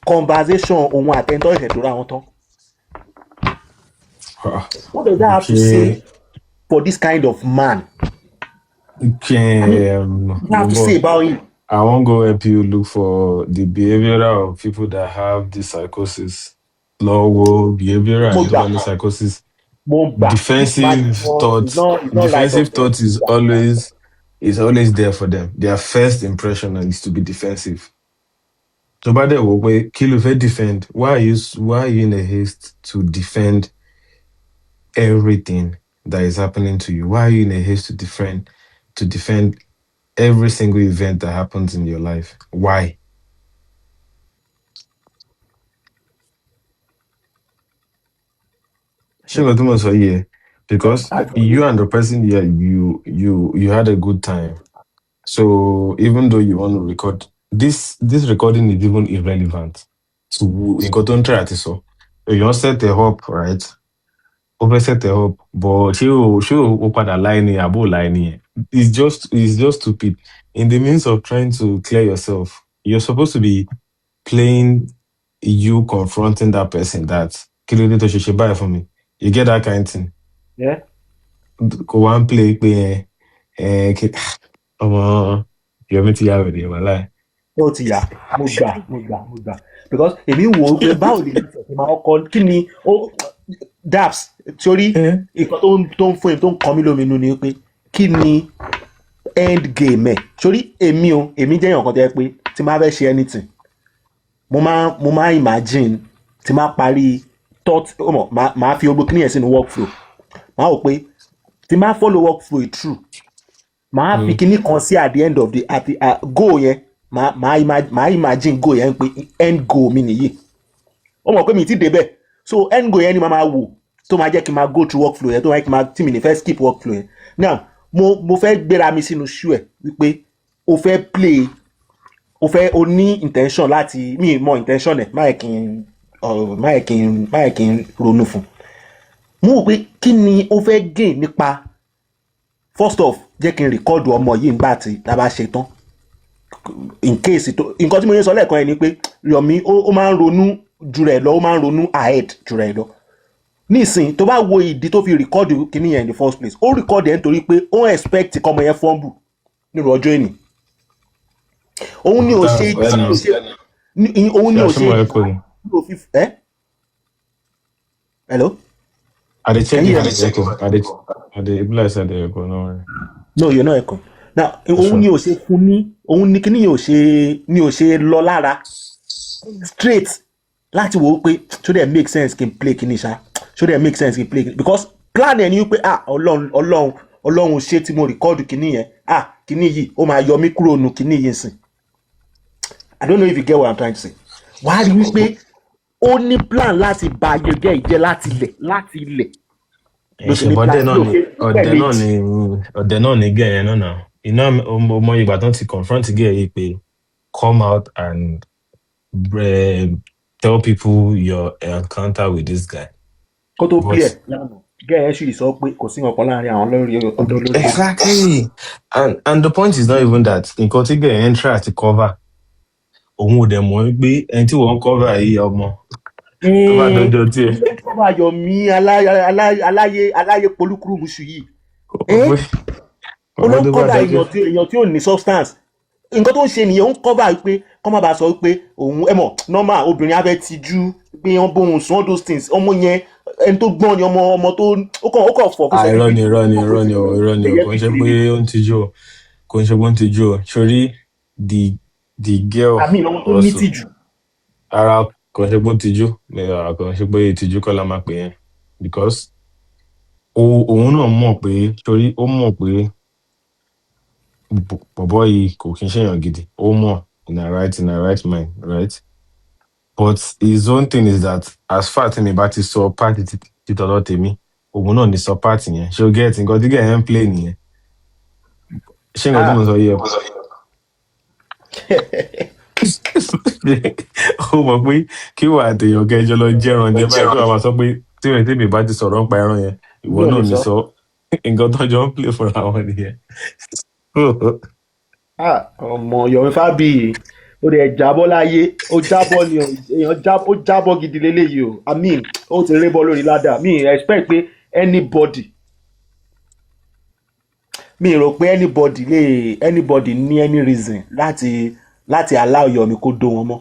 conversation òun àtẹ̀ntọ́ ìṣẹ̀dúrà wọn tán? What does that have to say for this kind of man? Okay, What have to say about him? I won't go help you look for the behavioral of people that have this psychosis. Low behavioral psychosis. Defensive thoughts. Defensive thought is always there for them. Their first impression is to be defensive. So by the way, kill if defend. Why are you in a haste to defend everything that is happening to you? Why are you in a haste to defend every single event that happens in your life? Why? Because you and the person here, you had a good time. So even though you want to record, this recording is even irrelevant to you got on try so you set the up, right? Over set the up, but she open a line line. It's just stupid. In the means of trying to clear yourself, you're supposed to be playing you confronting that person that kilo to she buy for me. You get that kind of thing. Yeah. Go one play Yomi ti yá wèrè wàhálà. Ó ti yá, mo gbà because èmi wò ó pé báwo lè ṣe máa kọ kí ni Dabs torí nǹkan tó ń fún èmi tó ń kọ mí lóminú ni pé kí ni end game ẹ̀ torí èmi jẹ́ èèyàn kan tó yẹ pé tí máa fẹ́ ṣe anything mo máa imagine tí máa parí thought máa fi gbogbo kíni yẹn sínú workflow máa wò pé tí máa follow workflow through máa fi kíní kan sí at the end of the goal yẹn máa imagine goal yẹn pé end goal mi nìyí ó mọ̀ pé mi ti débẹ̀ so end goal yẹn ni máa wò tó máa jẹ́ kí n máa go through workflow yẹn tó máa kí n máa tí mi ní fẹ́ skip workflow yẹn now mo fẹ́ gbéra mi sínú shoe ẹ̀ wípé o fẹ́ play o ní intention láti mi mọ intention ẹ̀ má yẹ kí n ronú fún mo wò pé kí ni o fẹ́ gain nípa first off jẹ́ kí n rìkọ́dù ọmọ yìí nígbà tí a bá ṣe tán in case nǹkan tí mo yẹn sọ lẹ́ẹ̀kan ẹ̀ ni pé Yomi ó máa ń ronú jù rẹ̀ lọ ó máa ń ronú ahead jù rẹ̀ lọ nísìn tó bá wo ìdí tó fi rìkọ́dù kíní yẹn in the first place ó rìkọ́dù ẹ̀ nítorí pé ó ń expect kọ́mọ yẹn fumble nínú ọjọ́ ìní òun ni ò ṣe òun ni ò ṣe Ṣàṣìmọ̀ ẹ̀kọ́ ni. Hello. Are they Can you checking hear me? for echo? Are they blessed at the echo? No worry. No, you're not echo. Now, òun Sure. ni ò ṣe fún ní òun ni kíní ni ò ṣe lọ lára straight láti wò ó pé should it make sense kí n play kíní ṣá should it make sense kí n play kíní because plan ẹ̀ ni wípé Ọlọ́run ṣe tí mo record kíní yẹn kíní yìí ó máa yọ mí kúrò nù kíní yìí sìn. I don't know if you get what I'm trying to say. Wàá rí wípé ó ní plan láti ba ayé gẹ́ ìjẹ́ láti ilẹ̀. Ọ̀dẹ̀ náà ni gẹ̀ yẹn náà. Iná ọmọ ìgbà tán ti confront gẹ̀ yìí pé come out and tell people your encounter with this guy. Kó tó bí ẹ̀ gẹ̀ yẹn sì sọ pé kò sí nǹkan láàrin àwọn lórí. Exactly. And the point is not even that nǹkan tí gẹ̀ yẹn try to cover òun ò dẹ̀ mọ̀ pé ẹni tí wọ́n cover yìí ọmọ tó bá dọjọ́ tiẹ̀. Tó bá yọ mí aláyé polúkúrú musu yìí. Olóńkọ́dà èèyàn tí ò ní substance. Nǹkan tó ń ṣe nìyẹn ó ń cover pé kọ́ má bàa sọ pé òun normal obìnrin abẹ́ tijú pé wọ́n bóun sùn all those things ọmọ yẹn ẹni tó gbọ́n ni ọmọ tó ó kàn fọ̀. Irọ́ ni kò ń ṣe pé ó ń tijú o sórí the girl tó ní tìjú. Ara kò ń ṣe pé ó ń tijú kò ń ṣe pé ìtìjú kọ́ la máa pè yẹn because òun náà mọ̀ pé torí ó mọ̀ pé bọ̀bọ̀ yìí kò kí n ṣèyàn gidi ó mọ̀ in a right mind right but his own thing is that as far tí mi bá ti sọ pàtì títọ́lọ́ tèmi òun náà ní sọ pàtì yẹn ṣé o get nǹkan tí gẹ̀yẹ́ ń play nìyẹn ṣé nǹkan tí mo sọ yẹ ó mọ̀ pé kí wà á tèèyàn kẹjọ lọ jẹ́ran jẹ́ báyìí kí wà á máa sọ pé tí mi bá ti sọ̀rọ̀ ń pa ẹran yẹn ìwọ náà ní sọ nǹkan tó jọ ń play fúnra wọn nìyẹn. Ọmọ Yomi Fabiyi ó dẹ̀ jábọ́ láyé ó jábọ́ ni èèyàn ó jábọ́ gidi léléyìí o I mean ó ti rébọ́ lórí ládàá mi expect pé mi rò pé anybody ní any reason láti allow Yomi kó dó wọn mọ́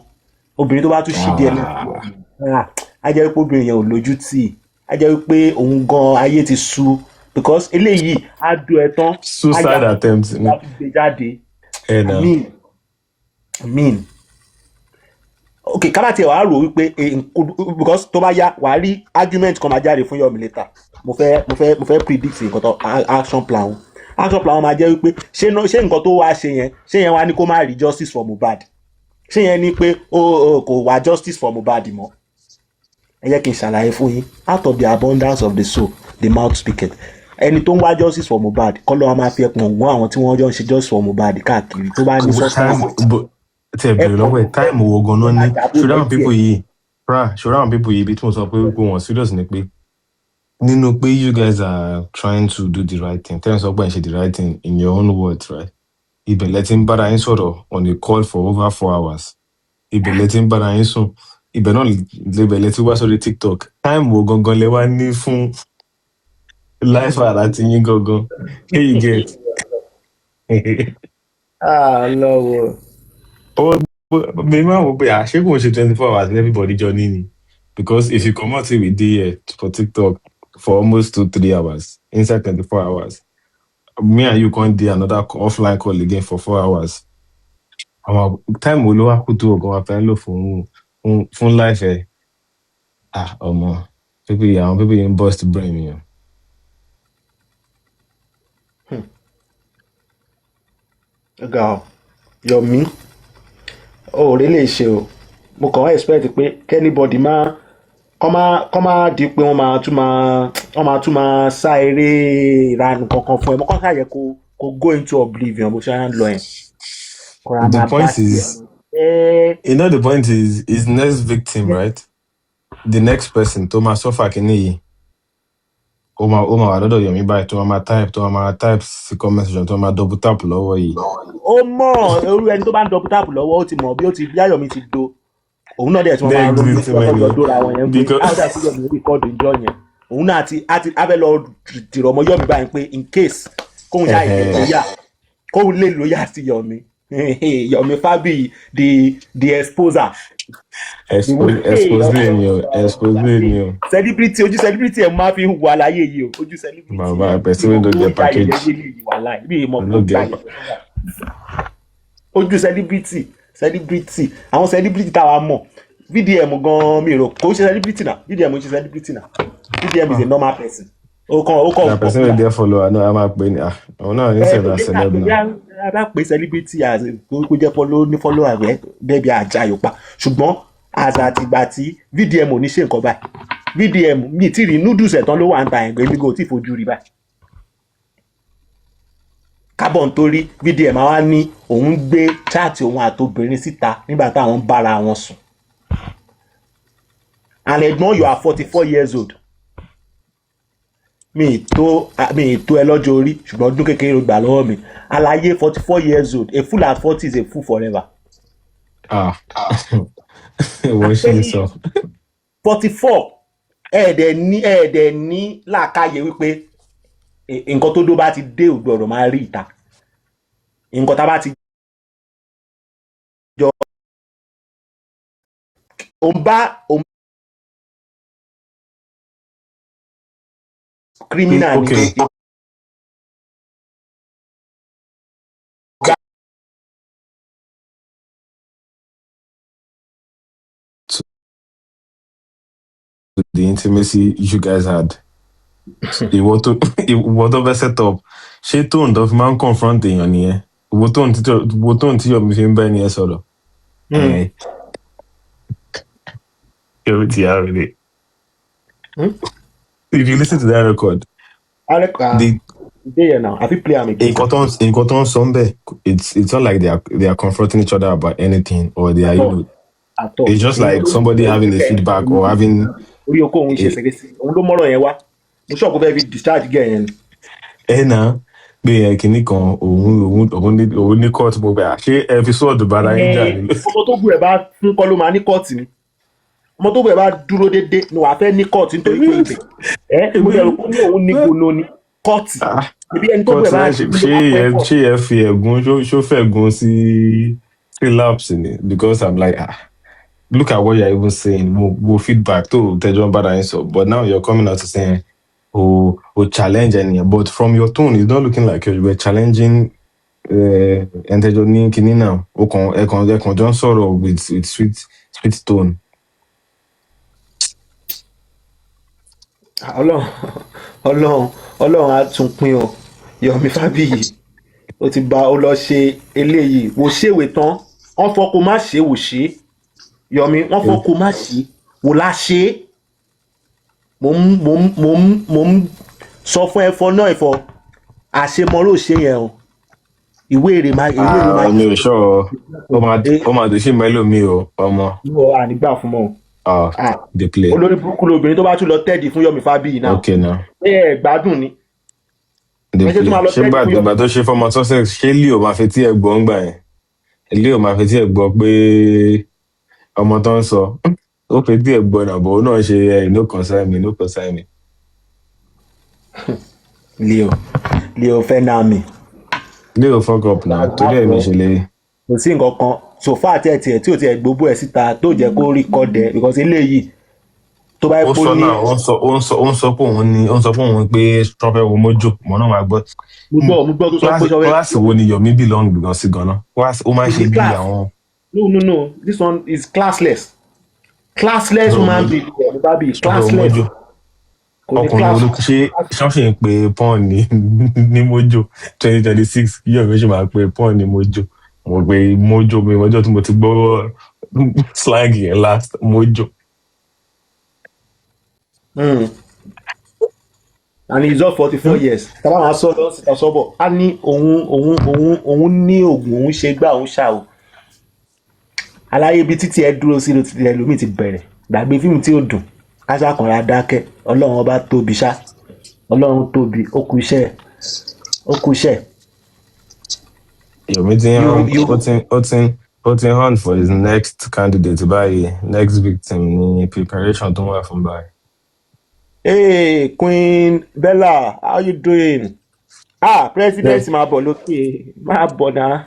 obìnrin tó bá tún ṣí díẹ̀ náà á jẹ́ pé obìnrin yẹn ò lójú tì á jẹ́ pé òun gan ayé ti sú because eléyìí á dún ẹ tán suicide attempt ni á gbé jáde I mean okay ká bá tiẹ̀ wàá rò wípé because tó bá yá wàá rí argument kan máa jáde fún Yomi later mo fẹ́ predict nǹkan tó action plan wọn máa jẹ́ wípé ṣé nǹkan tó wá ṣe yẹn wá ní kó má rí justice for Mohbad ṣé yẹn ní pé kò wá justice for Mohbad mọ́ ẹ jẹ́ kí n ṣàlàyé fún yín out of the abundance of the soul the mouth speaketh ẹni tó ń wá justice for Mohbad kọ́ ló máa fi ẹkùn ọ̀gbọ́n àwọn tí wọ́n jọ ń ṣe justice for Mohbad káàkiri tó bá ní substance. Tẹ̀ bẹ̀rẹ̀ lọ́wọ́ ẹ̀ táìmù wo gan-an ní ṣòro àwọn people yìí bí tí mo sọ pé gbogbo wọn serious ni pé nínú pé you guys are trying to do the right thing tẹ́lẹ̀ sọ pé ẹ̀ ṣe the right thing in your own words right ibẹ̀ lẹ ti ń bára yín sọ̀rọ̀ on a call for over 4 hours ibẹ̀ lẹ ti ń bára yín sùn ibẹ̀ náà ibẹ̀ lẹ ti wá sórí TikTok táìmù wo gangan lẹ wá ní fún life àti yín gangan hey you get. lọ́wọ́. Maybe I will be ṣé kò ṣe 24 hours everybody joining because if you come out with the for TikTok for almost 2-3 hours inside 24 hours me and you can't do another offline call again for 4 hours our time will lower kú tó ọgọ afẹ́ lò fún life ẹ̀ ọmọ people yẹn burst brain mi yẹn. Yomi o rí lè ṣe o mo kàn wá expect pé kẹ́nìbọ̀dì kọ́ máa di pé wọ́n máa tún máa sá eré ìranù kankan fún ẹ mo kàn ṣàyẹ kó go into oblivion bó ṣe ń lọ yẹn. The point is the point is next victim right the next person tó máa suffer kìíní yìí ó máa wà lọ́dọ̀ Yomi báyìí tó máa type sí comment section tó máa double tap lọ́wọ́ yìí. Ó mọ̀ irú ẹni tó bá ń double tap lọ́wọ́ ó ti mọ̀ bí Yomi ti do òun náà dẹ̀ tí wọ́n máa ronú lọ́jọ́ dóra wọn yẹn pé how that Yomi record ìjọ yẹn òun náà àti abẹ́ lọ dìrọ̀ mọ́ Yomi báyìí pé in case kóun ṣáà ìfẹ́ lóyà kóun lè lóyà sí Yomi Yomi Fabiyi, the exposer. Expose ni o, expose ni o. Celebrity, ojú celebrity ẹ̀ máa fi ń wà láyé yìí o, ojú celebrity Bàbá ẹ̀ person wey ìmọ̀ no kó get jáyé package, lẹ́yìn yìí wà láì bí ìmọ̀ kó no get jáyé ojú celebrity àwọn celebrity táwa mọ̀ VDM gan mi rò kò ṣe celebrity náà VDM ṣe celebrity náà VDM is a normal person ó na kàn person wey popular. get follower no a máa pè ní òun náà ní Ẹ sef kò na dé celeb kàpé bí na. a bá pè celebrity as kó jẹ́ ní follower rẹ̀ bẹ́ẹ̀ bí Àjàyò pa ṣùgbọ́n àṣà àtìgbà tí VDM ò ní ṣe nǹkan báyìí VDM mi ti rí noodles ẹ̀ tán ló wà ń ta ẹ̀gbẹ́ mi kò tí ì fojú rí báyìí. Kábọ̀ nítorí VDM àwa ní òun gbé chaati òun àtobìnrin síta nígbà táwọn ń bára wọn sùn. And ẹ̀gbọ́n you are 44 years old. Mi ì tó ẹ lọ́jọ́ orí ṣùgbọ́n ọdún kékeré ló gbà lọ́wọ́ mi. Àlàyé 44 years old, a fool at 40 is a fool forever. Wọ́n ṣe sọ. 44 ẹ̀ẹ́dẹ̀ ní làákàyè wípé nǹkan tó dó bá ti dé ògbọ̀rọ̀ máa rí ìta. Nǹkan tá bá ti jọ criminal Okay. ni The intimacy you guys had. Ìwọ tó fẹ́ set up ṣé tóun tó fi máa ń confront èèyàn nìyẹn ìwọ tóun tí Yomi fi ń bá ẹni ẹ sọ̀rọ̀. Yomi ti yá rèé. If you listen to that record. Nǹkan tó ń sọ ń bẹ̀ it's not like they are confronting each other about anything or they are it's just like somebody having a feedback or having. Orí oko òun ṣe ṣẹ̀gẹ́sì òun ló mọ́rọ̀ yẹn wá mo ṣọ́ọ̀kù fẹ́ẹ́ fi discharge gẹ̀ yẹn. Náà pé kìnnì kan òun ní court mo bẹ̀ ṣé ẹ fi sọ́ọ̀dù bára ẹ̀ jà nílò. Ọmọ tó gbù ẹ̀ bá fún kọ́ ló máa ní kóòtù ni ọmọ tó gbù ẹ̀ bá dúró déédéé ni wàá fẹ́ ní kóòtù nítorí pé ibẹ̀ mo dẹ̀rù kó ní òun ní gbóná ní kóòtù ibi ẹni tó gbù ẹ̀ bá ṣé ẹ fi ẹ̀gún ṣó fẹ̀gún sí lapse ni because I'm like look at what you're even saying. We'll feedback to Tejon Bada so, but now you're coming out to saying, challenge any. But from your tone, it's not looking like you were challenging and Tejon Kini now. Okon John Sorrow with sweet tone. Ọlọ́run á tún pín o Yomi Fabiyi ó ti bá ó lọ ṣe eléyìí wò ṣèwé tán wọ́n fọ́ kó má ṣe wò ṣe Yomi wọ́n fọ́ kó má ṣe wò lá ṣe mo ń sọ fún ẹ̀fọ́ náà ẹ̀fọ́ àṣemọ́rò ṣe yẹn o ìwé èrè máa mi ò sọ ọ máa dùn sí mẹ́lò mi o ọmọ. ìwọ ànígbà fún mọ́ dey play. olórí burúkú lobìnrin tó bá tún lọ tẹ́ẹ̀dì fún Yomi Fabiyi náà. Okay now. Gbádùn ni. dey play ṣé gbàgbà tó ṣe fọmọ sussex ṣé Leo máa fi tí ẹ gbọ́ ń gbà yẹn Leo máa fi tí ẹ gbọ́ pé ọmọ tó ń sọ ó fi tí ẹ gbọ́ náà bọ̀ ó náà ṣe no concern me. Leo fẹ́ náà mi. Leo fuck up náà torí ẹ̀ mi ṣe lè. Kò sí nǹkan kan so far tí ò tiẹ̀ gbogbo ẹ̀ síta tó jẹ́ kó record ẹ̀ because eléyìí tó bá yẹ kó ní. ó ń sọ pé òun pé trọfẹ wo mojo mọ náà máa gbọ́. mo gbọ́ tó sọ pé sọfẹ. kíláàsì wo ni Yomi belong gan sí ganan ó máa ń ṣe bí àwọn. No this one is classless human being Yomi Fabiyi classless. ọkùnrin olókùn ṣé ṣọ́ọ̀ṣì ń pe paul ní mojo 2026 Yomi ṣe máa pe paul ní mojo mo pe mojo mi ọjọ́ tí mo ti gbọ́ slang yẹn last mojo. And he's just 44 years. Tàbá máa sọ lọ síta sọ́bọ̀ á ní òun ní oògùn òun ṣe gbá òun ṣá o aláyé ibi títí ẹ dúró sí ló ti ẹ lómi ti bẹ̀rẹ̀ gbàgbé fíìmù tí ó dùn aṣákanra dákẹ́ Ọlọ́run ọba tóbi ṣá Ọlọ́run tóbi ó kú iṣẹ́. Yomi ti ń hunt for his next candidate báyìí next victim ní preparation tó wà fún báyìí. Hey, Queen Bella, how you doing? President máa bọ̀ lókè máa bọ̀ náà.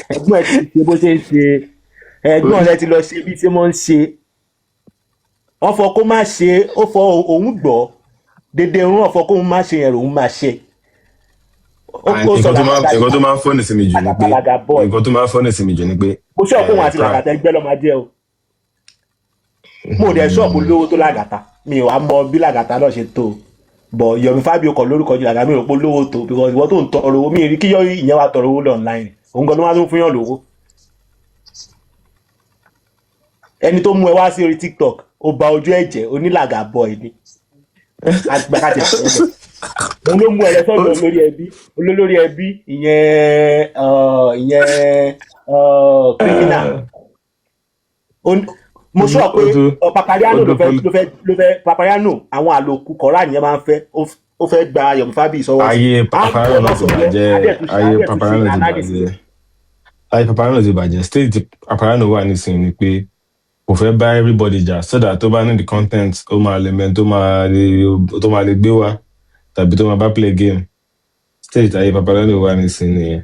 ẹ̀gbọ́n ẹ ti ṣe bó ṣe ń ṣe ẹ̀gbọ́n rẹ ti lọ ṣe bí ṣe mọ́ ń ṣe ọ̀fọ̀ kó má ṣe ó fọ òun gbọ́ dédé irun ọ̀fọ̀ kó má ṣe yẹn òun má ṣe. nǹkan tó máa ń fọ́nì sí mi jù ni pé nǹkan tó máa ń fọ́nì sí mi jù ni pé. mo ṣọ́ọ̀pù òun àti làgàtà ẹgbẹ́ lọ́ọ́ máa jẹ́ o mo dẹ̀ ṣọ́ọ̀pù lówó tó làgàtà mi ò wá mọ bí làgàtà náà ṣe tó bọ̀ Yomi Fabio kan lórúkọ jù làgàtà mi ò pé lówó tó because ìwọ tó ń tọrọ owó mi rí kí ìyẹn wá tọrọ owó lọ online òun gan ló máa tún fún yàn lówó. ẹni tó mú ẹ wá sí orí TikTok ó ba ojú ẹ̀jẹ̀ onílàgà bọ̀ ẹ̀ ni agbákàtì ẹ̀jẹ̀ òun ló mú ẹ lọ sọ́dọ̀ olórí ẹbí ìyẹn criminal mo sọ pé Papariano ló fẹ́ Papariano àwọn àlòkù kọ́ra nìyẹn máa ń fẹ́ ó fẹ́ gba Yomi Fabio sọ́wọ́ ayé Papariano ti bàjẹ́ stage Papariano wà nísìnyí ni pé kò fẹ́ bá everybody jà so that tó bá ní the content ó máa lè mẹ́ tó máa lè gbé wá tàbí tó máa bá play game stage ayé Papariano wà nísìnyí nìyẹn.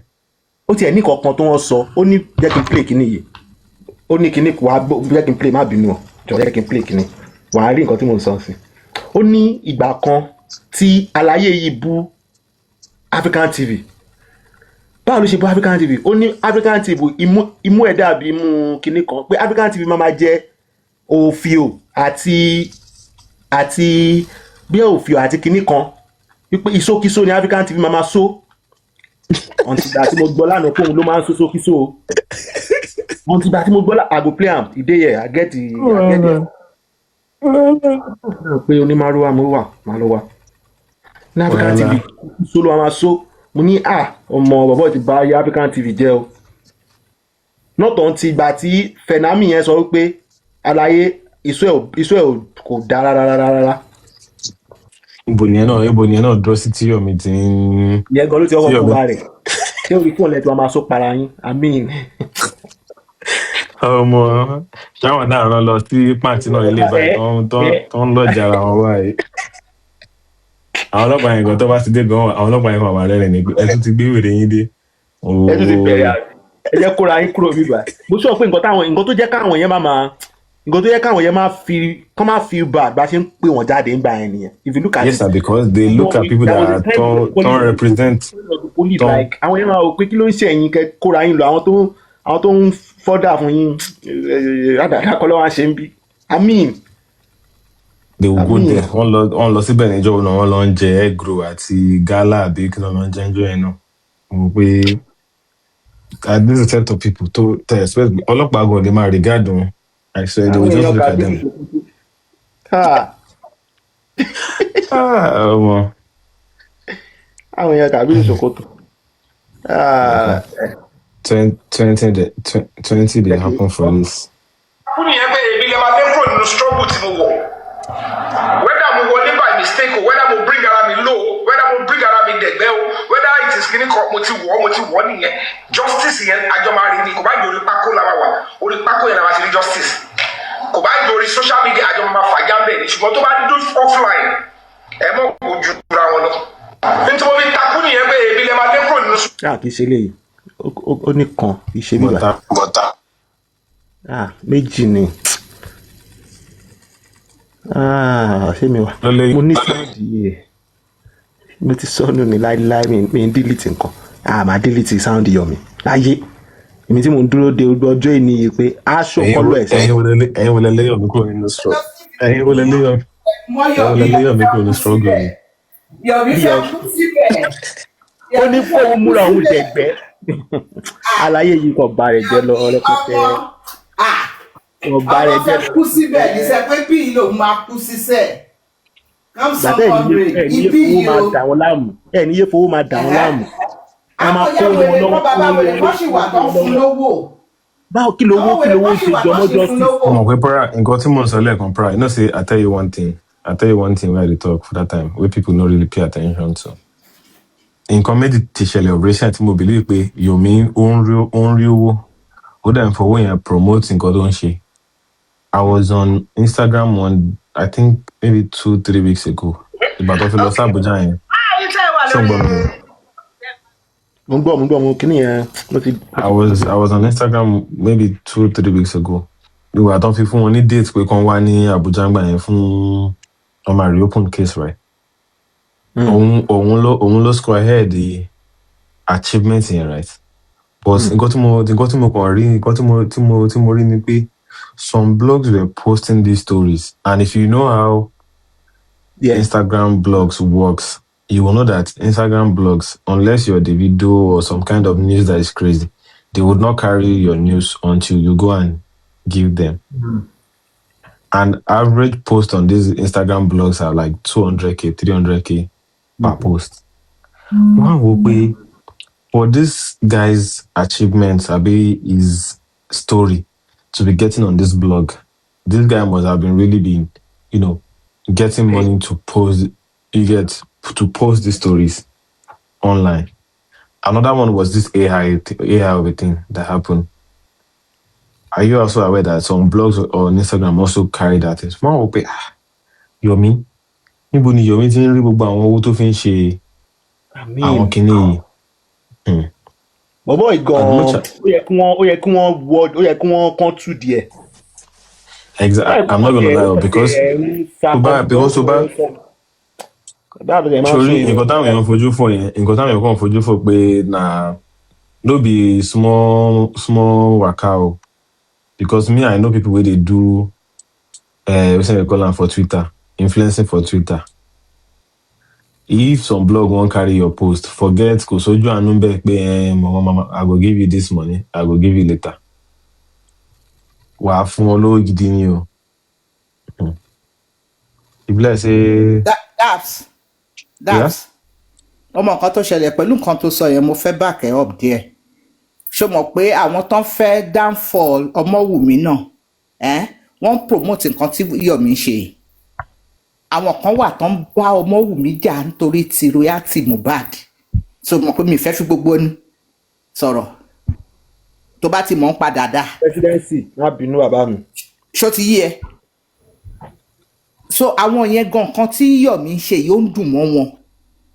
ó tiẹ̀ ní kankan tó wọ́n sọ ó ní jẹ́ kí n play kíní yìí ó ní kíní wàá jẹ́ kí n play má bínú ọ̀ jọ̀ọ́ jẹ́ kí n play kíní wàá rí nǹkan tí mo ń sọ sí. ó ní ìgbà kan tí aláyé yìí bú African TV báwo ló ṣe bú African TV ó ní African TV imú ẹ̀ dàbí imú kíní kan pé African TV máa jẹ́ òfìò àti bí òfìò àti kíní kan wípé ìsókísó ni African TV máa só ọ̀ntìgbà tí mo gbọ́ lánàá pé òun ló máa ń sókísó ọ̀ntìgbà tí mo gbọ́ I go play am ìdéyẹ àgẹ́tì pé onímàrúwà mo wà máa lọ wá ní African TV só ló máa só mo ní ọmọ bàbá ti bá yá African TV jẹ́ o nọ́tọ̀ ti gbà tí Fẹ̀námì yẹn sọ wípé àlàyé iṣu ẹ̀ kò dáa rárá. ibo ni ẹ náà dúró sí tí Yomi ti ń. ìyẹn gan ló ti ọkọ̀ fún wa rẹ̀ ṣé orí fóònù ẹ̀ tí wọ́n máa sọ para yín àmín. ọmọ ṣáwọn náà rán lọ sí pàǹtí náà ilé ìbáyìí tó ń lọ́jà ara wọn báyìí. àwọn ọlọ́pàá yẹn gan tó bá ti dé gan àwọn ọlọ́pàá yẹn kan wà rẹ́rìn ní ẹ tún ti gbé wèrè yín dé. ẹ tún ti bẹ̀rẹ̀ ẹ jẹ́ kóra yín kúrò bíbá mo sọ pé nǹkan tó jẹ́ káwọn yẹn máa fi bad bá ṣe ń pè wọ́n jáde ń gba ẹ̀ nìyẹn. If you look at yes sir because they look at people that don't represent. àwọn yẹn máa wò pé kí ló ń ṣe ẹ̀yin kẹ́ kóra yín lọ àwọn tó ń fọ́dà fún yín àdàkà kọ́ lọ́wọ́ ṣe ń bí I mean. they will go there wọ́n lọ síbẹ̀ níjọ́ náà wọ́n lọ ń jẹ egg roll àti gala àbí kí ló ń jẹ ẹjọ́ yẹn náà mo pé this is a set of people to expect ọlọ́pàá gan dey máa regard wọn I said they will just look at them. àwọn èèyàn tàbí ìṣòkòtò. 20 dey happen for this. fún ìyẹn pé èmi lè máa lé kúrò nínú struggle tí mo wọ̀ whether mo wọlé by mistake o whether mo bring ara mi low o whether mo bring ara mi dẹ̀gbẹ́ o whether it is kìíní kan mo ti wọ̀ nìyẹn justice yẹn àjọ máa rí ni kò bá jẹ́ orí pákó làwa wà orí pákó yẹn làwa ti rí justice kò bá jẹ́ orí social media àjọ máa fàjà ń bẹ̀ ni ṣùgbọ́n tó bá dún offline ẹ mọ̀ kó ju ra wọn lọ nítorí mo fi takú nìyẹn pé èmi lè máa lé kúrò nínú. kì í ṣe léyìí ó ní kan kì í ṣe bíbá méjì ni ṣé mi wà mo ní sáàdì yìí mo ti sọnù ní láíláí mi ń dílítì nǹkan máa dílítì sáùndì Yomi láyé èmi tí mo ń dúró de ọjọ́ ìní yìí pé aṣọ ọpọlọ ẹ̀ ẹ̀yin wọlé lé Yomi kúrò nínú struggle ẹ̀yin wọlé lé Yomi kúrò nínú struggle ni. Yomi fẹ́ kú síbẹ̀. ó ní fóun múra òun dẹ̀gbẹ́ àlàyé yìí kò bá rẹ̀ jẹ́ lọ rẹpẹtẹ ọba rẹ̀ jẹ́ kú síbẹ̀ ní sẹ́ pé bí ìlò máa kú sísẹ̀ ibi yìí ẹ̀ níye fowó máa dà wọ́n láàmú a máa kó wọn lọ́wọ́ wọ́n sì wà tán fún lówó. báwo kí lówó ṣe jọmọ́jọ́ sí. ọmọ pé Prah nǹkan tí mo sọ lẹ́ẹ̀kan Prah you know say I tell you one thing wey I dey talk for that time wey people no really pay attention to. nǹkan méjì ti ṣẹlẹ̀ operation tí mo believe pé Yomi ó ń rí owó ó dẹ̀ ń fowó yẹn promote nǹkan tó ń ṣe. I was on Instagram I think maybe 2-3 weeks ago. Ìgbà tó fi lọ sí Abuja yẹn. Ṣé o gbọ́ mi? I was on Instagram maybe 2-3 weeks ago. We were talking fún wọn ní date pé kan wá ní Abuja ńgbà yẹn fún ọmọ reopen case, right? Òun ló score ahead the achievement yẹn, right? But nǹkan tí mo kàn rí, nǹkan tí mo rí ni pé some blogs were posting these stories, and if you know how Instagram blogs works, you will know that Instagram blogs, unless you're Davido or some kind of news that is crazy, they would not carry your news until you go and give them. And average post on these Instagram blogs are like 200k, 300k per post. One will be for this guy's achievements, his story to be getting on this blog. This guy must have been getting money to post. To post the stories online. Another one was this AI of a thing that happened. Are you also aware that some blogs on Instagram also carry that? It's more open. Yomi, níbo ni Yomi ti ń rí gbogbo àwọn owó tó fi ń ṣe àwọn kinní yìí? Bọ̀bọ̀ ìgàn ó yẹ kí wọ́n kán tú díẹ̀. Exactly. I'm not gonna lie because sorry, nǹkan táwọn èèyàn fojú fò pé na no be small waka o. Because me, I know people where they do we say we call them for Twitter, influencing for Twitter. If some blog won't carry your post, forget go soju anumbe pe mama, I go give you this money, I go give you later. Wa fún wọn lówó gidi ni o. Ibile say Dabs. Ọmọ nǹkan tó ṣẹlẹ̀ pẹ̀lú nǹkan tó sọ yẹn mo fẹ́ back ẹ up díẹ̀. Ṣé mọ̀ pé àwọn tán fẹ́ downfall Ọmọwùmí náà wọ́n promote nǹkan tí Yomi ń ṣe. Àwọn kan wà tán bá Ọmọwùmí jà nítorí ti royalty Mohbad. So mọ̀ pé mi fẹ́ fi gbogbo ní sọ̀rọ̀ tó bá ti mọ̀ ń pa dáadáa. Presidency má bínú bàbá mi. Ṣó ti yí ẹ? So àwọn yẹn gan kan tí Yomi ń ṣe yóò ń dùn mọ́ wọn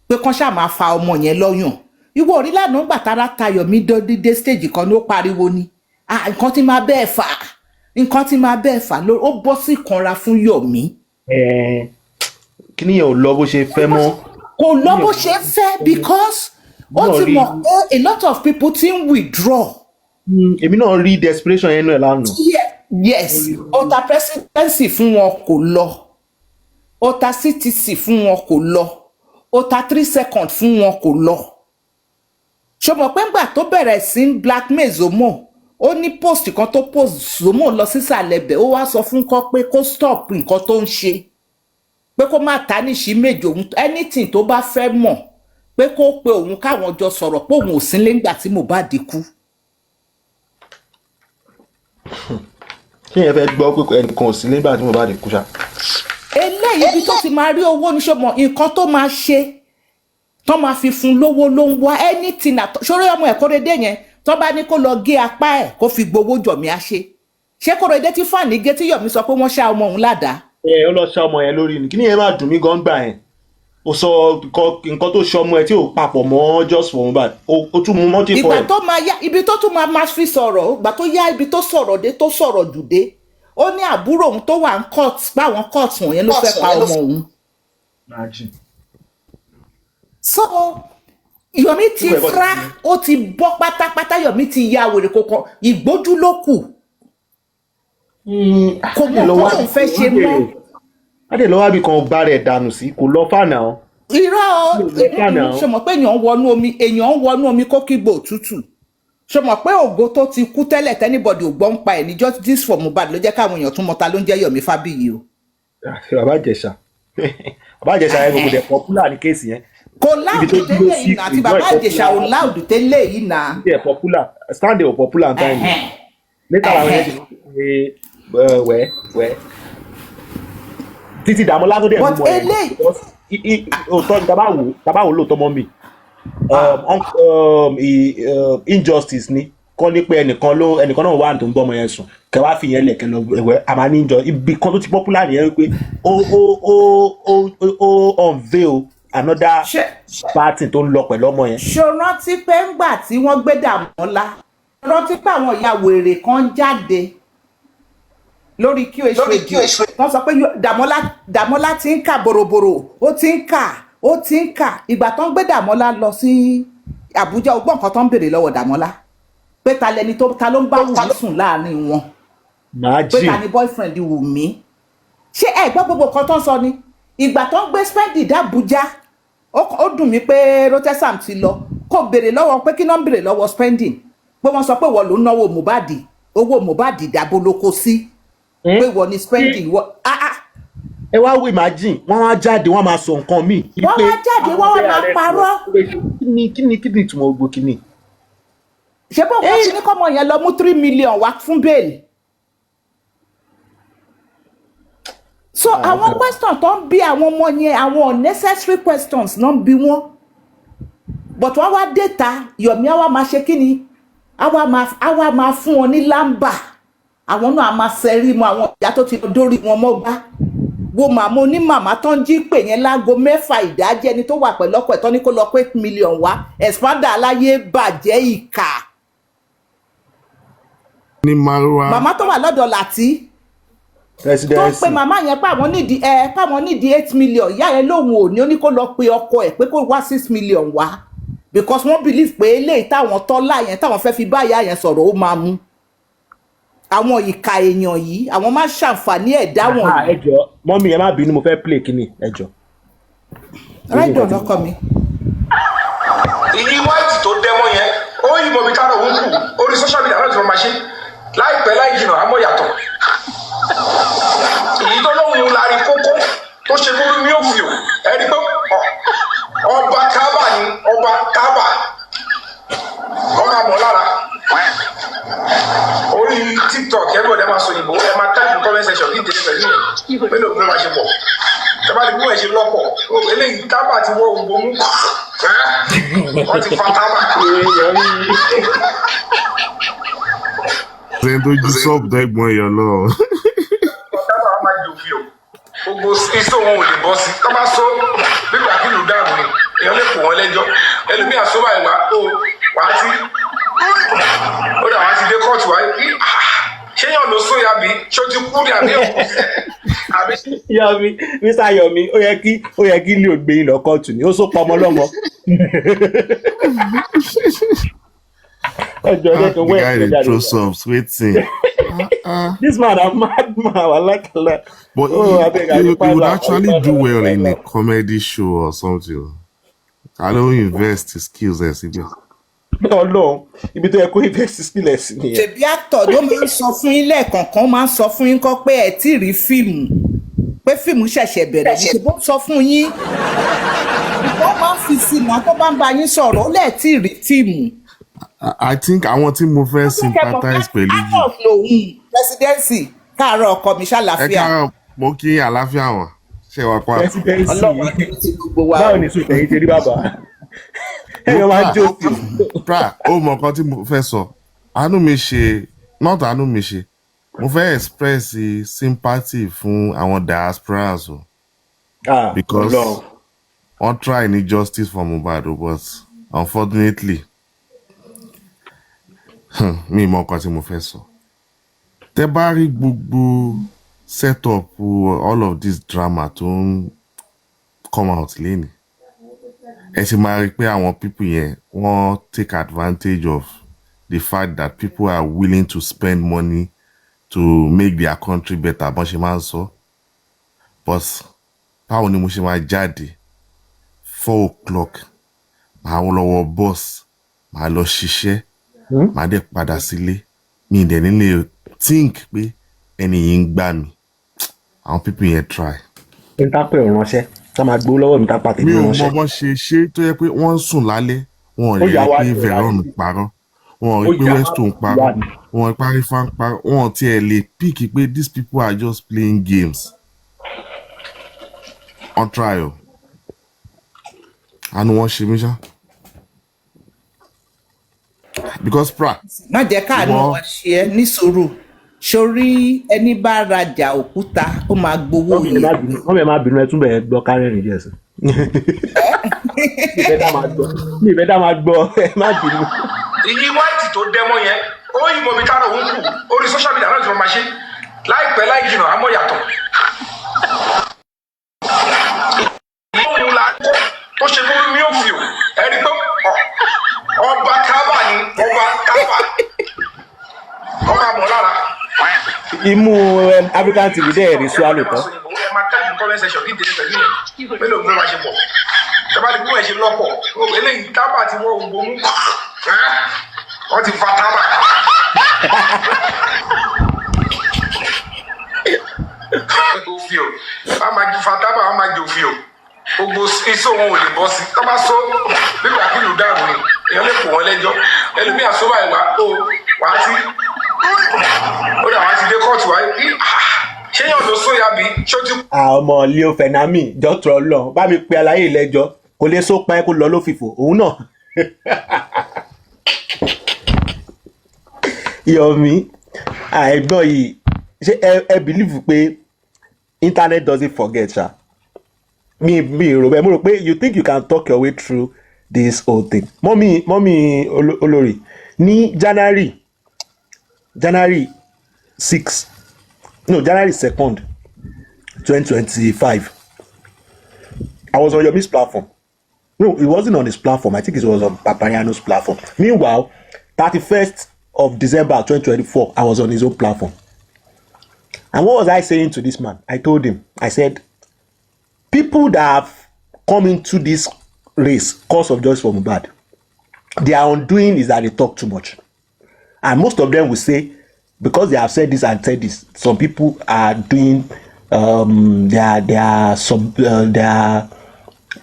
pé kán ṣáà máa fa ọmọ yẹn lọ́yàn. Ìwọ orí lánàá gbàtàrà ta Yomi dé stage kan ló pariwo ni nǹkan tí máa bẹ́ẹ̀ fà ó bọ́ sí ìkanra fún Yomi. Kí ni yẹn ò lọ bó ṣe fẹ́ mọ́. Kò lọ bó ṣe fẹ́ because ó ti mọ̀ pé a lot of people ti ń withdraw. Èmi náà rí desperation yẹn náà lánàá. Yes, ó ta presidency fún wọn kò lọ, ó ta CTC fún wọn kò lọ, ó ta 3 seconds fún wọn kò lọ. Ṣọmọ pé ńgbà tó bẹ̀rẹ̀ sí blackmail Zomo, ó ní post kan tó post Zomo lọ sísàlẹ̀ bẹ̀, ó wá sọ fún kọ́ pé kó stop nǹkan tó ń ṣe, pé kó má ta níṣì méjì òun anything tó bá fẹ́ mọ̀ pé kó pe òun káwọn jọ sọ̀rọ̀ pé òun ò sí nígbà tí Mohbad kú. Kí yẹn fẹ́ gbọ́ pé ẹnìkan ò sí nígbà tí Mohbad kú ṣá. Eléyìí ibi tó ti máa rí owó ní ṣọmọ nǹkan tó máa ṣe tó máa fi fún lówó ló ń wá anything ṣórí ọmọ ẹ̀ Kóredé yẹn tó bá ní kó lọ gé apá ẹ̀ kó fi gbowó Yomi á ṣé Kóredé tí fàní gé tí Yomi sọ pé wọ́n ṣá ọmọ òun ládàá. Ó lọ ṣá ọmọ yẹn lórí ni kí ni yẹn máa dùn mí gan gbà yẹn. Ó sọ nǹkan tó ṣe ọmọ ẹ tí ò papọ̀ mọ́ just for Mohbad ó tún mú mọ́tì fún ẹ. Ìgbà tó máa yá ibi tó tún máa fi sọ̀rọ̀ ìgbà tó yá ibi tó sọ̀rọ̀ dé tó sọ̀rọ̀ jù dé ó ní àbúrò òun tó wà ń court báwọn court wọ̀nyẹn ló fẹ́ pa ọmọ òun. So Yomi ti fra ó ti bọ́ pátápátá Yomi ti ya wèrè kọ̀ọ̀kan ìgbójú ló kù kò mọ̀ kó òun fẹ́ ṣe mọ́. Adé lọ́wọ́ bí kan bá rẹ̀ dànù sí kò lọ fànà o. Irọ́ ṣe mọ̀ pé èèyàn ń wọnú omi kó kígbe òtútù. Ṣe mọ̀ pé ògo tó ti kú tẹ́lẹ̀ tẹ́nibọ̀dì ò gbọ́ ń pa ẹ̀ ní justice for Mohbad ló jẹ́ káwọn èèyàn tún mọ́ta ló ń jẹ́ Yomi Fabiyi o. Bàbá Ìjẹ̀ṣà yẹn kò dẹ̀ popular ní kéèsì yẹn. Kò láàdù tẹ́lẹ̀ yìí náà àti bàbá Ìjẹ̀ṣà ò láàdù tẹ́lẹ̀ yìí náà. Ṣé ẹ̀ popular stand ẹ̀ ò popular time. Níta làwọn yẹn ti ṣe wẹ́. Títí Dàmọ́lá tó dẹ̀ mú mọ́ ẹ̀. Òótọ́ ni tabawo lóòótọ́ mọ́ mi. Injustice ni kọ́ ní pé ẹnìkan náà wà tó ń bọ́ ọmọ yẹn sùn kẹwàá fi yẹn lẹ̀kẹ́ lọ ẹ̀wẹ́ àmà ní ìjọ ibi kan tó ti popular nìyẹn wípé ó unveil another party tó ń lọ pẹ̀lú ọmọ yẹn. ṣó rántí pé ńgbà tí wọ́n gbé Dàmọ́lá rántí pé àwọn ìyá wèrè kan jáde lórí QH radio wọ́n sọ pé Dàmọ́lá ti ń kà bòròbòrò ó ti ń kà ìgbà tó ń gbé Dàmọ́lá lọ sí Àbújá ọgbọ́n kan tó ń béèrè lọ́wọ́ Dàmọ́lá pé ta ló ń bá Wùmí sùn láàrin wọn pé ta ni boyfriend Wùmí ṣé ẹ gbọ́ gbogbo kan tó ń sọ ni ìgbà tó ń gbé Spendi d'Abuja ó dùn mí pé Rotesam ti lọ kó béèrè lọ́wọ́ pé kí náà ń béèrè lọ́wọ́ Spendi pé wọ́n sọ pé wọ́n ló ń náwó Mohbad owó Mohbad dàbò lóko sí pé wọ́n ní Spendi wọ́n ẹ wá wo imagine wọ́n wá jáde wọ́n máa sọ nǹkan míì. wọ́n wá jáde wọ́n wá máa parọ́. kí ni ìtumọ̀ gbogbo kí ni. ṣé bó wọ́n ti ní kọ́mọ yẹn lọ mú 3 million wá fún bẹ́ẹ̀lì. so àwọn questions tó ń bí àwọn ọmọ yẹn àwọn unnecessary questions náà ń bí wọ́n but wọ́n wá déta Yomi àwa máa ṣe kí ni àwa máa fún wọn ní lámbà àwọn náà máa ṣẹ́rí mọ́ àwọn ìyá tó ti lọ dórí wọn mọ́ gbá wo màmá onímàmá tó ń jí pè yẹn láago 6 ìdájẹ́ ẹni tó wà pẹ̀lú ọkọ ẹ̀ tó ní kó lọ pé 8 million wá expander aláyé bàjẹ́ ìkà ní Marwa màmá tó wà lọ́dọ̀ Láti tó ń pe màmá yẹn páwọn nídìí 8 million ìyá yẹn lòun ò ní ó ní kó lọ pe ọkọ ẹ̀ pé kó wá 6 million wá because wọ́n believe pé eléyìí táwọn tọ́lá yẹn táwọn fẹ́ fi bá ìyá yẹn sọ̀rọ̀ ó máa mú àwọn ìka èèyàn yìí àwọn máa ṣàǹfààní ẹ̀dá wọn. ẹjọ mọ́mí ẹ má bínú mo fẹ́ play kíní ẹjọ. rẹ́dọ̀ lọ́kọ mi. ìyí wáìtì tó dẹ́mọ́ yẹn ó yìnbọn bí táwọn òun kù orí social media láti wọn máa ṣe láìpẹ́ láì jìnnà àmọ́ yàtọ̀ èyí tó lóhùn láàrin kókó tó ṣe kúrú ní òfìò ẹni pé ọba kábà ni ọba kábà ọmọ àmọ́ lára orí TikTok ẹgbẹ́ ọ̀dẹ́ máa sọ òyìnbó ẹ máa táìpù comment section ní ìdílé pẹ̀lú yẹn pẹ̀lú òkú máa ṣe pọ̀ ẹ bá ti kú ẹ̀ ṣe lọ́pọ̀ eléyìí tábà ti wọ́ gbogbo mú wọ́n ti fa tábà. ẹni tó jí sọ́ọ̀bù dẹ́gbọ́n èèyàn lọ. tábà wọn máa jòfì o gbogbo iṣẹ́ wọn ò lè bọ́ sí tọ́ bá sọ nígbà kí ló dáàbò ni èèyàn lè pò wọ́n lẹ́jọ́ ẹlòmíà sọ́wọ́ ìwà wàá ti ó dà wá ti dé kóòtù wáyé ṣé yàn ló sóyà bí ṣé ó ti kú ní àbí òkú. Yomi Mr. Yomi ó yẹ kí ilé ògbé yìí lọ kóòtù ni ó sọ pa ọmọ lọ́mọ. The guy dey throw subs wetin. This man a madman I like a lot. But he would actually do well in a comedy show or something. I don't invest his skills as he does. Ọlọ́run ibi tó yẹ kó invest sílẹ̀ sí nìyẹn. ṣèbí actor ló máa ń sọ fún yín lẹ́ẹ̀kọ̀ọ̀kan máa ń sọ fún yín kọ́ pé ẹ tí rí fíìmù pé fíìmù ṣẹ̀ṣẹ̀ bẹ̀rẹ̀ ní ṣèbó sọ fún yín wọ́n máa ń fi sinmi tó bá ń bá yín sọ̀rọ̀ ó lẹ́ẹ̀ tí rí fíìmù. I think àwọn tí mo fẹ́ sympathize pẹ̀lú yìí. actors lòun presidency káàárọ̀ ọkọ mi ṣàlàáfíà. ẹ káàárọ̀ mo kí àlàáfíà wọn ṣe wà pa. presidency ọlọ́run àti gbogbo wa. báwo ni sùn tẹ̀yìn ṣe rí bàbá. ẹ̀yọ́ máa jó sí. Prah ó mọ nǹkan tí mo fẹ́ sọ àánú mi ṣe not àánú mi ṣe mo fẹ́ express sympathy fún àwọn diasporas o because wọ́n try ní justice for Mohbad but unfortunately mi mọ nǹkan tí mo fẹ́ sọ tẹ́ bá rí gbogbo set up all of this drama tó ń come out lẹ́nu ẹ sì máa rí pé àwọn people yẹn wọ́n take advantage of the fact that people are willing to spend money to make their country better bọ́n ṣe máa ń sọ but báwo ni mo ṣe máa jáde 4 o'clock màá lọ wọ bus màá lọ ṣiṣẹ́ màá dẹ̀ padà sílé mi ì dẹ̀ nílé think pé ẹni yìí ń gbà mí àwọn people yẹn try. n ta pé ìránṣẹ́ tá máa gbó lọ́wọ́ mi tá pàtẹ́ mi ò ìránṣẹ́. mọ bọ́n ṣe tó yẹ pé wọ́n ń sùn lálẹ́ wọn ò rí pé Veron parọ́ wọn ò rí pé Weston parọ́ wọn ò rí pé Arifa parọ́ wọn ò tiẹ̀ lè pick pé these people are just playing games on trial àánú wọn ṣe mí ṣá because Prah. má jẹ́ káàánú wọn ṣe é ní sùúrù sórí ẹni bá rajà òkúta ó máa gbowó yìí. wọ́n bẹ̀ máa bínú ẹ tún bẹ̀ gbọ́ kárẹ́rìn díẹ̀ sí. mi ìfẹ́ dá máa gbọ́ ẹ má bínú. Ìyí white tó dẹ́mọ́ yẹn, ó yìnbọn mi tára òun kù, orí social media náà ti máa ṣe. Láìpẹ́ láì jìnnà, àmọ́ yàtọ̀. Ìyóhun la tó ṣe fún mi ò fi o, ẹni pé ọba kábà ni ọba kábà. Ọba mọ̀ lára. Imú African TV dẹ́ ẹ̀rí swallow tán. Ẹ máa táìpù comment section kí délé pẹ̀lú yẹn. Mélòó ló máa ṣe pọ̀? Ẹ bá ti kú ẹ̀ ṣe lọ́pọ̀. Eléyìí tábà ti wọ́ gbogbo mú. Wọ́n ti fa tábà. Òfin o. Wọ́n máa ju fa tábà, wọ́n máa jẹ òfin o. Gbogbo iṣẹ́ òun ò lè bọ́ sí. Tọ́ bá sọ nígbà kí ló dáàbò ni. Èèyàn lè pò wọ́n lẹ́jọ́. Ẹlòmíà sọ báyìí wá sí. Ó dà wá ti dé kóòtù wáyé. Ṣé yàn ló sóyà bí? Ṣé ó ti. Ọmọ Leo Fenami dọ́tọ̀ lọ bá mi pe aláyè lẹ́jọ́ kò lè só pa ẹ́ kó lọ lófìfò òun náà. Yomi àìgbọ́n yìí ṣé ẹ believe pé internet doesn't forget ṣá mi rò bẹ́ẹ̀ mo rò pé you think you can talk your way through this whole thing. mọ́mí olórí ní January 6 no January 2nd 2025 I was on Yomi's platform. No, it wasn't on his platform. I think it was on Papariano's platform. Meanwhile, 31st of December 2024, I was on his own platform. And what was I saying to this man? I told him, I said, people that have come into this race, cause of justice for Mohbad, their undoing is that they talk too much. And most of them will say, because they have said this and said this, some people are doing, they are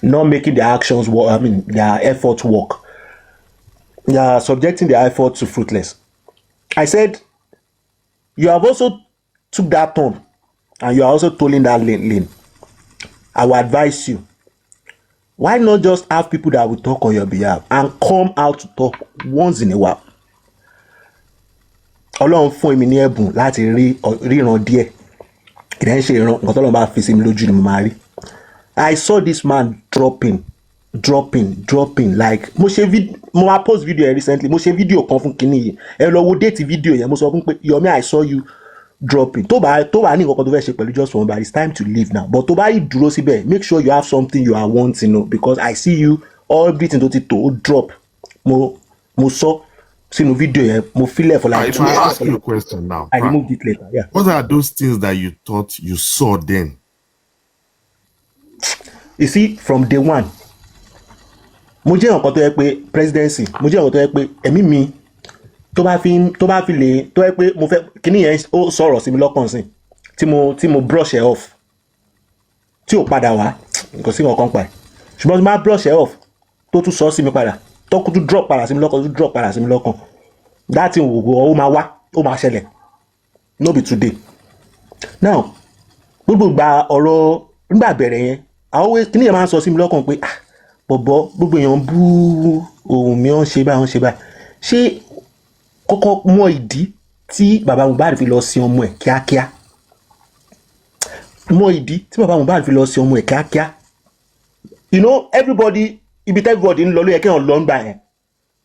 not making their actions work, I mean, their efforts work. They are subjecting their efforts to fruitless. I said, you have also took that turn and you are also tolling that lane. I will advise you, why not just have people that will talk on your behalf and come out to talk once in a while? Ọlọ́run fún mi ní ẹ̀bùn láti ríran díẹ̀. Kìdá ń ṣe ìran nǹkan tọ́lọ́run bá fi sí mi lójú ni mo máa rí. I saw this man dropping like mo ma post video recently mo ṣe video kan fún kinní yìí ẹ lọ wo date video yẹn mo sọ fún pé Yomi I saw you dropping tó bá ní nǹkan tó fẹ́ ṣe pẹ̀lú just for Mohbad it's time to leave now but tó bá yìí dúró síbẹ̀ make sure you have something you are wanting o because I see you everything tó ti tó drop mo sọ sínú video yẹn mo feel it for like 2 hours. I ask you a question now. I removed it later. Yeah. What are those things that you thought you saw then? You see, from day one, mo jẹ́ nǹkan tó yẹ pé presidency, mo jẹ́ nǹkan tó yẹ pé ẹ̀mí mi tó bá fi lè tó yẹ pé mo fẹ́ kíní yẹn ó sọ̀rọ̀ sí mi lọ́kàn sí tí mo brush it off tí ò padà wá nǹkan sí nǹkan pa ẹ̀ ṣùgbọ́n tí mo bá brush it off tó tún sọ sí mi padà tó kú tún drop padà sí mi lọ́kàn tó drop padà sí mi lọ́kàn that thing ó máa wá ó máa ṣẹlẹ̀ no be today. Now gbogbo gba ọ̀rọ̀ nígbà bẹ̀rẹ̀ yẹn àwọn kíní yẹn máa ń sọ sí mi lọ́kàn pé bọ̀bọ̀ gbogbo èèyàn bú ohun mi ọ̀n ṣe báyìí ṣé kọ́kọ́ mọ ìdí tí bàbá Mohbad fi lọ sin ọmọ ẹ̀ kíákíá mọ ìdí tí bàbá Mohbad fi lọ sin ọmọ ẹ̀ kíákíá you know everybody ibi tẹ́ everybody ń lọ ló yẹ kéèyàn lọ ń gbà yẹn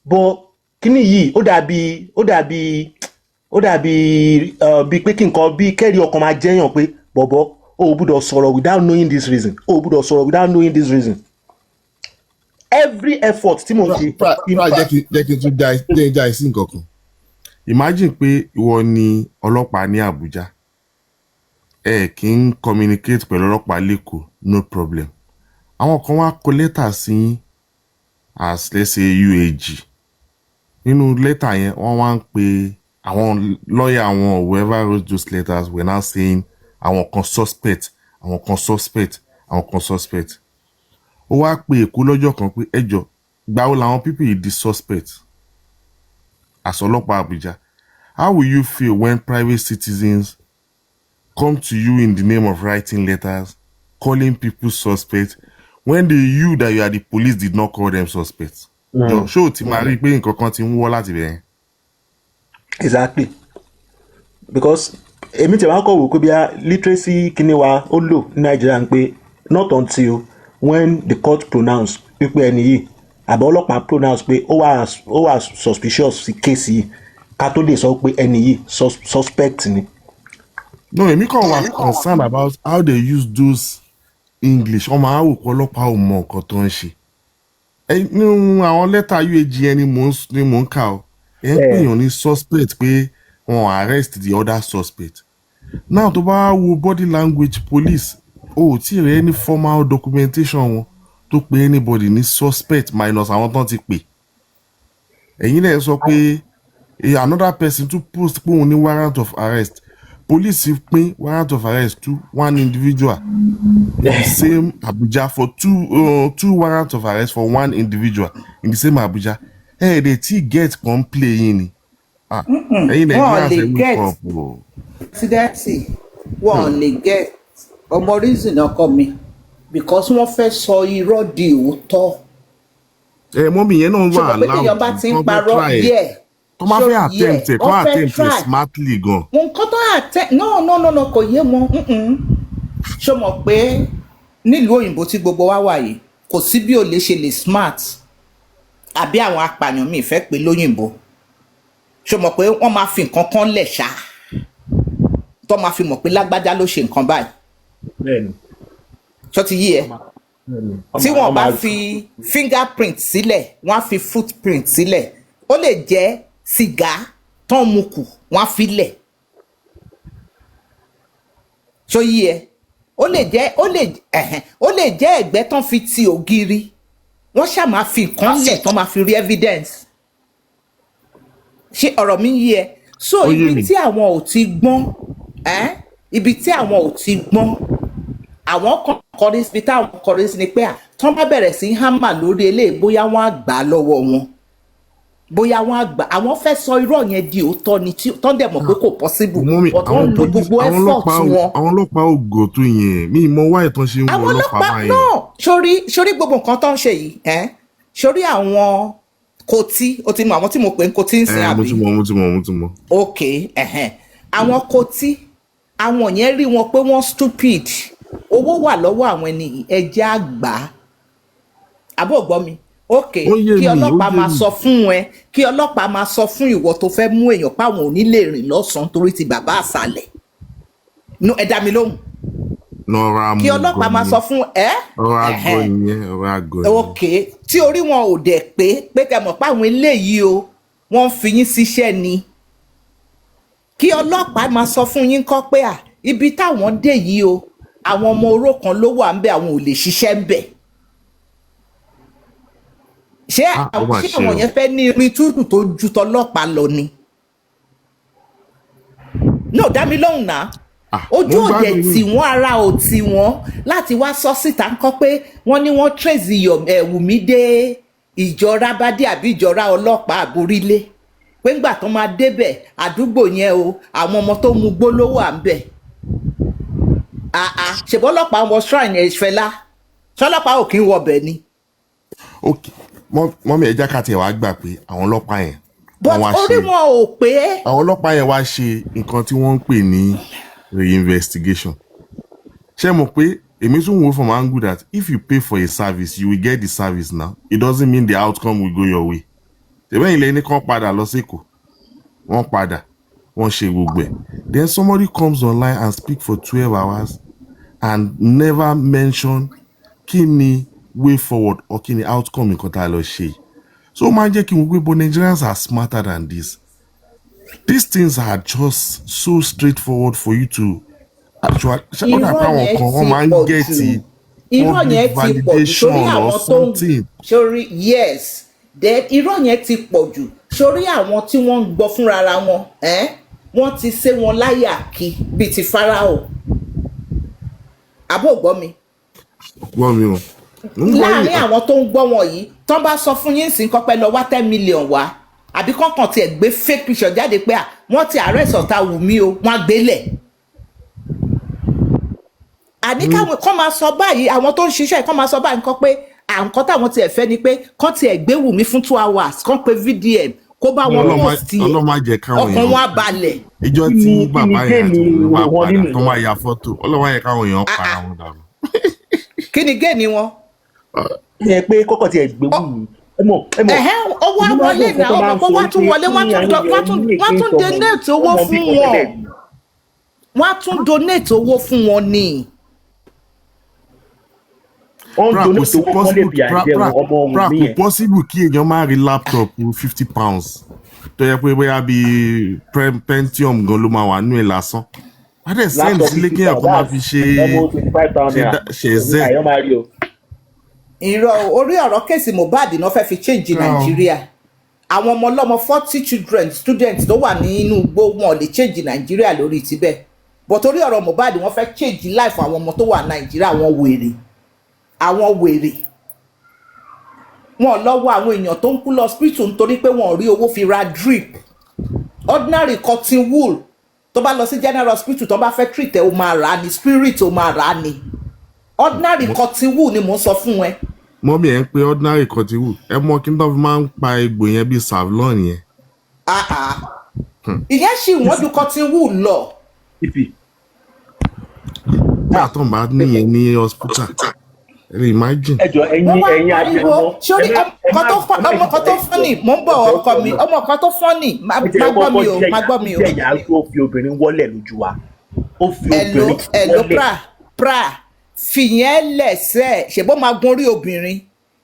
but kíní yìí ó dàbí bíi pé kí nǹkan bíi kẹ́rì ọkàn máa jẹ́yàn pé bọ̀bọ̀ o gbọ́dọ̀ sọ̀rọ̀ without knowing this reason every effort tí mo ṣe. jẹ́ kí n tún já sí nǹkan kan imagine pé ìwọ ni ọlọ́pàá ní Àbújá ẹ kì í communicate pẹ̀lú ọlọ́pàá lẹ́kọ̀ọ́ no problem àwọn kan wá kọ lẹ́tà sí as let's say UAG nínú lẹ́tà yẹn wọ́n wá ń pe àwọn lawyer àwọn whoever wrote those letters were now saying àwọn kan suspect ó wá pe Èkó lọ́jọ́ kan pé ẹjọ́ gbáwo làwọn people yìí di suspect as ọlọ́pàá Àbújá. How will you feel when private citizens come to you in the name of writing letters calling people suspect when you that you are the police did not call them suspects? Ṣé o ti máa rí i pé nǹkan kan ti ń wọ́ láti bẹ̀rẹ̀? Exactly, because èmi tí wàá kọ̀ wò pé bí a literacy kíní wa ó lò ní Nàìjíríà ń pé not until when the court pronounce pípé ẹni yìí àbí ọlọ́pàá pronounce pé ó wà suspicious sí case yìí ká tó lè sọ pé ẹni yìí suspect ni. No, èmi kàn wà concerned about how they use those English. Ọmọ àwọn ọlọ́pàá ò mọ nǹkan tó ń ṣe. Nínú àwọn lẹ́tà UAGN ni mò ń kà ó. Ẹ ń pèèyàn ní suspect pé wọ́n arrest the other suspect. Now tó bá wo body language police, ò tí rẹ̀ any formal documentation wọn tó pe anybody ní suspect minus àwọn tán ti pè. Ẹ̀yin náà sọ pé another person to post pé òun ní warrant of arrest. Police pín warrant of arrest to one individual in the same Abuja for two warrants of arrest for one individual in the same Abuja. Hey, they still get complaining ni. Wọ́n lè get presidency. Wọ́n lè get ọmọ reason ọkọ mi because wọ́n fẹ́ sọ irọ́ di òótọ́. Mọ́mí yẹn náà wà láwùjọ. Ṣùgbọ́n pé téèyàn bá ti ń parọ́ díẹ̀. Tó máa fẹ́ attempt ẹ̀ kọ́ attempt ẹ̀ smartly gan. Nǹkan tó attempt no kò yé wọn. Ṣé o mọ̀ pé nílùú òyìnbó tí gbogbo wa wà yìí kò sí bí o lè ṣe lè smart àbí àwọn apààyàn mi fẹ́ pé lóyìnbó. Ṣé o mọ̀ pé wọ́n máa fi nǹkan kan lẹ̀ ṣá tó máa fi mọ̀ pé lágbájá ló ṣe nǹkan báyìí. Bẹ́ẹ̀ni. Ṣó ti yí ẹ? Tí wọ́n bá fi fingerprint sílẹ̀ wọ́n á fi footprint sílẹ̀ ó lè jẹ́ sìgá tán mu kù wọ́n á fi lẹ̀. Ṣó yí ẹ? Ó lè jẹ́ ẹ̀gbẹ́ tán fi ti ògiri wọ́n ṣáà máa fi nǹkan lẹ̀ tán máa fi rí evidence. Ṣé ọ̀rọ̀ mi yí ẹ? So ibi tí àwọn ò ti gbọ́n àwọn kan kọrí síbi táwọn kọrí sí ni pé tán bá bẹ̀rẹ̀ sí hámà lórí eléyìí bóyá wọ́n á gbà á lọ́wọ́ wọn bóyá wọ́n á gbà àwọn fẹ́ sọ irọ́ yẹn di òótọ́ ni tí tán dẹ̀ mọ̀ pé kò possible but wọ́n lo gbogbo effort wọn. Àwọn ọlọ́pàá ò gò tó yẹn mi mọ wá ìtàn ṣe ń wọ ọlọ́pàá wáyé. sórí gbogbo nǹkan tó ń ṣe yìí sórí àwọn kòtí o ti mọ àwọn tí mo pè ń kòtí ń sìn àbí. mo ti mọ. ok àwọn kòtí àwọn yẹn rí wọn pé wọ́n stupid owó wà lọ́wọ́ àwọn ẹni ẹjẹ́ àgbà àbó gbọ́ mi ok kí ọlọ́pàá máa sọ fún ẹ kí ọlọ́pàá máa sọ fún ìwọ tó fẹ́ mú èèyàn páwọn ò ní lè rìn lọ́sàn-án torí ti bàbá àṣàlẹ̀ ẹ dá mi lóhùn kí ọlọ́pàá máa sọ fún ọ̀rọ̀ àgọ́ yẹn ok tí orí wọn ò dẹ̀ pé kẹ́ mọ̀ páwọn eléyìí o wọ́n ń fi yín síṣẹ́ ni kí ọlọ́pàá máa sọ fún yín kọ́ pé ibi táwọn dé yìí o àwọn ọmọ oró kan ló wà ń bẹ àwọn ò lè ṣiṣẹ́ ń bẹ̀ ṣé àwọn yẹn fẹ́ ní irin tútù tó ju tọlọ́pàá lọ ni náà dá mi lóhùn náà ojú òde tí wọ́n ara ò tí wọ́n láti wá sọ síta ń kọ́ pé wọ́n ní wọ́n trace Wùmí dé ìjọ Rábádé àbí ìjọ ọlọ́pàá àborílé pé ńgbà tó máa débẹ̀ àdúgbò yẹn o àwọn ọmọ tó mu gbó ló wà ń bẹ̀ ṣèbọ́ ọlọ́pàá wọ shrine Fẹlá ṣọlọ́pàá ò kí ń wọbẹ̀ ni. ok mọ́mí ẹja ká tiẹ̀ wá gbà pé àwọn ọlọ́pàá yẹn but orí wọn ò pé. àwọn ọlọ́pàá yẹn wá ṣe nǹkan tí wọ́n ń pè ní reinvestigation. ṣé mo pé èmi tún wo from angle that if you pay for a service you will get the service now it doesn't mean the outcome will go your way. ṣèbẹ́ ilé ní kàn padà lọ sẹ́kọ̀ọ́ wọ́n padà wọ́n ṣe gbogbo ẹ̀ then somebody comes online and speak for 12 hours and never mention kí ni way forward or kí ni outcome nǹkan tá a lọ ṣe. So máa ń jẹ́ kí n wí but Nigerians are smarter than this. These things are just so straightforward for you to actually ṣe ọ̀dà táwọn kan wọ́n máa ń get public validation or something. Sórí yes then irọ́ yẹn ti pọ̀ jù sórí àwọn tí wọ́n ń gbọ́ fúnra ra wọn wọ́n ti ṣe wọn láyà kí bíi ti Fáráò àbó gbọ́ mi. Gbọ́ mi o. Láàárín àwọn tó ń gbọ́ wọn yìí tán bá sọ fún yín sí kọ́pẹ́ lọ wá 10 million wá àbí kọ́kàn tiẹ̀ gbé fake picture jáde pé wọ́n ti arrest ọ̀tá Wùmí o wọ́n á gbélẹ̀. Àní káwọn kọ́ máa sọ báyìí àwọn tó ń ṣiṣẹ́ kọ́ máa sọ báyìí nǹkan pé nǹkan táwọn tiẹ̀ fẹ́ ni pé kọ́ tiẹ̀ gbé Wùmí fún 2 hours kọ́ pé VDM kó bá wọn post ọkàn wọn á balẹ̀. Ìjọ tí bàbá yẹn àti Wùmí wà padà tó máa ya fọ́tò ọlọ́wọ́ yẹ káwọn èèyàn para wọn dànù. Kí ni géènì wọn? ẹ pé kọ́kọ́ tiẹ̀ gbé wù mí ẹ mọ̀ owó wọlé náà ọmọ kó wá tún wọlé wọ́n tún donate owó fún wọn wọ́n tún donate owó fún wọn ni. Pra kò possible kí èèyàn máa rí laptop £50 tó yẹ pé bóyá bíi Pentium gan ló máa wà nínú ẹ̀ lásán wọ́n dẹ̀ send sílé kí èèyàn kó máa fi ṣe ẹ̀zẹ̀. ìrọ̀ orí ọ̀rọ̀ kéèsì Mohbad náà fẹ́ fi change Nàìjíríà àwọn ọmọ ọlọ́mọ 40 students tó wà nínú igbó wọn lè change Nàìjíríà lórí tibẹ̀ but orí ọ̀rọ̀ Mohbad wọ́n fẹ́ change life àwọn ọmọ tó wà Nàìjíríà àwọn wèrè wọn lọ́wọ́ àwọn èèyàn tó ń kú lọ hospital nítorí pé wọn ò rí owó fi ra drip ordinary cotton wool tó bá lọ sí general hospital tó bá fẹ́ treat ẹ o máa rà ní spirit o máa rà ní ordinary cotton wool ni mò ń sọ fún ẹ. mọ́mí ẹ̀ ń pe ordinary cotton wool ẹ mọ kí n tó fi máa ń pa egbò yẹn bíi savlon yẹn. ìyẹn sì wọ́n ju cotton wool lọ. nígbà tó ń bá níyẹn ní hospital imagine. ẹjọ ẹyin ariwo sórí ọmọ kan tó fọ́nì mò ń bọ̀ ọkọ mi ọmọ kan tó fọ́nì má gbọ́ mi o. ìyá tó fi obìnrin wọlé lójú wa ó fi obìnrin wọlé. Prah fìyẹn lẹ̀sẹ̀ ṣèbó máa gun orí obìnrin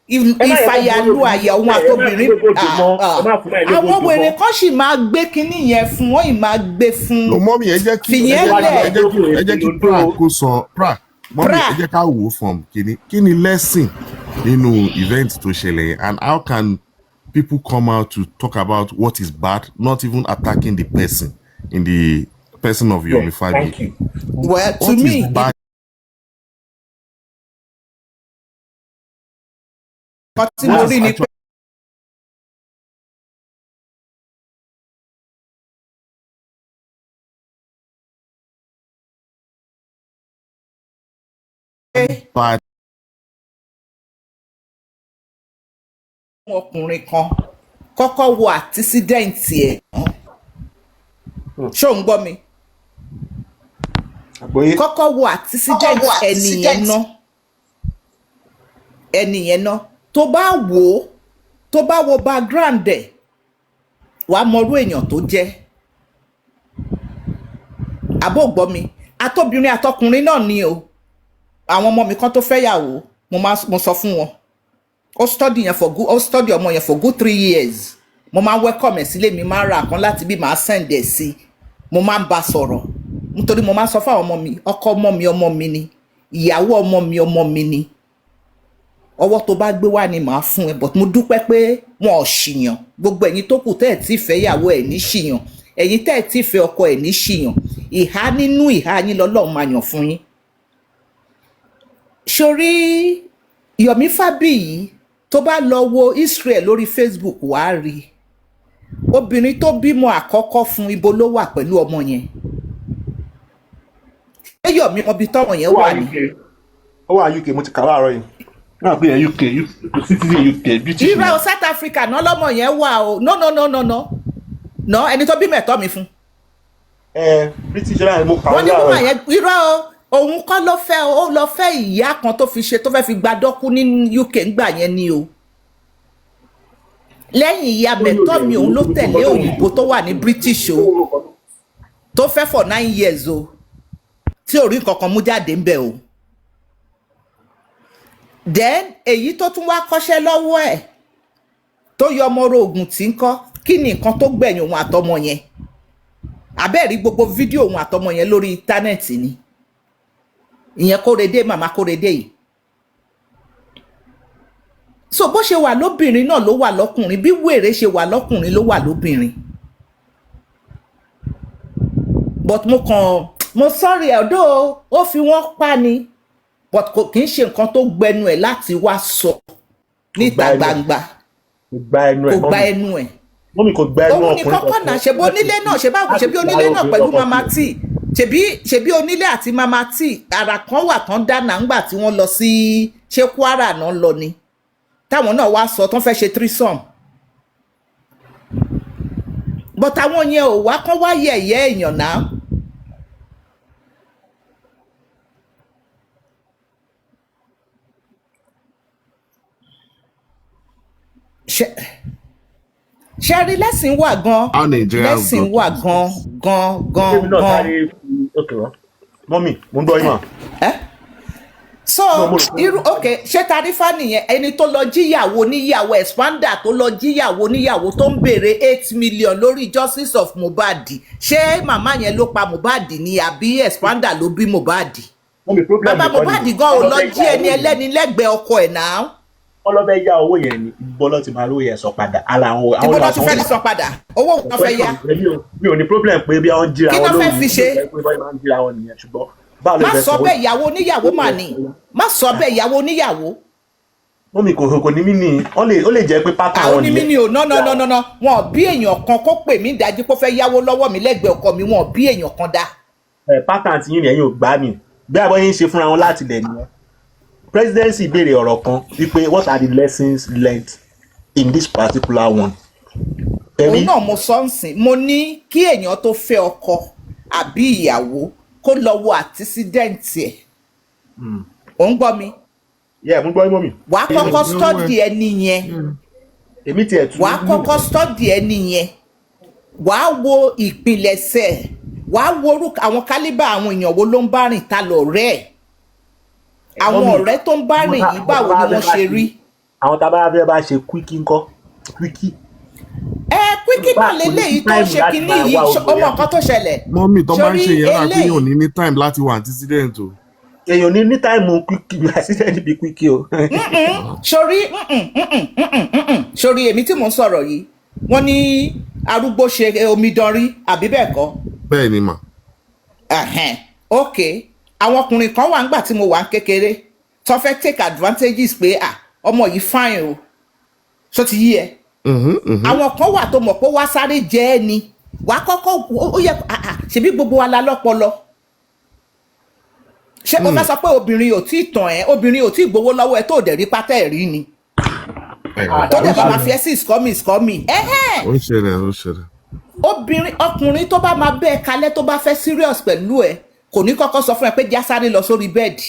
ìfàyàlú àyà òun àtobìnrin àwọn wèrè kan sì máa gbé kinní yẹn fún wọn ì máa gbé fún fìyẹn lẹ̀. ẹ jẹ́ kí Prah kó sọ Prah mọ́mí ẹ jẹ́ ká wò ó fún kí ni lesson nínú event tó ṣẹlẹ̀ yẹn and how can people come out to talk about what is bad not even attacking the person in the person of Yomi Fabiyi. Well, to me tí mo rí ni pé ọkùnrin kan kọ́kọ́ wo àtísídẹ́ǹtì ẹ̀ ṣó ń gbọ́ mi kọ́kọ́ wo àtísídẹ́ǹtì ẹnìyẹn ná tó bá wo background ẹ̀ wàá mọrú èèyàn tó jẹ́ àbó gbọ́ mi àtobìnrin àtọkùnrin náà ni o àwọn ọmọ mi kan tó fẹ́yàwó mo sọ fún wọn ó study ọmọ yẹn for good 3 years mo máa ń welcome ẹ̀ sílé mi máa ń ra kan láti bí màá send ẹ̀ sí mo máa ń bá sọ̀rọ̀ nítorí mo máa ń sọ fún àwọn ọmọ mi ọkọ ọmọ mi ni ìyàwó ọmọ mi ni ọwọ́ tó bá gbé wá ni màá fún ẹ but mo dúpẹ́ pé wọn ò ṣìyàn gbogbo ẹ̀yin tó kù tẹ́ ẹ̀ tí fẹ́ yàwó ẹ̀ ní ṣìyàn ẹ̀yin tẹ́ ẹ̀ tí fẹ́ ọkọ ẹ̀ ní ṣìyàn ìhà nínú ìhà yín lọ́lọ́run máa yàn fún yín. Sórí Yomi Fabiyi tó bá lọ wo Israel lórí Facebook wàá rí obìnrin tó bímọ àkọ́kọ́ fún ibo ló wà pẹ̀lú ọmọ yẹn ṣé Yomi ọbí tọmọ yẹn wà ní. ó wà UK mo ti kà láàárọ̀ yìí náà pé UK citizen UK British. irọ́ South Africa náà lọ́mọ yẹn wà o no ẹni tó bí mẹ́tọ́ mi fún. British náà mo kà wọ́n ní wọ́n yẹn irọ́ o òun kọ́ ó lọ fẹ́ ìyá kan tó fẹ́ fi gba dọ́kú ní UK ńgbà yẹn ni o lẹ́yìn ìyá mẹ́tọ́ mi òun ló tẹ̀lé òyìnbó tó wà ní British o tó fẹ́ for 9 years o tí ò rí nǹkan kan mú jáde ńbẹ̀ o then èyí tó tún wá kọ́ṣẹ́ lọ́wọ́ ẹ̀ tó yọ ọmọ orogún tí ń kọ́ kí ni nǹkan tó gbẹ̀yìn òun àtọmọ yẹn abẹ́ẹ̀rí gbogbo fídíò òun àtọmọ yẹn lórí íńtánẹ́ẹ̀tì ni ìyẹn Kóredé màmá Kóredé yìí so bó ṣe wà lóbìnrin náà ló wà lọ́kùnrin bí wèrè ṣe wà lọ́kùnrin ló wà lóbìnrin but mo sorry ọ̀dọ́ ó fi wọ́n pa ni but kì í ṣe nǹkan tó gbẹnu ẹ̀ láti wá sọ níta gbangba kò gba ẹnu ẹ̀ mọ́mí kò gba ẹnu ọkùnrin. òun ní kọ́kọ́ náà ṣebí onílé náà ṣebí onílé náà pẹ̀lú mama tí ṣebí onílé àti mama tí ara kan wà tán dáná ńgbà tí wọ́n lọ sí ṣé Kwara náà lọ ni táwọn náà wá sọ tán fẹ́ ṣe threesome but àwọn yẹn ò wá kán wá yẹ̀yẹ́ èèyàn náà. ṣẹ́rí lẹ́sìn wà gan How Nigerians lẹ́sìn got wà to this gan place. gan Èmi náà gan. sáré okay wọ́n. Mọ́mì, mo ń gbọ́ yín mà. So irú ok ṣé tarifa nìyẹn ẹni tó lọ jíyàwó níyàwó expander tó lọ jíyàwó níyàwó tó ń béèrè 8 million lórí justice of Mohbad ṣé màmá yẹn ló pa Mohbad ni àbí expander ló bí Mohbad? Mọ́mì problem bàbá Mohbad gan ò lọ jí ẹni ẹlẹ́ni lẹ́gbẹ̀ẹ́ ọkọ ẹ̀ náà. Wọ́n lọ fẹ́ yá owó yẹn ni bọ́lọ́ ti máa lówó yẹn sọ padà. ibo ló ti fẹ́ ní sọ padà owó kan fẹ́ yá. Mi ò ní problem pé bí wọ́n jíra wọn lórí. Kí ló fẹ́ fi ṣe? Má sọ bẹ́ẹ̀ ìyàwó oníyàwó mà ní. Má sọ bẹ́ẹ̀ ìyàwó oníyàwó. Mọ́mì kò ní mí ní ó lè jẹ́ pé pátá wọn nìyẹn. Àwọn onímí ni ò no wọn bí èèyàn kan kó pè mí dájú kó fẹ́ yáwó lọ́wọ́ mi lẹ́gbẹ̀ẹ́ ọkọ mi wọn bí èèyàn kan dá. Pátá àti yín ẹ̀yin ò gbá mi bí àbọ̀ yín ṣe fúnra wọn láti lẹ̀ nìyẹn. Presidency béèrè ọ̀rọ̀ kan wípé what are the lessons learned in this particular one. Òun náà mo sọ ń sìn mo ní kí èèyàn tó fẹ́ ọkọ àbí ìyàwó kó lọ wo àtísídẹ́ǹtì ẹ̀. Ò ń gbọ́ mi? Mo gbọ́ yín mọ́mì. Wàá kọ́kọ́ stọ́dì ẹni yẹn. Èmi tiẹ̀ tún. Wàá kọ́kọ́ stọ́dì ẹni yẹn. Wàá wo ìpilẹ̀ṣẹ̀ wàá wo orúkọ àwọn kálíbà àwọn èèyàn wo ló ń bá rìn ta lọ̀rẹ́ ẹ̀. Àwọn ọ̀rẹ́ tó ń bá rìn yìí báwo ni wọ́n ṣe rí. Àwọn tá a bá fẹ́ bá ṣe quickie ńkọ́ quickie. Quickie náà lélẹ́yìí tó ń ṣe kinní yìí ọmọ nǹkan tó ṣẹlẹ̀. Mọ́mì tó máa ń ṣe yẹn láti yàn ní time láti wà antecedent o. Èèyàn ní time quickie accident bí quickie o. Sori èmi tí mò ń sọ̀rọ̀ yìí wọ́n ní arúgbó ṣe omidan rí àbí bẹ́ẹ̀ kọ́. Bẹ́ẹ̀ ni mà. Ok àwọn ọkùnrin kan wà ńgbà tí mo wà ń kékeré tó fẹ́ take advantages pé ọmọ yìí fine o ṣó ti yí ẹ. Àwọn kan wà tó mọ̀ pé wá sáré jẹ́ ẹ ni wàá kọ́kọ́ ó yẹ ṣebí gbogbo wa la lọ́pọlọ. Ṣé o fẹ́ sọ pé obìnrin ò tí ì tàn ẹ́ obìnrin ò tí ì gbowó lọ́wọ́ ẹ tó dẹ̀ rí pátá ẹ̀ rí ni tó dẹ̀ bá máa fi ẹ́ sí ìsọ́mì. Ó ṣẹlẹ̀. Ọkùnrin tó bá máa bẹ́ ẹ kalẹ̀ tó bá fẹ́ serious pẹ̀lú ẹ kò ní kọ́kọ́ sọ fún ẹ pé já sáré lọ sórí bẹ́ẹ̀dì.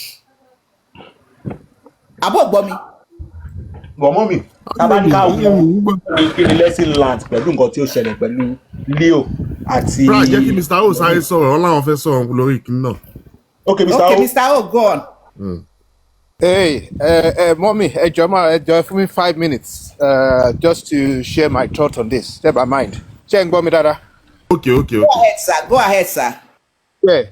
Àbọ̀ gbọ́ mi. Gbọ̀mọ́ mi tábàdíkà wù kí lesson learned pẹ̀lú nǹkan tí ó ṣẹlẹ̀ pẹ̀lú Leo àti. Prah jẹ́ kí Mr. O sáré sọ̀rọ̀ wọn làwọn fẹ́ sọ̀rọ̀ lórí ìkíni náà. Okay, Mr. O, go on. Hey, mommy, ẹ jọ̀ọ́ fún mi 5 minutes just to share my thoughts on this. Step my mind. Ṣé ń gbọ́ mi dáadáa? Okay. Go ahead, sir. Yeah.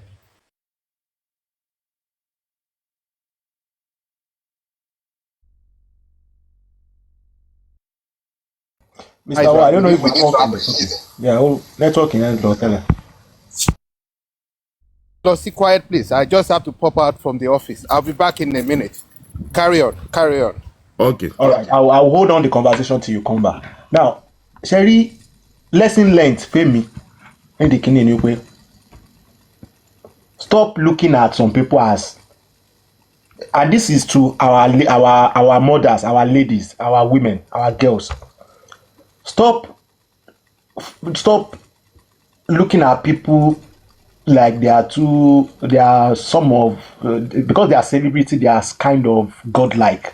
Mr. O, I don't know if we talk. Network in the hotel. Just quiet, please. I just have to pop out from the office. I'll be back in a minute. Carry on. Okay. All right. I'll hold on the conversation till you come back. Now, Sherry, lesson learned, Femi, in the Kenyan way. Stop looking at some people as, and this is to our mothers, our ladies, our women, our girls. Stop looking at people like they are some of because they are celebrity, they are kind of godlike.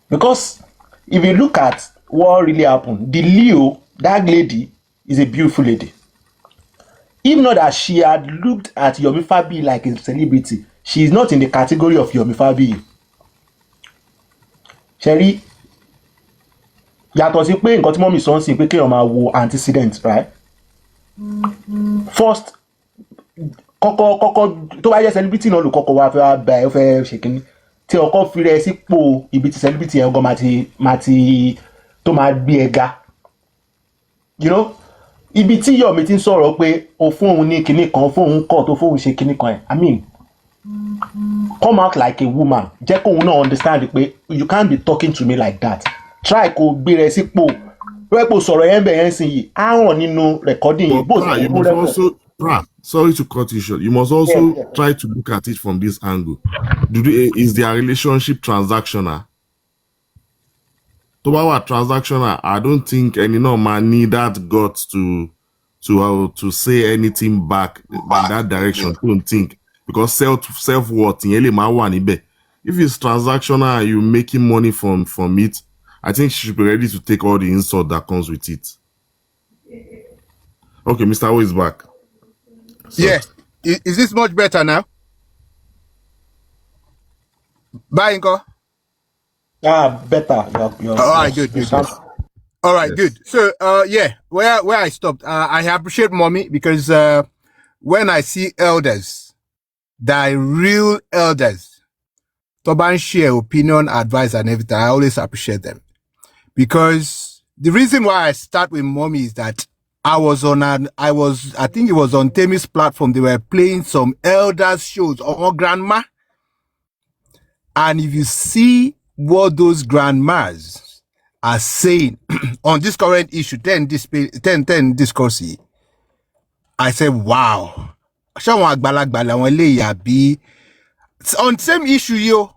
Because if you look at what really happened, the Leo, that lady, is a beautiful lady. If not that she had looked at Yomi Fabiyi like a celebrity, she is not in the category of Yomi Fabiyi. Sherry, yàtọ̀ sí pé nǹkan tí mọ́mì sọ ń sìn pé kéèyàn máa wo antecedent, right? First, kọ́kọ́ tó bá jẹ́ celebrity náà ló kọ́kọ́ wá fẹ́ bá ẹ fẹ́ ṣe kínní tí ọkọ fi rẹ sípò ibi tí celebrity yẹn gan máa ti tó máa gbé ẹ ga. You know, ibi tí Yomi ti ń sọ̀rọ̀ pé o fún òun ní kinní kan fún òun kọ́ tó fún òun ṣe kinní kan ẹ̀. I mean, come out like a woman. Jẹ́ kóun náà understand pé you can't be talking to me like that. Try kó gbé rẹ sípò pẹ́pọ̀ sọ̀rọ̀ yẹn bẹ̀ yẹn sìn yìí á hàn nínú recording yìí. Prah, you must also, Prah, sorry to cut you short. You must also try to look at it from this angle. Is their relationship transactional? To our transactional, I don't think any no man need that guts to say anything back in that direction. Don't think because self-worth in ele ma wa níbẹ̀. If it's transactional and you making money from it, I think she should be ready to take all the insult that comes with it. Okay, Mr. O is back. So, Yeah. Is this much better now? Bye, Inko. Better. All right, good. All right, yes. good. So, yeah, where I stopped, I appreciate mommy because when I see elders, that are real elders, to share opinion, advice, and everything, I always appreciate them. Because the reason why I start with mommy is that I think it was on Temi's platform, they were playing some elders shows or grandma. And if you see what those grandmas are saying on this current issue, 10 discourse, I said, wow. On same issue, yo.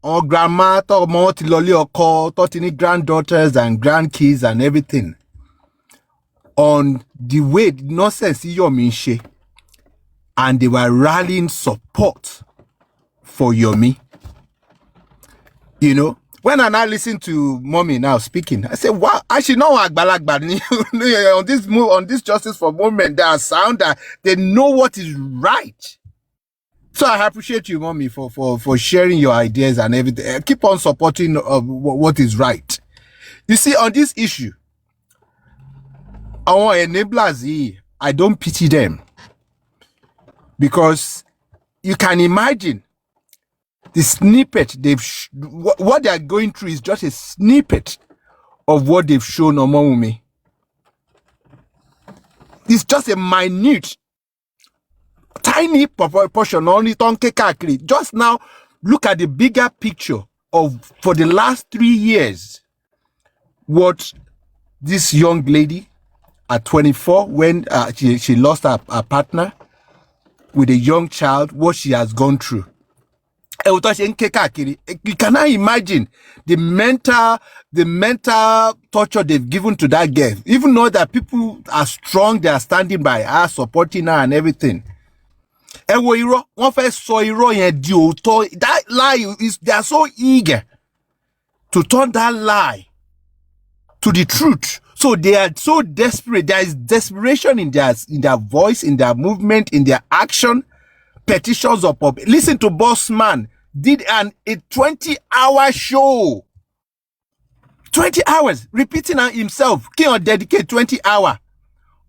On grandma, granddaughters and grandkids and everything. On the way, the nonsense, Yomi, and they were rallying support for Yomi. You know, when I now listen to mommy now speaking, I say, wow, I should know on this justice for women, they are sound, that they know what is right. So I appreciate you, mommy, for sharing your ideas and everything. Keep on supporting what is right. You see, on this issue, our enablers, I don't pity them. Because you can imagine the snippet what they are going through is just a snippet of what they've shown on me. It's just a minute, tiny proportion. Only just now, look at the bigger picture of for the last 3 years. What this young lady at 24, when she lost her partner with a young child, what she has gone through. You cannot imagine the mental torture they've given to that girl. Even though that people are strong, they are standing by her, supporting her and everything. That lie is, they are so eager to turn that lie to the truth. So they are so desperate. There is desperation in their voice, in their movement, in their action. Petitions of public. Listen to Boss Man did a 20-hour show. 20 hours repeating himself. Can dedicate 20 hours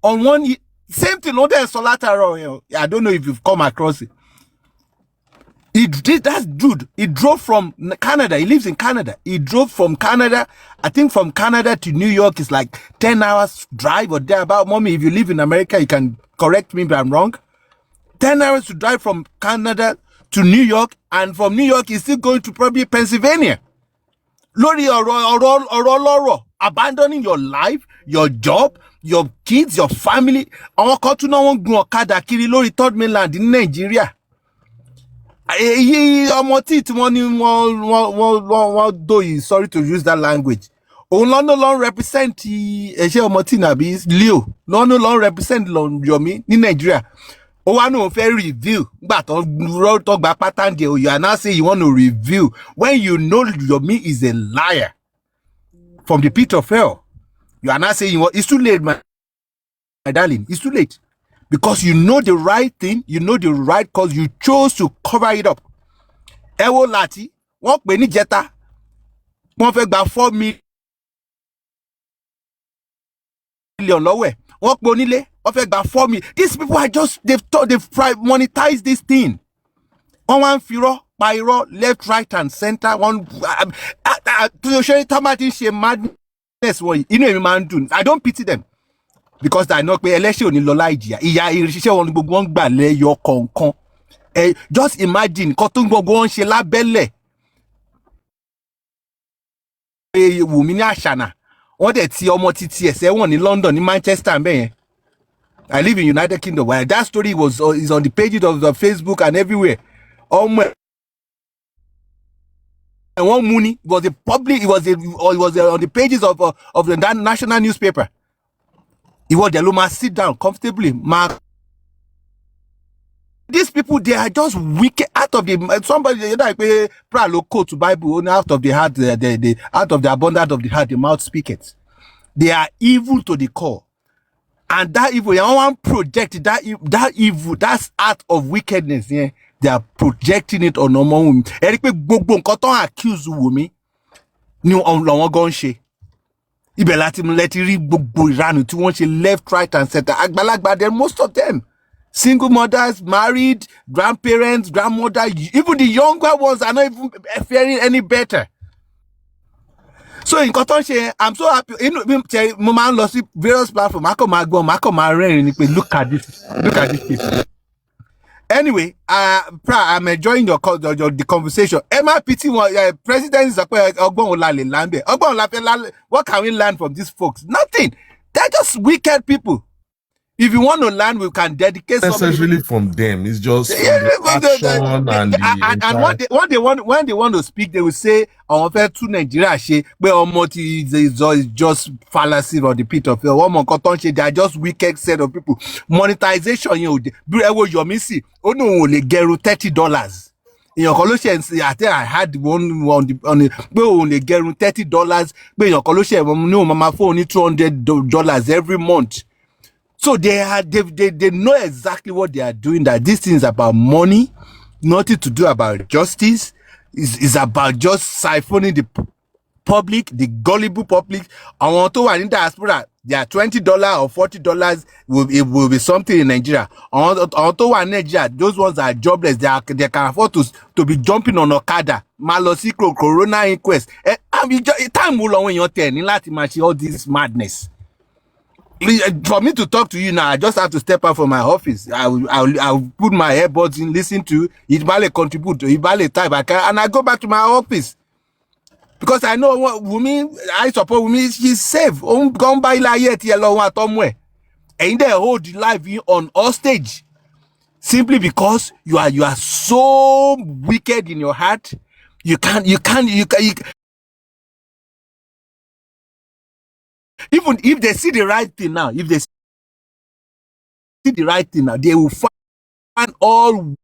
on one. Same thing. No, there's Solataro. I don't know if you've come across it. He did that dude. He drove from Canada. He lives in Canada. He drove from Canada. I think from Canada to New York is like 10 hours drive or thereabout. Mommy, if you live in America, you can correct me if I'm wrong. 10 hours to drive from Canada to New York, and from New York, he's still going to probably Pennsylvania. Lori or abandoning your life, your job, your kids, your family. Àwọn kan tún náà wọ́n gun ọ̀kadà kiri lórí third mainland ní Nàìjíríà. Ọmọ tí wọ́n ní wọ́n dòyì, sorry to use that language. Òun lọ́nà lọ́n represent ẹ̀ṣẹ́ ọmọ tí nàbí Leo. Lọ́nà lọ́n represent Yomi ní Nàìjíríà. Oh, I know fair review, but talk about pattern deal. You are now saying you want to review when you know Yomi is a liar from the pit of hell. You are now saying it's too late, my darling. It's too late because you know the right thing, you know the right cause. You chose to cover it up. Ewo lati, wọ́n pè ní jẹta, wọ́n fẹ́ gba 4 million lọ́wọ́. Wọ́n pè onílé. For me, these people are just they've monetized this thing. On one firo, pyro, left, right, and center. One to show you she madness. You know, man, do I don't pity them because I know pé election ní lọ láì jìyà. Ìyà ìrìṣẹ́ wọn gbogbo wọn gbà lẹ́yọ kọ̀ọ̀kan. Just imagine kó tó gbogbo wọn ṣe lábẹ́lẹ̀. Wùmí ní àṣànà. Wọ́n dẹ̀ ti ọmọ títí ẹ̀sẹ̀ wọn ní London, ní Manchester ńbẹ̀ yẹn. I live in United Kingdom. Where that story is on the pages of the Facebook and everywhere. And one money was the public. It was on the pages of the national newspaper. It was the Luma sit down comfortably. Mark. These people, they are just wicked. out of the somebody you know like Prah lo quote to Bible only out of the heart the out of the abundance of the heart the mouth speaketh. They are evil to the core. And that evil, one project that evil, that act of wickedness, yeah, they are projecting it on normal women. Eric gbogbo nǹkan tó accuse Wumi ni lọ́wọ́ gan ṣe. Ibẹ̀ láti rí gbogbo ìranù tí wọ́n ṣe left, right, and center. Àgbàlagbà, then most of them, single mothers, married, grandparents, grandmother, even the younger ones are not even faring any better. So in Kotonche, I'm so happy. Mo máa ń lọ sí various platforms. Má kàn máa rẹ́rìn-ín ni pé look at this people. Anyway, Prah, I'm enjoying the conversation. MRPT, president is what can we learn from these folks? Nothing. They're just wicked people. If you want to learn, we can dedicate necessarily from them. It's just when they want to speak, they will say, "I to Nigeria, is just fallacy or the pit of hell." They are just wicked set of people. Monetization, you're missing. Oh no, only get $30. In your Colossians, I think I had one on the only get $30. But your Colossians, no, my phone only $200 every month. So they know exactly what they are doing, that this thing is about money, nothing to do about justice. Is about just siphoning the public, the gullible public. I want to in diaspora, they are $20 or $40 will be something in Nigeria. I want to in Nigeria, those ones are jobless. They can afford to be jumping on Okada. Malosi Corona inquest. Time will long when you're 10 in Latin all this madness. For me to talk to you now, I just have to step out from my office. I'll put my earbuds in, listen to it, contribute to it, type, and I go back to my office. Because I know what Wumi, I support Wumi, she's safe. Gone by la yet yellow somewhere. And they hold the life on hostage. Simply because you are so wicked in your heart. You can't even if they see the right thing now, they will find all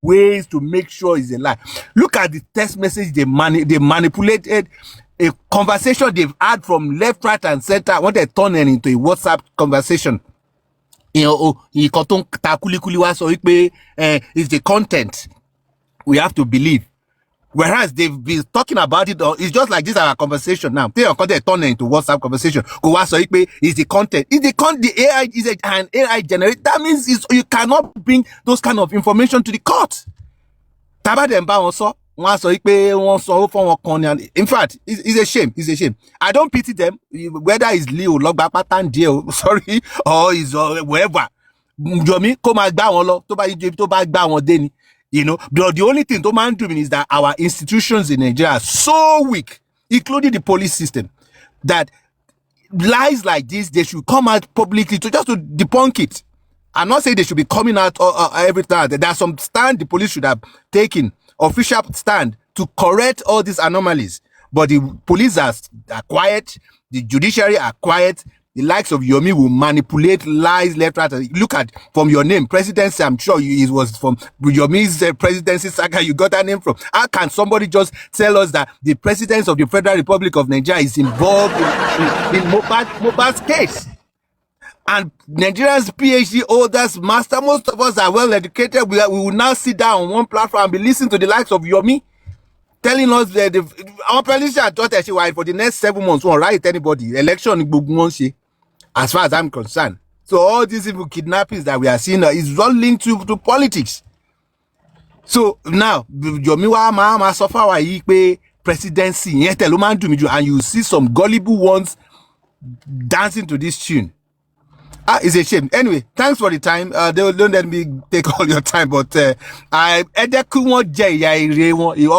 ways to make sure it's a lie. Look at the text message they manipulated, a conversation they've had from left, right, and center. What they turn it into a WhatsApp conversation. It's the content we have to believe. Whereas they've been talking about it, it's just like this our conversation now. They turn it into WhatsApp conversation. Is the content. The AI is an AI generated. That means you cannot bring those kind of information to the court. In fact, it's a shame. It's a shame. I don't pity them, whether it's Leo, Logbapatan, Dio, sorry, or is wherever. Yomi, come on, you know, but the only thing to man doing is that our institutions in Nigeria are so weak, including the police system, that lies like this, they should come out publicly to debunk it. I'm not saying they should be coming out every time. There are some stand the police should have taken, official stand to correct all these anomalies. But the police are quiet, the judiciary are quiet. The likes of Yomi will manipulate lies left, right. Look at from your name, presidency. I'm sure it was from Yomi's presidency saga. You got that name from. How can somebody just tell us that the president of the Federal Republic of Nigeria is involved in Mohbad's case? And Nigerians, PhD holders, master, most of us are well educated. We will now sit down on one platform and be listening to the likes of Yomi telling us that our politician thought that she was for the next 7 months won't write anybody. Election, as far as I'm concerned. So all these evil kidnappings that we are seeing is all linked to politics. So now, Yomiwa Mama suffer presidency, and you see some gullible ones dancing to this tune. It's a shame. Anyway, thanks for the time. Don't let me take all your time, but all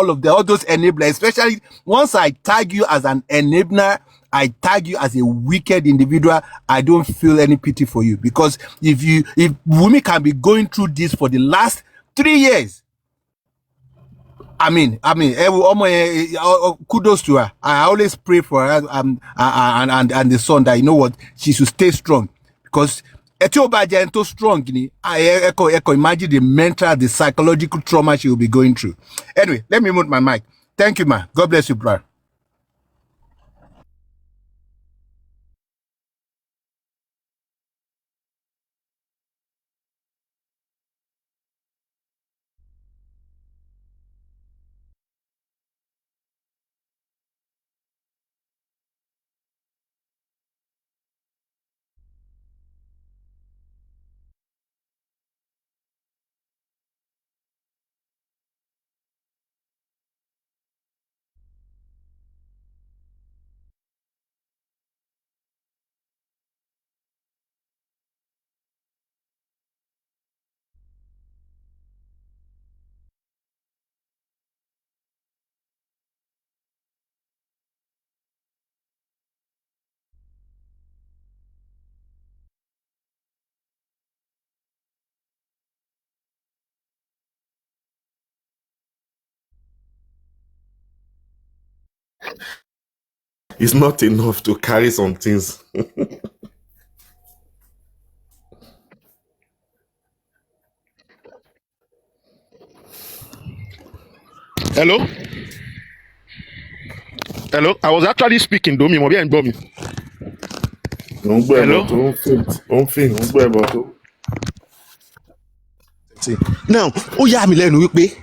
of all those enablers, especially once I tag you as an enabler, I tag you as a wicked individual, I don't feel any pity for you. Because if Wumi can be going through this for the last 3 years, I mean, kudos to her. I always pray for her and the son that, you know what, she should stay strong. Because Eti o ba je en to strong ni. Eko imagine the mental, the psychological trauma she will be going through. Anyway, let me mute my mic. Thank you, ma. God bless you, Prah. It's not enough to carry some things. Hello? Hello? I was actually speaking, Domi. Mo bí ẹ̀ ń gbọ́ mi. Hello? Now, ó yà mí lẹ́nu wípé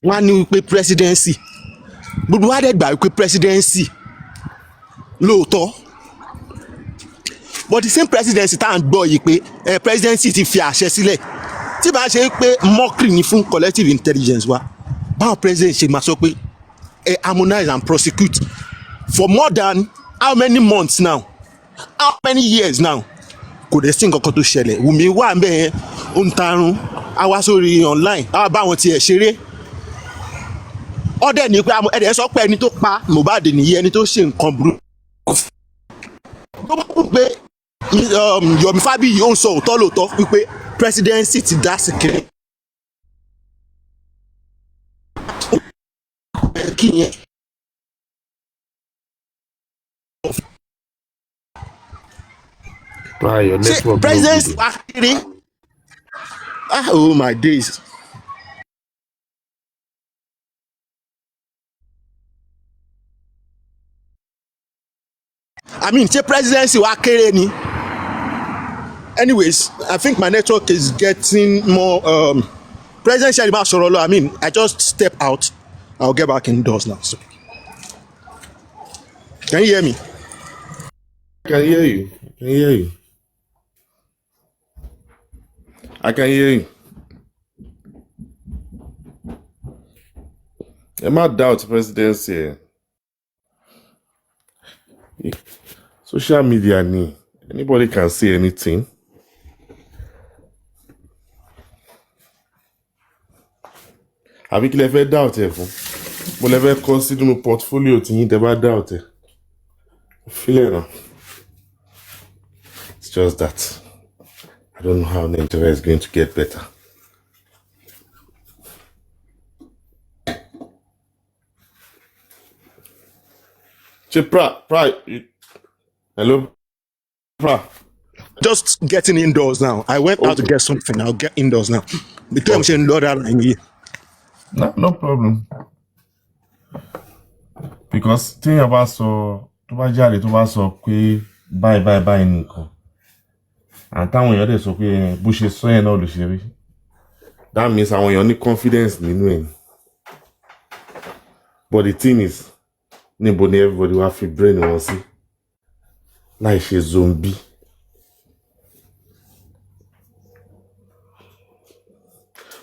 wọ́n á ní wípé presidency. Gbogbo wa dẹ̀ gbà wípé presidency lóòótọ́. But the same presidency tá à ń gbọ́ yìí pé presidency ti fi àṣẹ sílẹ̀. Tí bá ṣe pé mockery ni fún collective intelligence wa, báwọn president ṣe máa sọ pé harmonize and prosecute for more than how many months now? How many years now? Kò dẹ̀ sí nǹkan kan tó ṣẹlẹ̀. Wùmí wà ń bẹ̀ yẹn, ó ń tarun, á wá sórí online, á wá bá wọn tiẹ̀ ṣeré. Ọ̀dẹ̀ ní pé ẹ̀dẹ̀ sọ pé ẹni tó pa Mohbad nìyí, ẹni tó ṣe nǹkan burú. Tó bá kú pé Yomi Fabiyi ó ń sọ òótọ́ lóòótọ́ wípé presidency ti dá sí kiri. Kí yẹn. Prah, your network. Presidency wá kiri. Oh my days. I mean, ṣé presidency wá kéré ni? Anyways, I think my network is getting more. Presidential about Sorolo. I mean, I just step out. I'll get back indoors now. So. Can you hear me? I can hear you. I can hear you. I can hear you. I'm not doubt presidency. Social media ni. Anybody can say anything. Àbí kí lẹ fẹ́ doubt ẹ̀ fún? Mo lẹ fẹ́ kọ sínú portfolio tí yín tẹ́ bá doubt ẹ̀. Feel it now. It's just that I don't know how Nigeria is going to get better. Prah, hello, Prah. Just getting indoors now. I went out to get something. I'll get indoors now. The time saying Lord here. No problem. Because tí yẹn bá sọ tó bá jáde tó bá sọ pé báyìí nìkan àtàwọn èèyàn dẹ̀ sọ pé bó ṣe sọ yẹn náà ló ṣe rí, that means àwọn èèyàn ní confidence nínú ẹ̀. But the thing is, níbo ni everybody wá fi brain wọn sí láì ṣe zombie.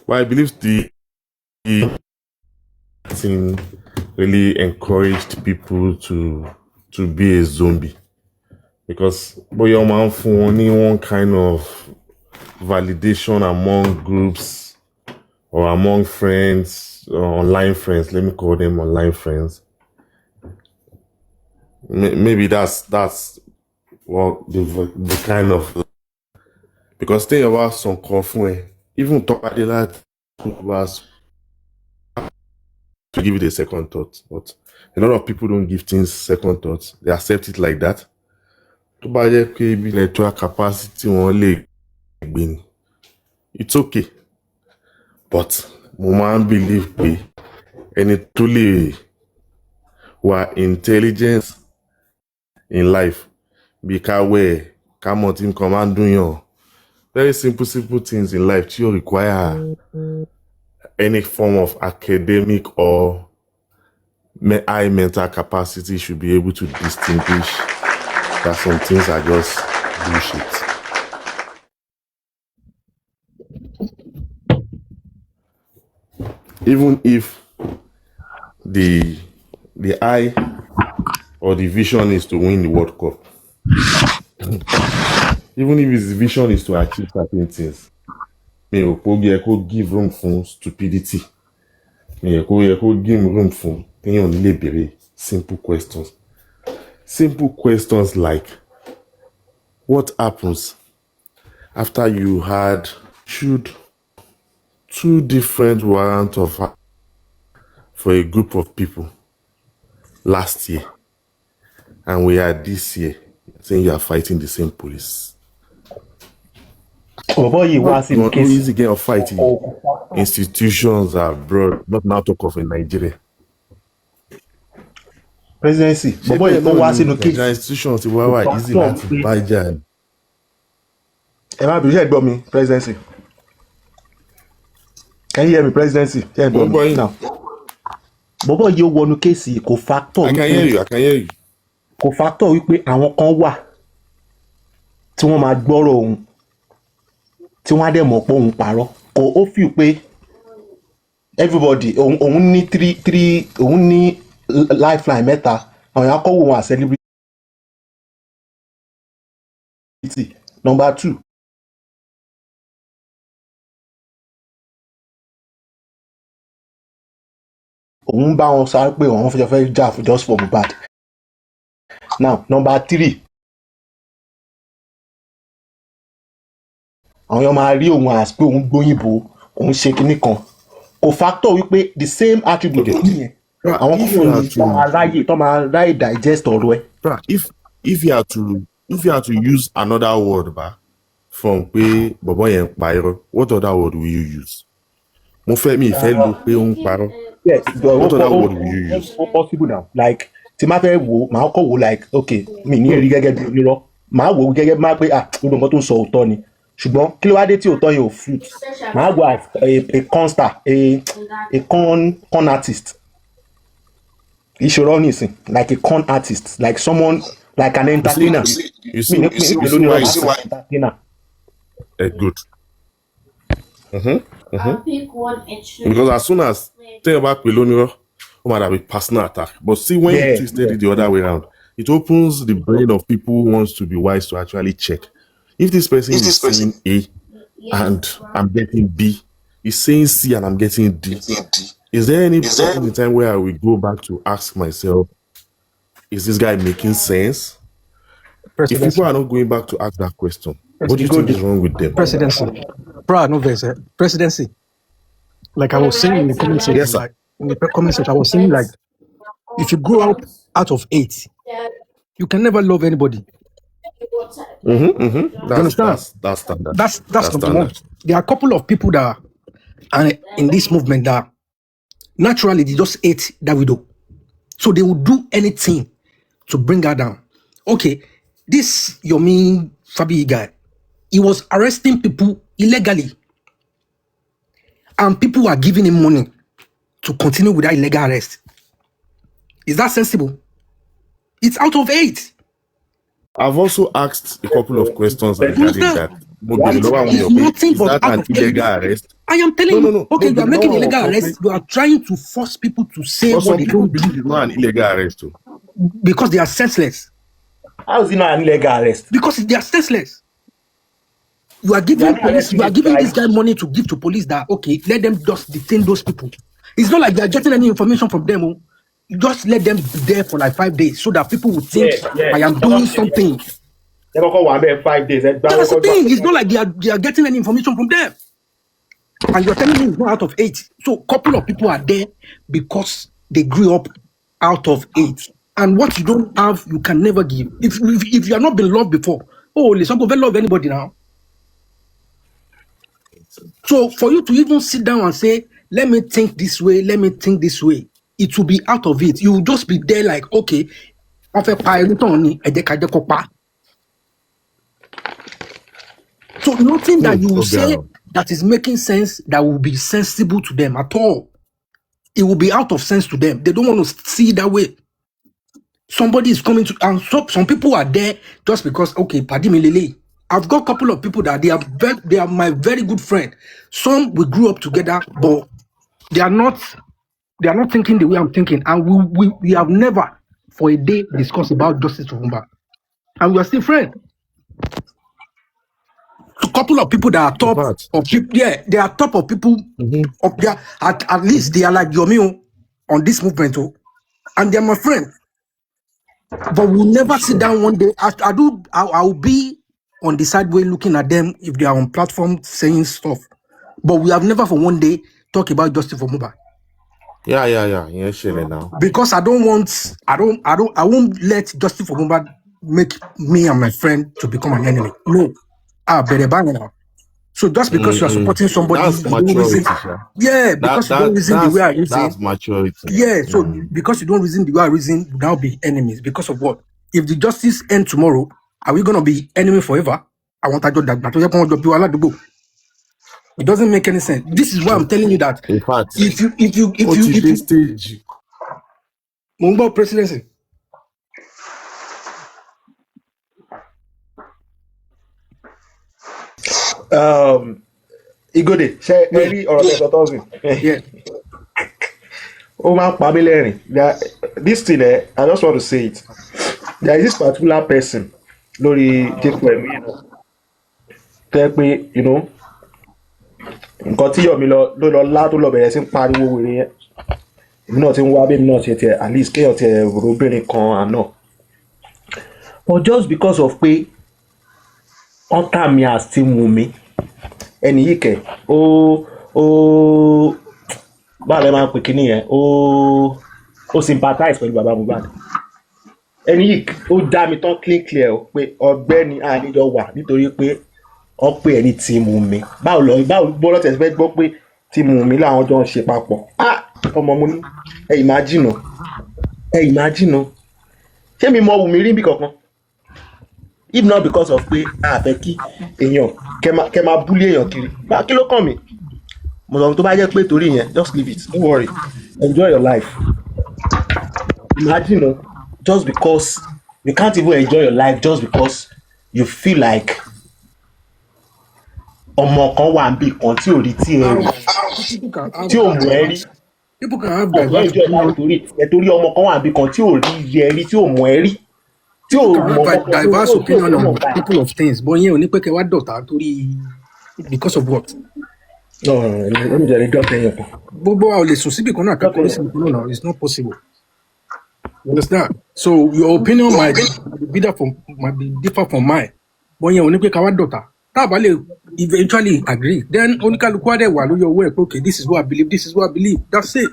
But I believe the thing really encouraged people to be a zombie, because bóyá wọ́n máa ń fún wọn ní one kind of validation among groups or among friends, or online friends. Let me call them online friends. Maybe that's what the kind of, because think about some conflict. Even talk about the lad was to give it a second thought, but a lot of people don't give things second thoughts. They accept it like that. tó bá jẹ́ pé ibi electoral capacity wọn lè gbé ni it's okay but mo máa ń believe pé ẹni tó lè wà intelligence in life bí ká wẹ̀ ká mọ̀ tí nǹkan máa ń dùn yàn very simple things in life tí yóò require any form of academic or high mental capacity should be able to distinguish that some things are just bullshit. Even if the eye or the vision is to win the World Cup, even if his vision is to achieve certain things, mi ò pé ó yẹ kó give room for stupidity. Mi ò pé ó yẹ kó give room for téèyàn lè béèrè simple questions. Simple questions like, what happens after you had issued 2 different warrants of for a group of people last year, and we are this year saying you are fighting the same police? Bọ̀bọ́ yìí wá sí No case. easy game of fighting. Institutions are abroad, not now talk of in Nigeria. Presidency. Bọ̀bọ́ yìí tó wá sínú case. Nigeria institutions ti wá wà easy láti bájà ni. Ẹ má bìí ṣe gbọ́ mi, presidency. Can you hear me, presidency? Ṣé ẹ gbọ́ mi now? Bọ̀bọ́ yìí ó wọnú kéèsì kò factor. I can hear you. Kò factor wípé àwọn kan wà tí wọ́n máa gbọ́rọ̀ òun tí wọ́n á dẹ̀ mọ̀ pé òun parọ́. Kò ó feel pé everybody òun ní three òun ní lifeline mẹ́ta àwọn yàrá kọ́wọ́ wọn à celebrity. Number 2. Òun bá wọn sáré pé òun fẹ́ jà fún just for Mohbad. Now number 3. Àwọn yóò máa rí òun as pé òun gbóyìnbó òun ṣe kinní kan. Kò factor wípé the same attribute yẹn. Àwọn kúrò tó máa ráyè digest ọ̀rọ̀ ẹ. If you are to use another word from pé bọ̀bọ́ yẹn ń pa irọ́, what other word will you use? Mo fẹ́ mi ìfẹ́ lo pé ó ń parọ́. Yes, what other word will you use? Possible now. Like tí máa fẹ́ wò máa kọ́ wò like okay mi ní rí gẹ́gẹ́ bí onírọ́ máa wò gẹ́gẹ́ máa pé gbogbo nǹkan tó ń sọ òótọ́ ni ṣùgbọ́n kí ló wá dé tí òótọ́ yẹn ò fruit máa wò as a con star a con artist ìṣòro nísìn like a con artist like someone like an entertainer. You see why entertainer. Good. Because as soon as tell about Peloniro, it might have a personal attack. But see, when you twisted it the other way around, it opens the brain of people who wants to be wise to actually check. If this person is saying A and I'm getting B, is saying C and I'm getting D, is there any point in time where I will go back to ask myself, is this guy making sense? If people are not going back to ask that question, what do you think is wrong with them? Presidency. Prah, no verse. Presidency. Like I was saying in the comment section, Yes, sir. like in the comment section, I was saying like if you grow up out of 8, you can never love anybody. That's standard. That's number one. standard. There are a couple of people that are in this movement that naturally they just hate that widow. So they will do anything to bring her down. Okay, this Yomi Fabiyi guy, he was arresting people illegally. And people were giving him money to continue with that illegal arrest. Is that sensible? It's out of 8. I've also asked a couple of questions regarding that. It's nothing Is but that out an of illegal 8. arrest? I am telling you, okay, you are making no, illegal okay. arrest. You are trying to force people to say But what some they people don't believe do it's not an illegal arrest too. because they are senseless. How is it not an illegal arrest? Because they are senseless. You are giving police, you are giving this guy money to give to police that, okay, let them just detain those people. It's not like they are getting any information from them. Oh. You just let them be there for like 5 days so that people will think I am doing something. That's the thing. It's not like they are getting any information from them. And you're telling me it's not out of 8. So a couple of people are there because they grew up out of 8. And what you don't have, you can never give. If you have not been loved before, let's not go love anybody now. So for you to even sit down and say, let me think this way, it will be out of it. You will just be there like, okay, so nothing that you will say that is making sense that will be sensible to them at all. It will be out of sense to them. They don't want to see it that way. Somebody is coming to, and some people are there just because, okay, Padi Milele. I've got a couple of people that they are my very good friend. Some we grew up together, but they are not thinking the way I'm thinking. And we have never for a day discussed about justice for Mumba. And we are still friends. A couple of people that are top of people, they are top of people up there. At least they are like yomi on this movement, and they are my friend. But we'll never sit down one day. I'll be on the side way looking at them if they are on platform saying stuff. But we have never for one day talk about justice for Mumba. Yeah, sure now. Because I won't let justice for Mumba make me and my friend to become an enemy. No. Better bang now. So just because you are supporting somebody, that's maturity. Because you don't reason the way I reason. That's maturity. Yeah, so because you don't reason the way I reason, we'll now be enemies. Because of what? If the justice ends tomorrow, are we gonna be enemy forever? I want to do that. It doesn't make any sense. This is why I'm telling you that. In fact, if you stage Mumba presidency. Igode, ṣé ẹ rí ọ̀rọ̀ tẹ́ sọ tọ́sìn? Yeah. Ó máa ń pa mí lẹ́rìn. This thing, I just want to say it. There is this particular person lórí Jẹ́pọ̀ ẹ̀mí náà. Tẹ́ pé, nǹkan tí Yomi ló lọ lá tó lọ bẹ̀rẹ̀ sí ń pariwo wèrè yẹn. Èmi náà ti ń wá bí èmi náà ṣe tiẹ̀ at least kéèyàn tiẹ̀ obìnrin kan àná. But just because of pé ọ̀tá mi àti Wùnmí ẹni yìí kẹ̀ báwo lẹ máa ń pè kíní yẹn ó sympathize pẹ̀lú bàbá Mohbad. Ẹni yìí ó dá mi tán clear o pé ọ̀gbẹ́ni àníjọ wà nítorí pé ọ pé ẹni tí Wùnmí báwo bọ́lọ́ tẹ̀sí fẹ́ gbọ́ pé tí Wùnmí làwọn jọ ń ṣe papọ̀ ọmọ mo ní ẹ imagine ṣé mi mọ Wùnmí rí bí kankan if not because of pé àfẹ́ kí èèyàn kẹ máa búlé èèyàn kiri kí ló kàn mí mo sọ tó bá jẹ́ pé torí yẹn just leave it, don't worry, enjoy your life. Imagine just because you can't even enjoy your life just because you feel like ọmọ kan wà níbì kan tí ò rí tí ẹ rí tí ò mọ̀ ẹ́ rí. People can have diverse opinion. Torí ọmọ kan wà níbì kan tí ò rí ẹ rí tí ò mọ̀ ẹ́ rí. Diverse opinion on a couple of things, but you only pick a word because of what? No, let me just drop in. It's not possible. You understand? So your opinion might be different from mine, but you only pick a word eventually agree. Then only can look at your work. Okay, this is what I believe. This is what I believe. That's it.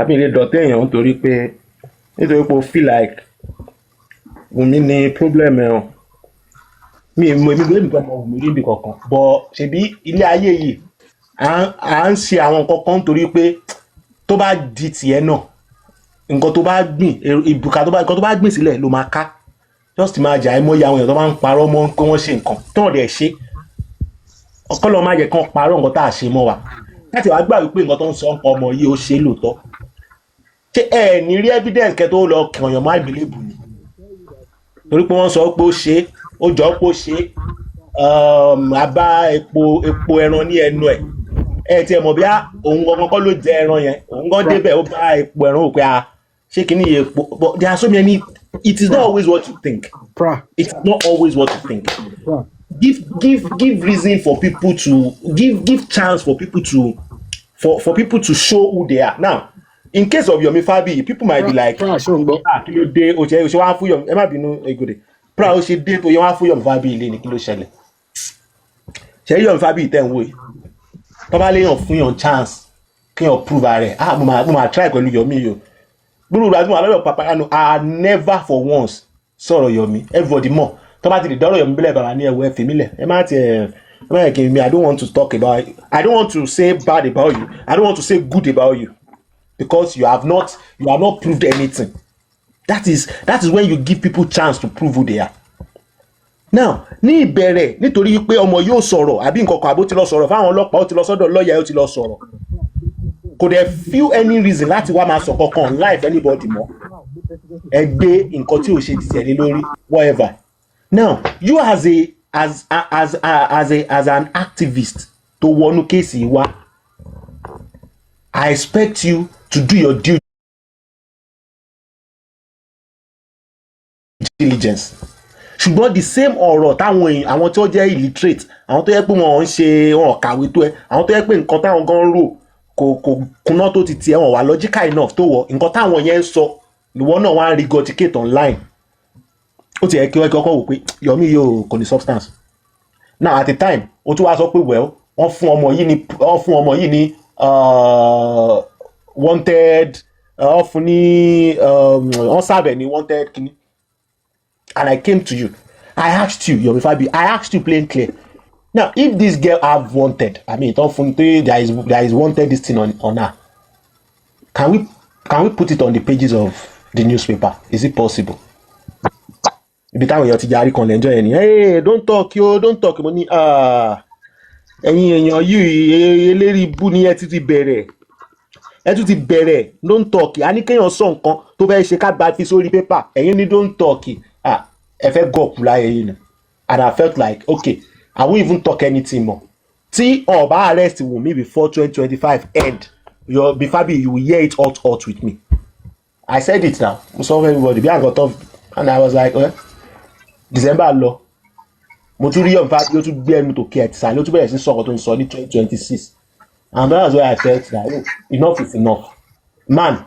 Mi lè dọ̀tẹ́ èèyàn nítorí pé o feel like Wùnmí ní problem ẹ̀ hàn mi lè nìkan mọ Wùnmí rí bí kankan but ṣebí ilé ayé yìí à ń ṣe àwọn nǹkan kan nítorí pé tó bá di tiẹ̀ náà nǹkan tó bá gbìn ìbùkà nǹkan tó bá gbìn sílẹ̀ ló máa ká just imagine àìmọye àwọn èèyàn tó máa ń parọ́ mọ́ pé wọ́n ṣe nǹkan tó wọ́n dẹ̀ ṣe ọkọ lọ́ọ́ má jẹ́ kán parọ́ nǹkan tá a ṣe mọ́ wa láti wàá gbà wípé nǹkan tó ń sọ nǹkan ọmọ yìí ó ṣe lóòótọ́ ṣé ẹ ní rí evidence kẹ́ tó lọ kẹ̀yàn má ìbílẹ̀bù ni torí pé wọ́n sọ pé ó ṣe ó jọ pé ó ṣe abá epo ẹran ní ẹnu ẹ tiẹ̀ mọ̀ bí òun gangan kọ́ ló jẹ ẹran yẹn òun gan débẹ̀ ó bá epo ẹran ò pé ṣé kí ni epo but there are so many. It is not always what you think. Prah. It's not always what you think. Prah. Give reason for people to give chance for people to for people to show who they are. Now, in case of Yomi Fabiyi, people might be like, Prah ó ṣe dé tó yẹ wá fún Yomi Fabiyi ilé ní kí ló ṣẹlẹ̀ ṣe Yomi Fabiyi tẹ̀ ń wò yìí tó bá léèyàn fún yàn chance kí yàn prove rẹ̀ mo máa try pẹ̀lú Yomi yìí o gbúrú ìgbà tí mo wà lọ́dọ̀ Papayano I never for once sọ̀rọ̀ Yomi everybody mọ̀ tó bá ti lè dọ́rọ̀ Yomi bílẹ̀ bàbá ní ẹ̀wọ̀ ẹ̀fẹ̀ mílẹ̀ ẹ má tiẹ̀ ẹ má yẹ kí mi I don't want to talk about you. I don't want to say bad about you I don't want to say good about you because you have not proved anything. That is when you give people chance to prove who they are. Now ní ìbẹ̀rẹ̀ nítorí pé ọmọ yóò sọ̀rọ̀ àbí nǹkan kan àbó ti lọ sọ̀rọ̀ fáwọn ọlọ́pàá ó ti lọ sọ́dọ̀ lọ́ọ̀yà ó ti lọ sọ̀rọ̀ kò dẹ̀ feel any reason láti wá máa sọ kankan life anybody mọ́ ẹ gbé nǹkan tí ò ṣe ti tẹ̀lé lórí whatever. Now you as an activist tó wọnú kéèsì wá I expect you to do your due diligence ṣùgbọ́n the same ọ̀rọ̀ táwọn àwọn tó jẹ́ illiterate àwọn tó yẹ pé wọ́n ń ṣe wọn kàwé tó ẹ àwọn tó yẹ pé nǹkan táwọn gan rò kò kúná tó ti tiẹ̀ wọn wà logical enough tó wọ nǹkan táwọn yẹn ń sọ ìwọ náà wá ń regurgitate online ó ti yẹ kí wọ́n kọ́kọ́ wò pé Yomi yóò kò ní substance now at the time ó tún wá sọ pé well wọ́n fún ọmọ yìí ní wanted wọ́n fún ní wọ́n sábẹ̀ ní wanted kìíní. And I came to you. I asked you, Yomi Fabiyi. I asked you plain clear. Now, if this girl have wanted, I mean, there is wanted this thing on her. Can we put it on the pages of the newspaper? Is it possible? Ibi táwọn èèyàn ti jarí kan lẹ́jọ́ yẹn ni, hey, don't talk yo, don't talk. Mo ní, ẹ̀yin èèyàn yìí eléri bú ni ẹ tún ti bẹ̀rẹ̀ don't talk. A ní kéèyàn sọ nǹkan tó fẹ́ ṣe ká gba fi sórí pépà. Ẹ̀yin ní don't talk. Ẹ fẹ́ gọ̀ọ̀kú láyé yìí ni. And I felt like, okay, I won't even talk anything more. Tí ọba arrest Wunmi before 2025 end, Yomi Fabiyi, you will hear it hot with me. I said it now. Mo sọ fún everybody bí I got off and I was like, December lọ. Mo tún rí Yomi Fabiyi ó tún gbé ẹnu tó kí ẹ ti sàn ló tún bẹ̀rẹ̀ sí sọ̀rọ̀ tó ń sọ ní 2026. And that's why I felt that enough is enough. Man,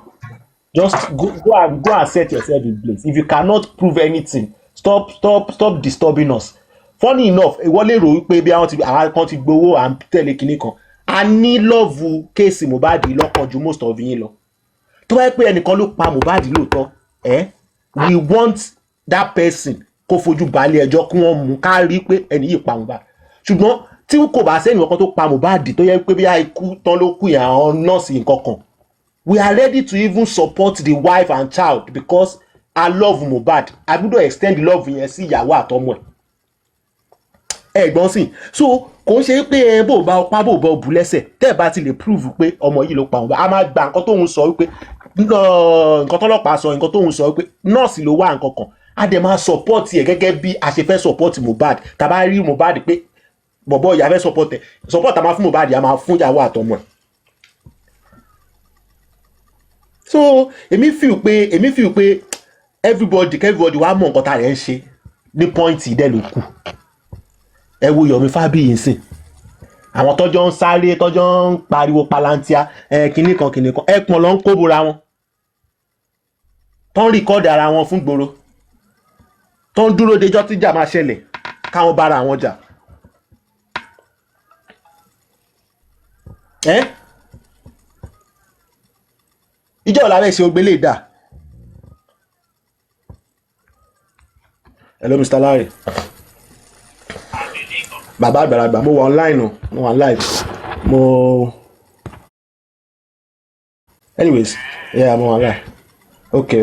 just go and set yourself in place. If you cannot prove anything, stop disturbing us. Funny enough, ìwọ lè rò wípé bí àwọn kan ti gbowó à ń tẹ̀lé kinní kan. A ní lọ́ọ̀vù kéèsì Mohbad lọ́kàn ju most of yín lọ. Tó bá yẹ pé ẹnìkan ló pa Mohbad lóòótọ́, we want that person kó fojú balẹ̀ ẹjọ́ kí wọ́n mú ká rí pé ẹni yìí pa Mohbad. Ṣùgbọ́n tí kò bá sẹ́ni ọkàn tó pa Mohbad tó yẹ pé bí ikú tán ló kú yẹn àwọn nọ́ọ̀sì nǹkan kan. We are ready to even support the wife and child because I love Mohbad. I gbọ́dọ̀ extend the love yẹn sí ìyàwó àtọmọ ẹ̀. Ẹ̀gbọ́n sì so kò ń ṣe pé bó bá ọpá bó bá ọbù lẹ́sẹ̀ tẹ́ ẹ̀ bá ti lè prove pé ọmọ yìí ló pa Mohbad. A máa gba nǹkan tóun sọ wípé nǹkan tọ́lọ́pàá sọ nǹkan tóun sọ wípé nọ́ọ̀sì ló wá nǹkan kan. A dẹ̀ máa support ẹ̀ gẹ́gẹ́ bí a ṣe fẹ́ support Mohbad. Tá bá rí Mohbad pé bọ̀bọ̀ ìyá fẹ́ support a máa fún Mohbad a máa fún ìyàwó àtọmọ ẹ̀. So èmi feel pé everybody wá mọ̀ nǹkan tá rẹ̀ ń ṣe ní pọ́ìntì ìdẹ́ ló kù. Ẹ wo Yomi Fabiyi sìn àwọn tọ́jọ́ ń sáré tọ́jọ́ ń pariwo palantia kinní kan ẹ̀pọ̀n ló ń kó bora wọn tó ń rìkọ́dì ara wọn fún gbòòrò tó ń dúró dejọ́ tíjà máa ṣẹlẹ̀ káwọn bára wọn jà. Ìjọ́ ọ̀la rẹ̀ ṣe ogbélé dà. Hello Mr. Larry. Bàbá àgbàlagbà mo wà online o mo wà live anyways yeah mo wà live okay.